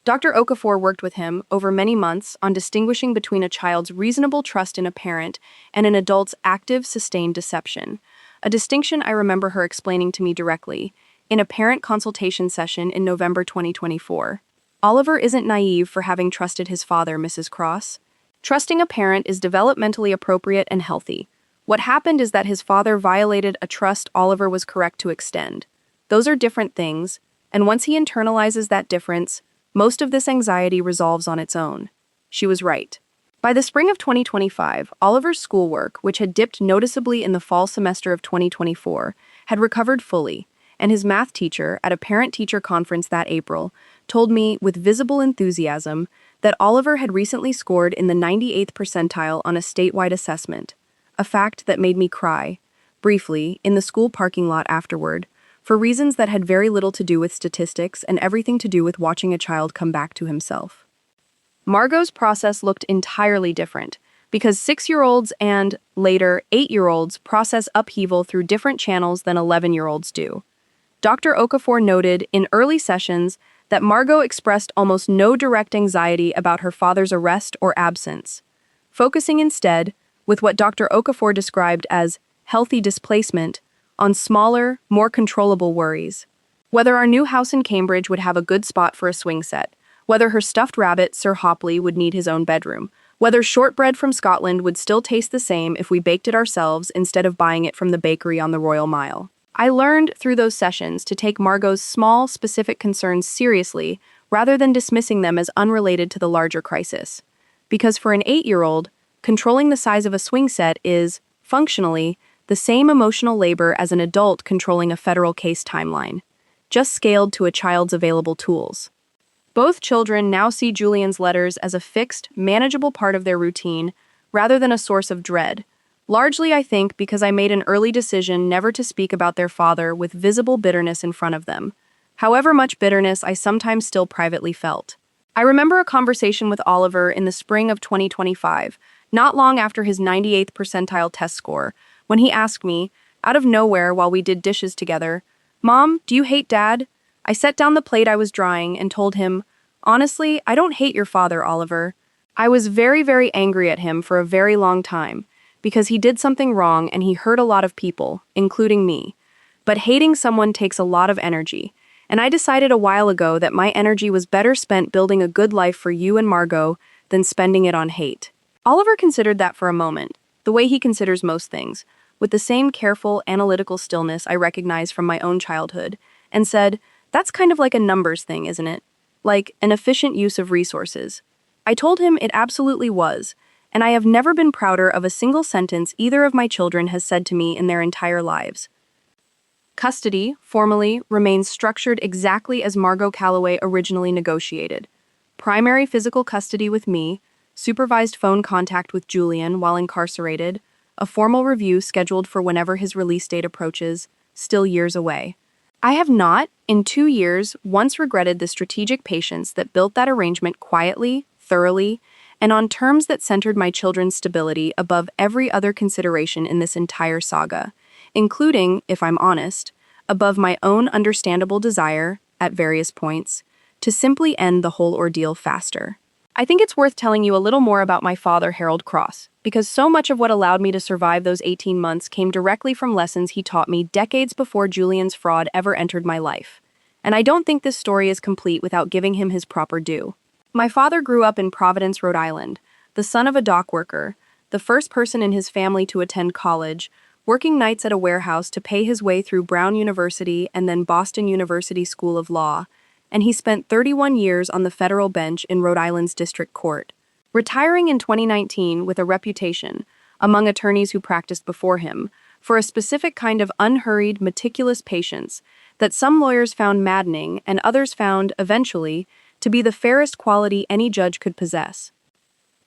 Dr. Okafor worked with him over many months on distinguishing between a child's reasonable trust in a parent and an adult's active, sustained deception, a distinction I remember her explaining to me directly in a parent consultation session in November 2024. Oliver isn't naive for having trusted his father, Mrs. Cross. Trusting a parent is developmentally appropriate and healthy. What happened is that his father violated a trust Oliver was correct to extend. Those are different things, and once he internalizes that difference, most of this anxiety resolves on its own. She was right. By the spring of 2025, Oliver's schoolwork, which had dipped noticeably in the fall semester of 2024, had recovered fully, and his math teacher, at a parent-teacher conference that April, told me, with visible enthusiasm, that Oliver had recently scored in the 98th percentile on a statewide assessment, a fact that made me cry, briefly, in the school parking lot afterward, for reasons that had very little to do with statistics and everything to do with watching a child come back to himself. Margot's process looked entirely different, because 6-year-olds and, later, 8-year-olds process upheaval through different channels than 11-year-olds do. Dr. Okafor noted in early sessions that Margot expressed almost no direct anxiety about her father's arrest or absence, focusing instead, with what Dr. Okafor described as healthy displacement on smaller, more controllable worries. Whether our new house in Cambridge would have a good spot for a swing set, whether her stuffed rabbit, Sir Hopley, would need his own bedroom, whether shortbread from Scotland would still taste the same if we baked it ourselves instead of buying it from the bakery on the Royal Mile. I learned through those sessions to take Margot's small, specific concerns seriously rather than dismissing them as unrelated to the larger crisis. Because for an 8-year-old, controlling the size of a swing set is, functionally, the same emotional labor as an adult controlling a federal case timeline, just scaled to a child's available tools. Both children now see Julian's letters as a fixed, manageable part of their routine rather than a source of dread, largely, I think, because I made an early decision never to speak about their father with visible bitterness in front of them, however much bitterness I sometimes still privately felt. I remember a conversation with Oliver in the spring of 2025, not long after his 98th percentile test score, when he asked me, out of nowhere while we did dishes together, "Mom, do you hate Dad?" I set down the plate I was drying and told him, "Honestly, I don't hate your father, Oliver." I was very, very angry at him for a very long time, because he did something wrong and he hurt a lot of people, including me. But hating someone takes a lot of energy, and I decided a while ago that my energy was better spent building a good life for you and Margot than spending it on hate. Oliver considered that for a moment, the way he considers most things, with the same careful, analytical stillness I recognize from my own childhood, and said, "That's kind of like a numbers thing, isn't it? Like an efficient use of resources." I told him it absolutely was, and I have never been prouder of a single sentence either of my children has said to me in their entire lives. Custody, formally, remains structured exactly as Margot Calloway originally negotiated. Primary physical custody with me, supervised phone contact with Julian while incarcerated, a formal review scheduled for whenever his release date approaches, still years away. I have not, in 2 years, once regretted the strategic patience that built that arrangement quietly, thoroughly, and on terms that centered my children's stability above every other consideration in this entire saga, including, if I'm honest, above my own understandable desire, at various points, to simply end the whole ordeal faster. I think it's worth telling you a little more about my father, Harold Cross, because so much of what allowed me to survive those 18 months came directly from lessons he taught me decades before Julian's fraud ever entered my life. And I don't think this story is complete without giving him his proper due. My father grew up in Providence, Rhode Island, the son of a dock worker, the first person in his family to attend college, working nights at a warehouse to pay his way through Brown University and then Boston University School of Law, and he spent 31 years on the federal bench in Rhode Island's district court, retiring in 2019 with a reputation, among attorneys who practiced before him, for a specific kind of unhurried, meticulous patience that some lawyers found maddening and others found, eventually, to be the fairest quality any judge could possess.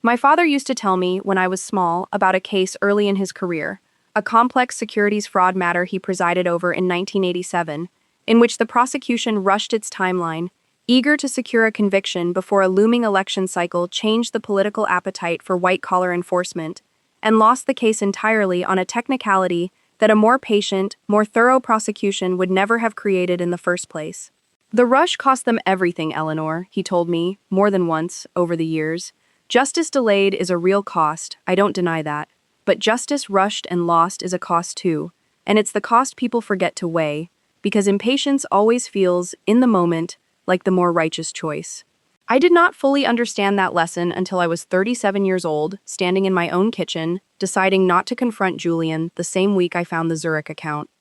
My father used to tell me, when I was small, about a case early in his career, a complex securities fraud matter he presided over in 1987, in which the prosecution rushed its timeline, eager to secure a conviction before a looming election cycle changed the political appetite for white-collar enforcement, and lost the case entirely on a technicality that a more patient, more thorough prosecution would never have created in the first place. "The rush cost them everything, Eleanor," he told me, more than once, over the years. "Justice delayed is a real cost, I don't deny that. But justice rushed and lost is a cost too, and it's the cost people forget to weigh, because impatience always feels, in the moment, like the more righteous choice." I did not fully understand that lesson until I was 37 years old, standing in my own kitchen, deciding not to confront Julian the same week I found the Zurich account.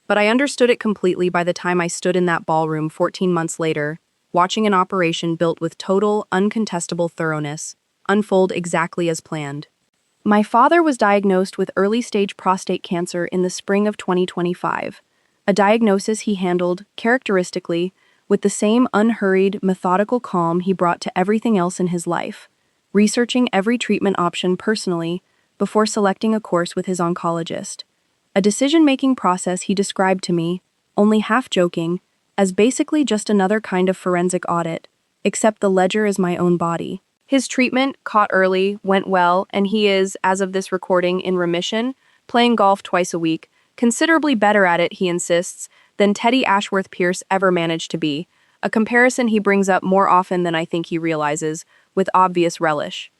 But I understood it completely by the time I stood in that ballroom 14 months later, watching an operation built with total, uncontestable thoroughness unfold exactly as planned. My father was diagnosed with early-stage prostate cancer in the spring of 2025, a diagnosis he handled, characteristically, with the same unhurried, methodical calm he brought to everything else in his life, researching every treatment option personally before selecting a course with his oncologist. A decision-making process he described to me, only half joking, as basically just another kind of forensic audit, except the ledger is my own body. His treatment, caught early, went well, and he is, as of this recording, in remission, playing golf twice a week, considerably better at it, he insists, than Teddy Ashworth Pierce ever managed to be, a comparison he brings up more often than I think he realizes, with obvious relish.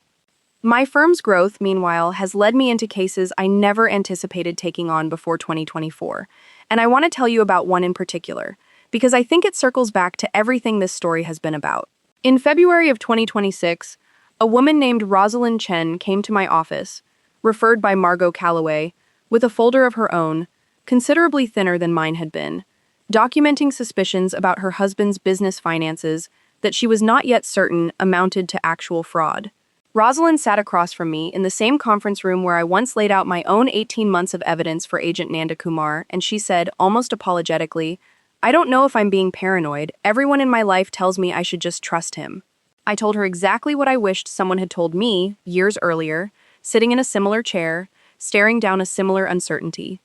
My firm's growth, meanwhile, has led me into cases I never anticipated taking on before 2024. And I want to tell you about one in particular, because I think it circles back to everything this story has been about. In February of 2026, a woman named Rosalind Chen came to my office, referred by Margot Calloway, with a folder of her own, considerably thinner than mine had been, documenting suspicions about her husband's business finances that she was not yet certain amounted to actual fraud. Rosalind sat across from me in the same conference room where I once laid out my own 18 months of evidence for Agent Nanda Kumar, and she said, almost apologetically, "I don't know if I'm being paranoid. Everyone in my life tells me I should just trust him." I told her exactly what I wished someone had told me years earlier, sitting in a similar chair, staring down a similar uncertainty.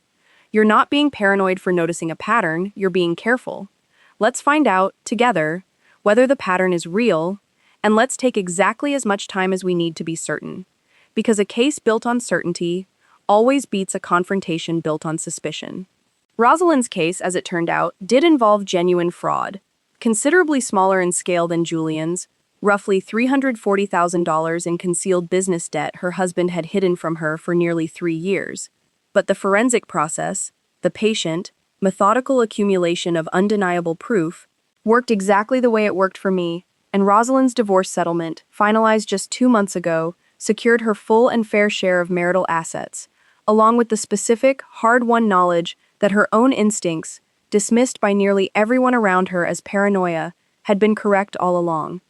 You're not being paranoid for noticing a pattern, you're being careful. Let's find out, together, whether the pattern is real, and let's take exactly as much time as we need to be certain. Because a case built on certainty always beats a confrontation built on suspicion. Rosalind's case, as it turned out, did involve genuine fraud, considerably smaller in scale than Julian's, roughly $340,000 in concealed business debt her husband had hidden from her for nearly 3 years. But the forensic process, the patient, methodical accumulation of undeniable proof, worked exactly the way it worked for me, and Rosalind's divorce settlement, finalized just 2 months ago, secured her full and fair share of marital assets, along with the specific, hard-won knowledge that her own instincts, dismissed by nearly everyone around her as paranoia, had been correct all along.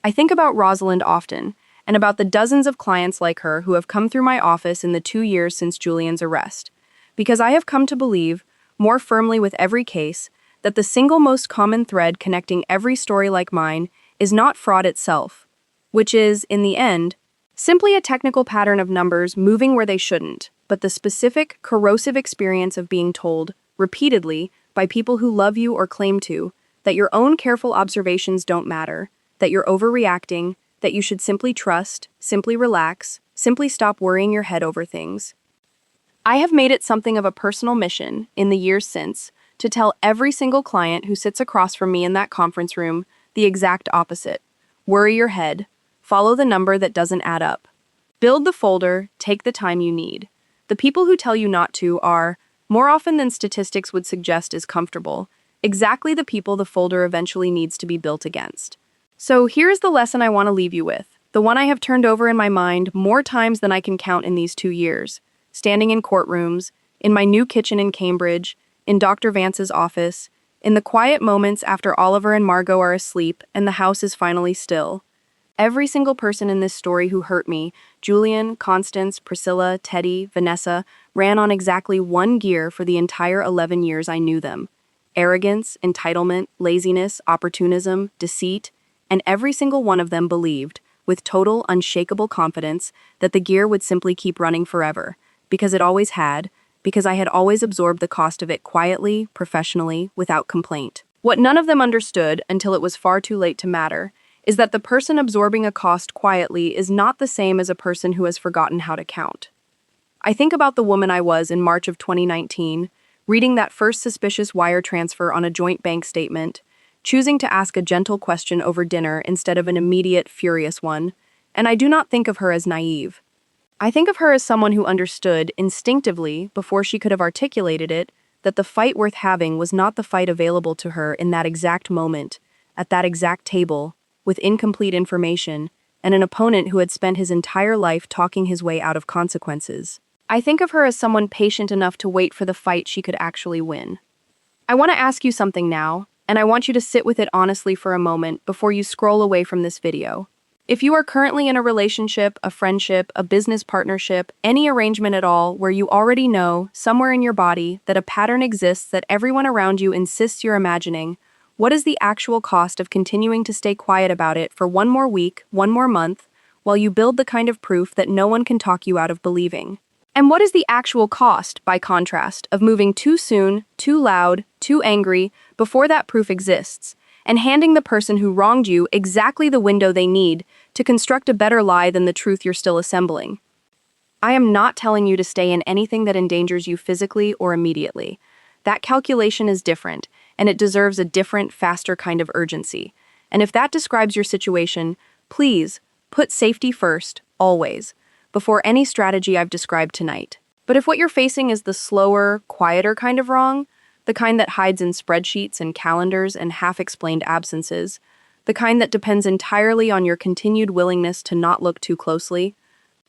I think about Rosalind often, and about the dozens of clients like her who have come through my office in the 2 years since Julian's arrest, because I have come to believe, more firmly with every case, that the single most common thread connecting every story like mine is not fraud itself, which is, in the end, simply a technical pattern of numbers moving where they shouldn't, but the specific, corrosive experience of being told, repeatedly, by people who love you or claim to, that your own careful observations don't matter, that you're overreacting, that you should simply trust, simply relax, simply stop worrying your head over things. I have made it something of a personal mission, in the years since, to tell every single client who sits across from me in that conference room the exact opposite. Worry your head. Follow the number that doesn't add up. Build the folder, take the time you need. The people who tell you not to are, more often than statistics would suggest is comfortable, exactly the people the folder eventually needs to be built against. So here's the lesson I want to leave you with, the one I have turned over in my mind more times than I can count in these 2 years, standing in courtrooms, in my new kitchen in Cambridge, in Dr. Vance's office, in the quiet moments after Oliver and Margot are asleep and the house is finally still. Every single person in this story who hurt me, Julian, Constance, Priscilla, Teddy, Vanessa, ran on exactly one gear for the entire 11 years I knew them. Arrogance, entitlement, laziness, opportunism, deceit, and every single one of them believed, with total, unshakable confidence, that the gear would simply keep running forever, because it always had, because I had always absorbed the cost of it quietly, professionally, without complaint. What none of them understood, until it was far too late to matter, is that the person absorbing a cost quietly is not the same as a person who has forgotten how to count. I think about the woman I was in March of 2019, reading that first suspicious wire transfer on a joint bank statement, choosing to ask a gentle question over dinner instead of an immediate, furious one, and I do not think of her as naive. I think of her as someone who understood, instinctively, before she could have articulated it, that the fight worth having was not the fight available to her in that exact moment, at that exact table, with incomplete information, and an opponent who had spent his entire life talking his way out of consequences. I think of her as someone patient enough to wait for the fight she could actually win. I want to ask you something now, and I want you to sit with it honestly for a moment before you scroll away from this video. If you are currently in a relationship, a friendship, a business partnership, any arrangement at all where you already know, somewhere in your body, that a pattern exists that everyone around you insists you're imagining, what is the actual cost of continuing to stay quiet about it for one more week, one more month, while you build the kind of proof that no one can talk you out of believing? And what is the actual cost, by contrast, of moving too soon, too loud, too angry, before that proof exists, and handing the person who wronged you exactly the window they need to construct a better lie than the truth you're still assembling? I am not telling you to stay in anything that endangers you physically or immediately. That calculation is different, and it deserves a different, faster kind of urgency. And if that describes your situation, please, Put safety first, always, before any strategy I've described tonight. But if what you're facing is the slower, quieter kind of wrong, the kind that hides in spreadsheets and calendars and half-explained absences, the kind that depends entirely on your continued willingness to not look too closely,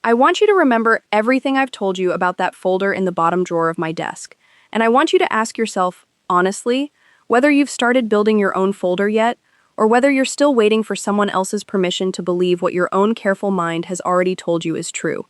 I want you to remember everything I've told you about that folder in the bottom drawer of my desk, and I want you to ask yourself, honestly, whether you've started building your own folder yet, or whether you're still waiting for someone else's permission to believe what your own careful mind has already told you is true.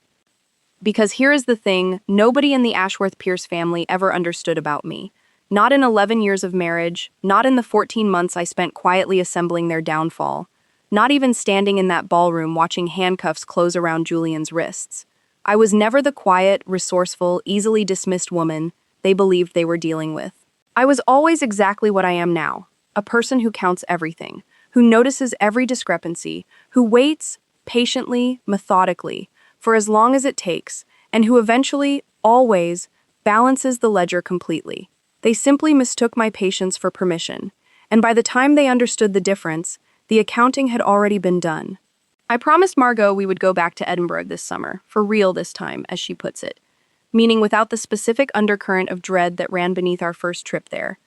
Because here is the thing nobody in the Ashworth-Pierce family ever understood about me. Not in 11 years of marriage, not in the 14 months I spent quietly assembling their downfall, not even standing in that ballroom watching handcuffs close around Julian's wrists. I was never the quiet, resourceful, easily dismissed woman they believed they were dealing with. I was always exactly what I am now, a person who counts everything, who notices every discrepancy, who waits, patiently, methodically, for as long as it takes, and who eventually, always, balances the ledger completely. They simply mistook my patience for permission, and by the time they understood the difference, the accounting had already been done. I promised Margot we would go back to Edinburgh this summer, for real this time, as she puts it, meaning without the specific undercurrent of dread that ran beneath our first trip there.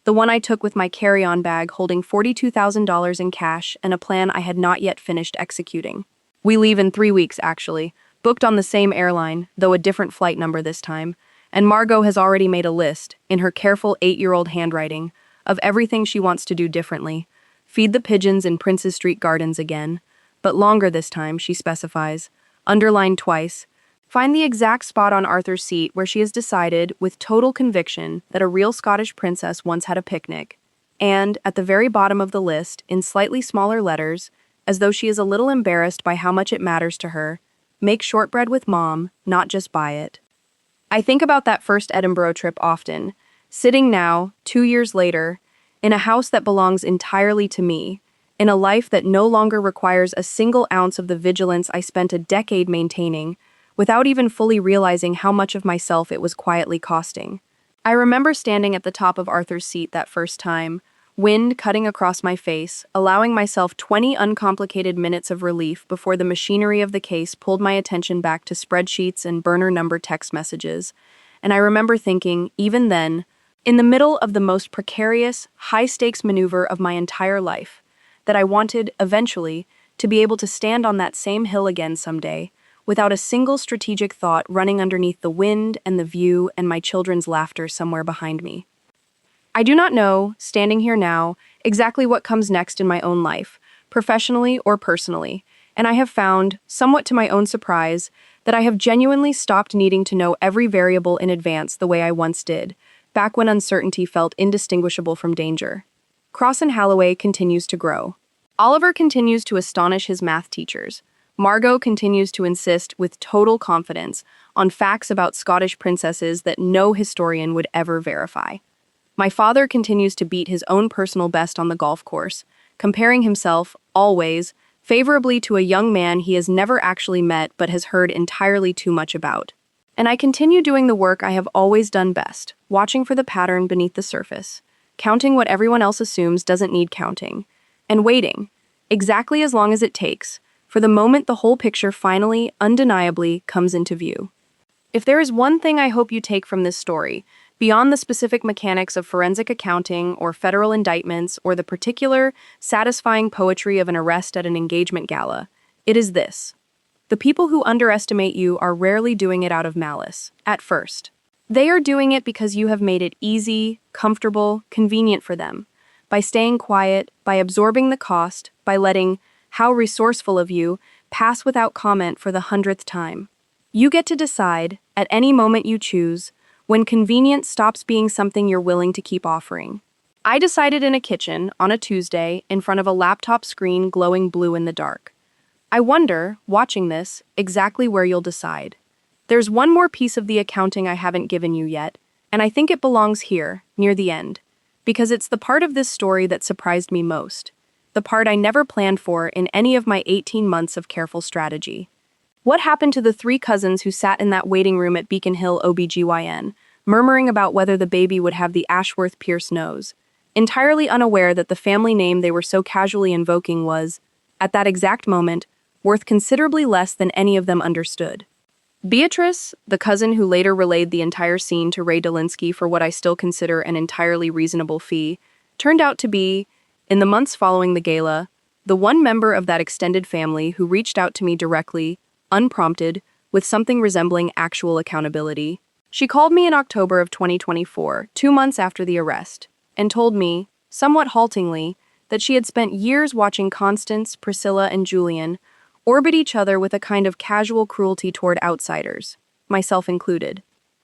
The one I took with my carry-on bag holding $42,000 in cash and a plan I had not yet finished executing. We leave in 3 weeks, actually, booked on the same airline, though a different flight number this time, and Margot has already made a list, in her careful 8-year-old handwriting, of everything she wants to do differently. Feed the pigeons in Princes Street Gardens again, but longer this time, she specifies, underlined twice. Find the exact spot on Arthur's seat where she has decided, with total conviction, that a real Scottish princess once had a picnic. And, at the very bottom of the list, in slightly smaller letters, as though she is a little embarrassed by how much it matters to her, make shortbread with Mom, not just buy it. I think about that first Edinburgh trip often, sitting now, 2 years later, in a house that belongs entirely to me, in a life that no longer requires a single ounce of the vigilance I spent a decade maintaining, without even fully realizing how much of myself it was quietly costing. I remember standing at the top of Arthur's seat that first time, wind cutting across my face, allowing myself 20 uncomplicated minutes of relief before the machinery of the case pulled my attention back to spreadsheets and burner number text messages, and I remember thinking, even then, in the middle of the most precarious, high-stakes maneuver of my entire life, that I wanted, eventually, to be able to stand on that same hill again someday, without a single strategic thought running underneath the wind and the view and my children's laughter somewhere behind me. I do not know, standing here now, exactly what comes next in my own life, professionally or personally, and I have found, somewhat to my own surprise, that I have genuinely stopped needing to know every variable in advance the way I once did, back when uncertainty felt indistinguishable from danger. Crossan Holloway continues to grow. Oliver continues to astonish his math teachers. Margot continues to insist with total confidence on facts about Scottish princesses that no historian would ever verify. My father continues to beat his own personal best on the golf course, comparing himself, always, favorably to a young man he has never actually met but has heard entirely too much about. And I continue doing the work I have always done best, watching for the pattern beneath the surface, counting what everyone else assumes doesn't need counting, and waiting, exactly as long as it takes, for the moment the whole picture finally, undeniably, comes into view. If there is one thing I hope you take from this story, beyond the specific mechanics of forensic accounting or federal indictments or the particular, satisfying poetry of an arrest at an engagement gala, it is this. The people who underestimate you are rarely doing it out of malice, at first. They are doing it because you have made it easy, comfortable, convenient for them, by staying quiet, by absorbing the cost, by letting, how resourceful of you, pass without comment for the 100th time. You get to decide, at any moment you choose, when convenience stops being something you're willing to keep offering. I decided in a kitchen, on a Tuesday, in front of a laptop screen glowing blue in the dark. I wonder, watching this, exactly where you'll decide. There's one more piece of the accounting I haven't given you yet, and I think it belongs here, near the end, because it's the part of this story that surprised me most. The part I never planned for in any of my 18 months of careful strategy. What happened to the 3 cousins who sat in that waiting room at Beacon Hill OBGYN, murmuring about whether the baby would have the Ashworth-Pierce nose, entirely unaware that the family name they were so casually invoking was, at that exact moment, worth considerably less than any of them understood. Beatrice, the cousin who later relayed the entire scene to Ray Dolinsky for what I still consider an entirely reasonable fee, turned out to be, in the months following the gala, the one member of that extended family who reached out to me directly, unprompted, with something resembling actual accountability. She called me in October of 2024, 2 months after the arrest, and told me, somewhat haltingly, that she had spent years watching Constance, Priscilla, and Julian orbit each other with a kind of casual cruelty toward outsiders, myself included,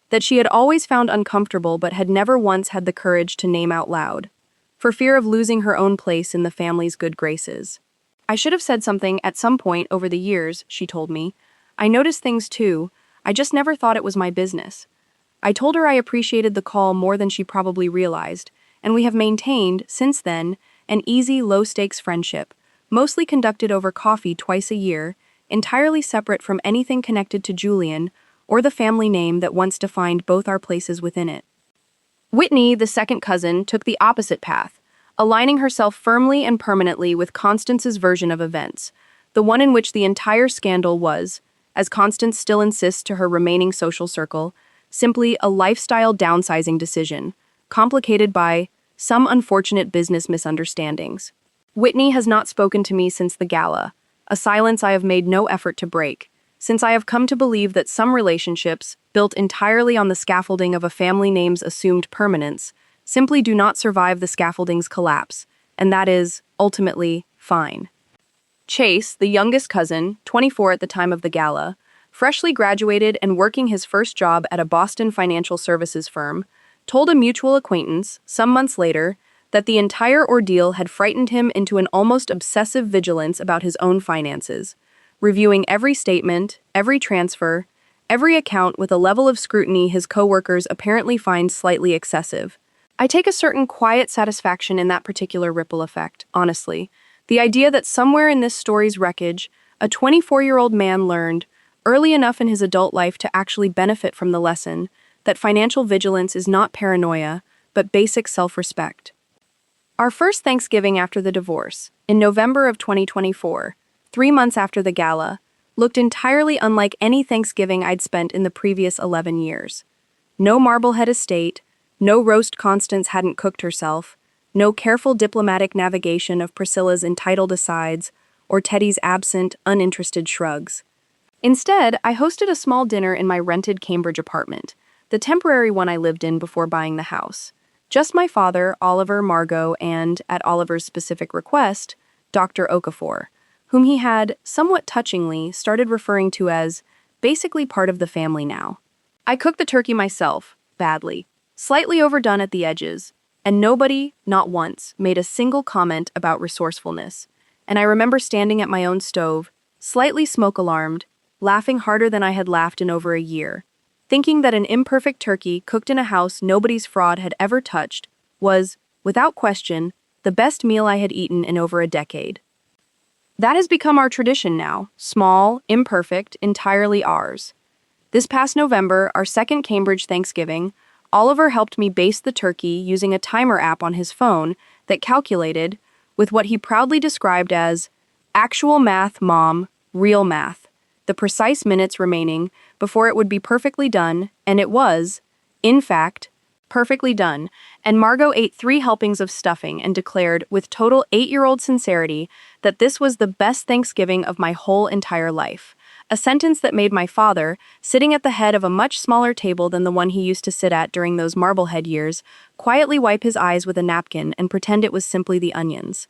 that she had always found uncomfortable but had never once had the courage to name out loud, for fear of losing her own place in the family's good graces. I should have said something at some point over the years, she told me. I noticed things too, I just never thought it was my business. I told her I appreciated the call more than she probably realized, and we have maintained, since then, an easy, low-stakes friendship, mostly conducted over coffee twice a year, entirely separate from anything connected to Julian or the family name that once defined both our places within it. Whitney, the second cousin, took the opposite path, aligning herself firmly and permanently with Constance's version of events, the one in which the entire scandal was, as Constance still insists to her remaining social circle, simply a lifestyle downsizing decision, complicated by some unfortunate business misunderstandings. Whitney has not spoken to me since the gala, a silence I have made no effort to break, since I have come to believe that some relationships, built entirely on the scaffolding of a family name's assumed permanence, simply do not survive the scaffolding's collapse, and that is, ultimately, fine. Chase, the youngest cousin, 24 at the time of the gala, freshly graduated and working his first job at a Boston financial services firm, told a mutual acquaintance, some months later, that the entire ordeal had frightened him into an almost obsessive vigilance about his own finances, reviewing every statement, every transfer, every account with a level of scrutiny his coworkers apparently find slightly excessive. I take a certain quiet satisfaction in that particular ripple effect, honestly. The idea that somewhere in this story's wreckage, a 24-year-old man learned, early enough in his adult life to actually benefit from the lesson, that financial vigilance is not paranoia, but basic self-respect. Our first Thanksgiving after the divorce, in November of 2024, 3 months after the gala, looked entirely unlike any Thanksgiving I'd spent in the previous 11 years. No Marblehead estate, no roast Constance hadn't cooked herself, no careful diplomatic navigation of Priscilla's entitled asides, or Teddy's absent, uninterested shrugs. Instead, I hosted a small dinner in my rented Cambridge apartment, the temporary one I lived in before buying the house. Just my father, Oliver, Margot, and, at Oliver's specific request, Dr. Okafor, whom he had, somewhat touchingly, started referring to as basically part of the family now. I cooked the turkey myself, badly, slightly overdone at the edges, and nobody, not once, made a single comment about resourcefulness. And I remember standing at my own stove, slightly smoke-alarmed, laughing harder than I had laughed in over a year, thinking that an imperfect turkey cooked in a house nobody's fraud had ever touched was, without question, the best meal I had eaten in over a decade. That has become our tradition now, small, imperfect, entirely ours. This past November, our second Cambridge Thanksgiving, Oliver helped me baste the turkey using a timer app on his phone that calculated, with what he proudly described as actual math, mom, real math, the precise minutes remaining before it would be perfectly done, and it was, in fact, perfectly done, and Margot ate 3 helpings of stuffing and declared, with total 8-year-old sincerity, that this was the best Thanksgiving of my whole entire life. A sentence that made my father, sitting at the head of a much smaller table than the one he used to sit at during those Marblehead years, quietly wipe his eyes with a napkin and pretend it was simply the onions.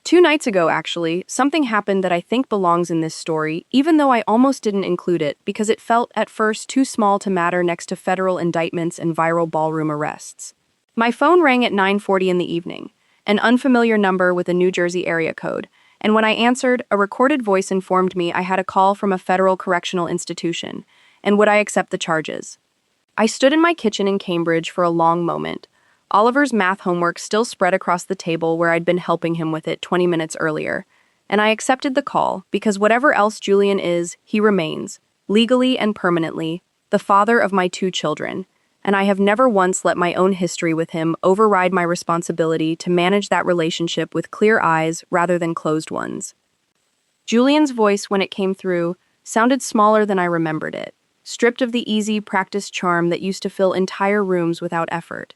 2 nights ago, actually, something happened that I think belongs in this story, even though I almost didn't include it because it felt, at first, too small to matter next to federal indictments and viral ballroom arrests. My phone rang at 9:40 in the evening, an unfamiliar number with a New Jersey area code, and when I answered, a recorded voice informed me I had a call from a federal correctional institution, and would I accept the charges. I stood in my kitchen in Cambridge for a long moment, Oliver's math homework still spread across the table where I'd been helping him with it 20 minutes earlier, and I accepted the call because whatever else Julian is, he remains, legally and permanently, the father of my 2 children, and I have never once let my own history with him override my responsibility to manage that relationship with clear eyes rather than closed ones. Julian's voice, when it came through, sounded smaller than I remembered it, stripped of the easy, practiced charm that used to fill entire rooms without effort.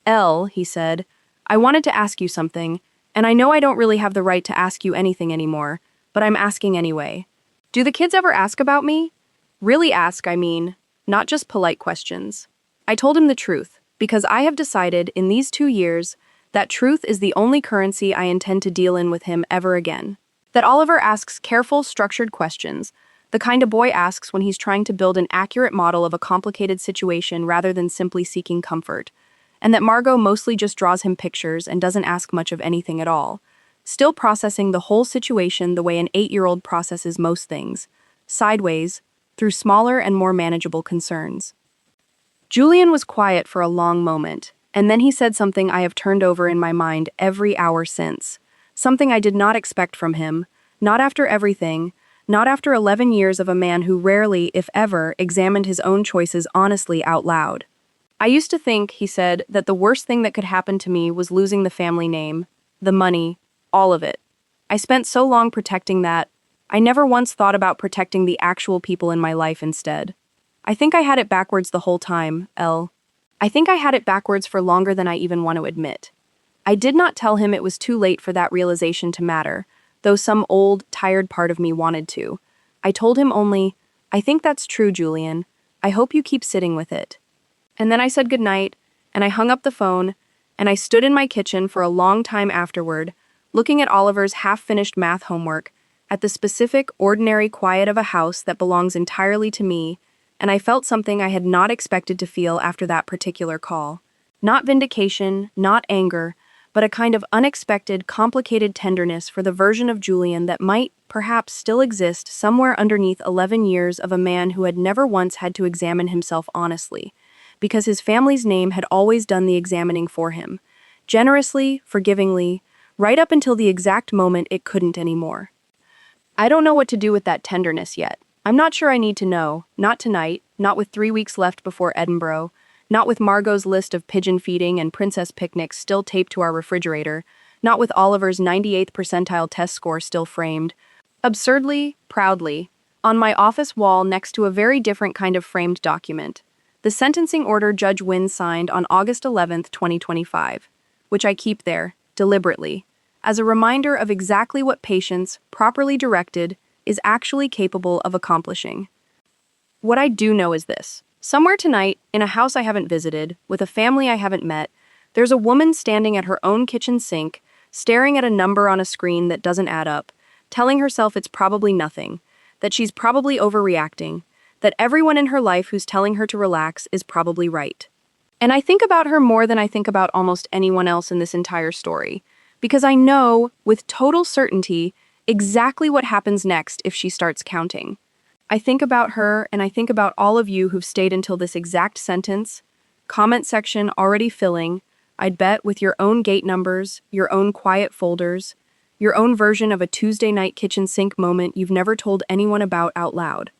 "Elle," he said, "I wanted to ask you something, and I know I don't really have the right to ask you anything anymore, but I'm asking anyway. Do the kids ever ask about me? Really ask, I mean, not just polite questions." I told him the truth, because I have decided in these 2 years that truth is the only currency I intend to deal in with him ever again. That Oliver asks careful, structured questions, the kind a boy asks when he's trying to build an accurate model of a complicated situation rather than simply seeking comfort. And that Margot mostly just draws him pictures and doesn't ask much of anything at all, still processing the whole situation the way an 8-year-old processes most things, sideways, through smaller and more manageable concerns. Julian was quiet for a long moment, and then he said something I have turned over in my mind every hour since. Something I did not expect from him, not after everything, not after 11 years of a man who rarely, if ever, examined his own choices honestly out loud. "I used to think," he said, "that the worst thing that could happen to me was losing the family name, the money, all of it. I spent so long protecting that, I never once thought about protecting the actual people in my life instead. I think I had it backwards the whole time, Elle. I think I had it backwards for longer than I even want to admit." I did not tell him it was too late for that realization to matter, though some old, tired part of me wanted to. I told him only, "I think that's true, Julian. I hope you keep sitting with it." And then I said goodnight, and I hung up the phone, and I stood in my kitchen for a long time afterward, looking at Oliver's half-finished math homework, at the specific, ordinary quiet of a house that belongs entirely to me, and I felt something I had not expected to feel after that particular call. Not vindication, not anger, but a kind of unexpected, complicated tenderness for the version of Julian that might, perhaps, still exist somewhere underneath 11 years of a man who had never once had to examine himself honestly, because his family's name had always done the examining for him, generously, forgivingly, right up until the exact moment it couldn't anymore. I don't know what to do with that tenderness yet. I'm not sure I need to know, not tonight, not with 3 weeks left before Edinburgh, not with Margot's list of pigeon feeding and princess picnics still taped to our refrigerator, not with Oliver's 98th percentile test score still framed, absurdly, proudly, on my office wall next to a very different kind of framed document, the sentencing order Judge Wynne signed on August 11th, 2025, which I keep there, deliberately, as a reminder of exactly what patience, properly directed, is actually capable of accomplishing. What I do know is this. Somewhere tonight, in a house I haven't visited, with a family I haven't met, there's a woman standing at her own kitchen sink, staring at a number on a screen that doesn't add up, telling herself it's probably nothing, that she's probably overreacting, that everyone in her life who's telling her to relax is probably right. And I think about her more than I think about almost anyone else in this entire story, because I know, with total certainty, exactly what happens next if she starts counting. I think about her, and I think about all of you who've stayed until this exact sentence, comment section already filling, I'd bet with your own gate numbers, your own quiet folders, your own version of a Tuesday night kitchen sink moment you've never told anyone about out loud.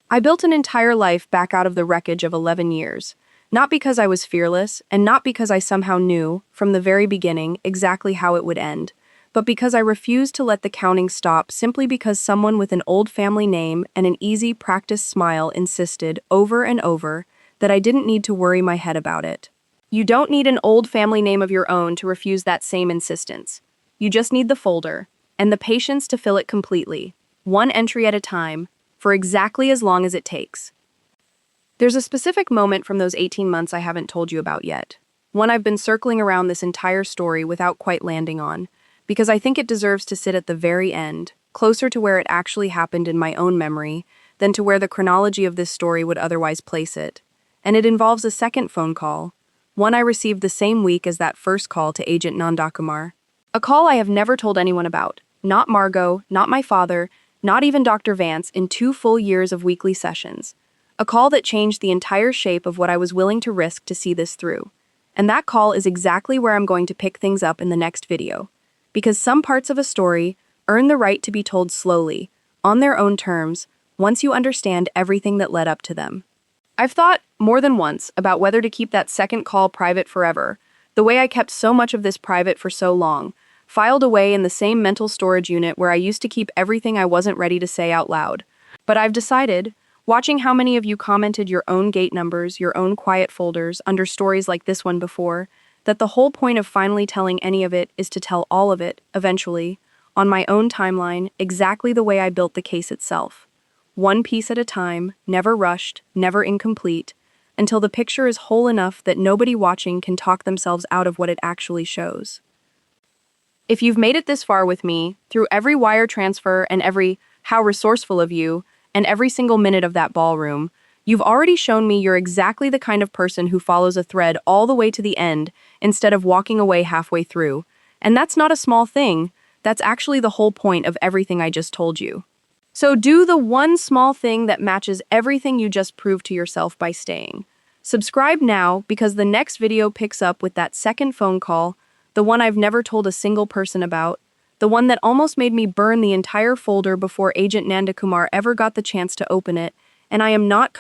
I built an entire life back out of the wreckage of 11 years, not because I was fearless, and not because I somehow knew, from the very beginning, exactly how it would end, but because I refused to let the counting stop simply because someone with an old family name and an easy, practiced smile insisted, over and over, that I didn't need to worry my head about it. You don't need an old family name of your own to refuse that same insistence. You just need the folder, and the patience to fill it completely, one entry at a time, for exactly as long as it takes. There's a specific moment from those 18 months I haven't told you about yet, one I've been circling around this entire story without quite landing on, because I think it deserves to sit at the very end, closer to where it actually happened in my own memory than to where the chronology of this story would otherwise place it. And it involves a second phone call, one I received the same week as that first call to Agent Nandakumar. A call I have never told anyone about, not Margot, not my father, not even Dr. Vance in 2 full years of weekly sessions. A call that changed the entire shape of what I was willing to risk to see this through. And that call is exactly where I'm going to pick things up in the next video. Because some parts of a story earn the right to be told slowly, on their own terms, once you understand everything that led up to them. I've thought, more than once, about whether to keep that second call private forever, the way I kept so much of this private for so long, filed away in the same mental storage unit where I used to keep everything I wasn't ready to say out loud. But I've decided, watching how many of you commented your own gate numbers, your own quiet folders, under stories like this one before, that the whole point of finally telling any of it is to tell all of it, eventually, on my own timeline, exactly the way I built the case itself. One piece at a time, never rushed, never incomplete, until the picture is whole enough that nobody watching can talk themselves out of what it actually shows. If you've made it this far with me, through every wire transfer and every "how resourceful of you" and every single minute of that ballroom, you've already shown me you're exactly the kind of person who follows a thread all the way to the end instead of walking away halfway through. And that's not a small thing, that's actually the whole point of everything I just told you. So do the one small thing that matches everything you just proved to yourself by staying. Subscribe now because the next video picks up with that second phone call, the one I've never told a single person about, the one that almost made me burn the entire folder before Agent Nandakumar ever got the chance to open it, and I am not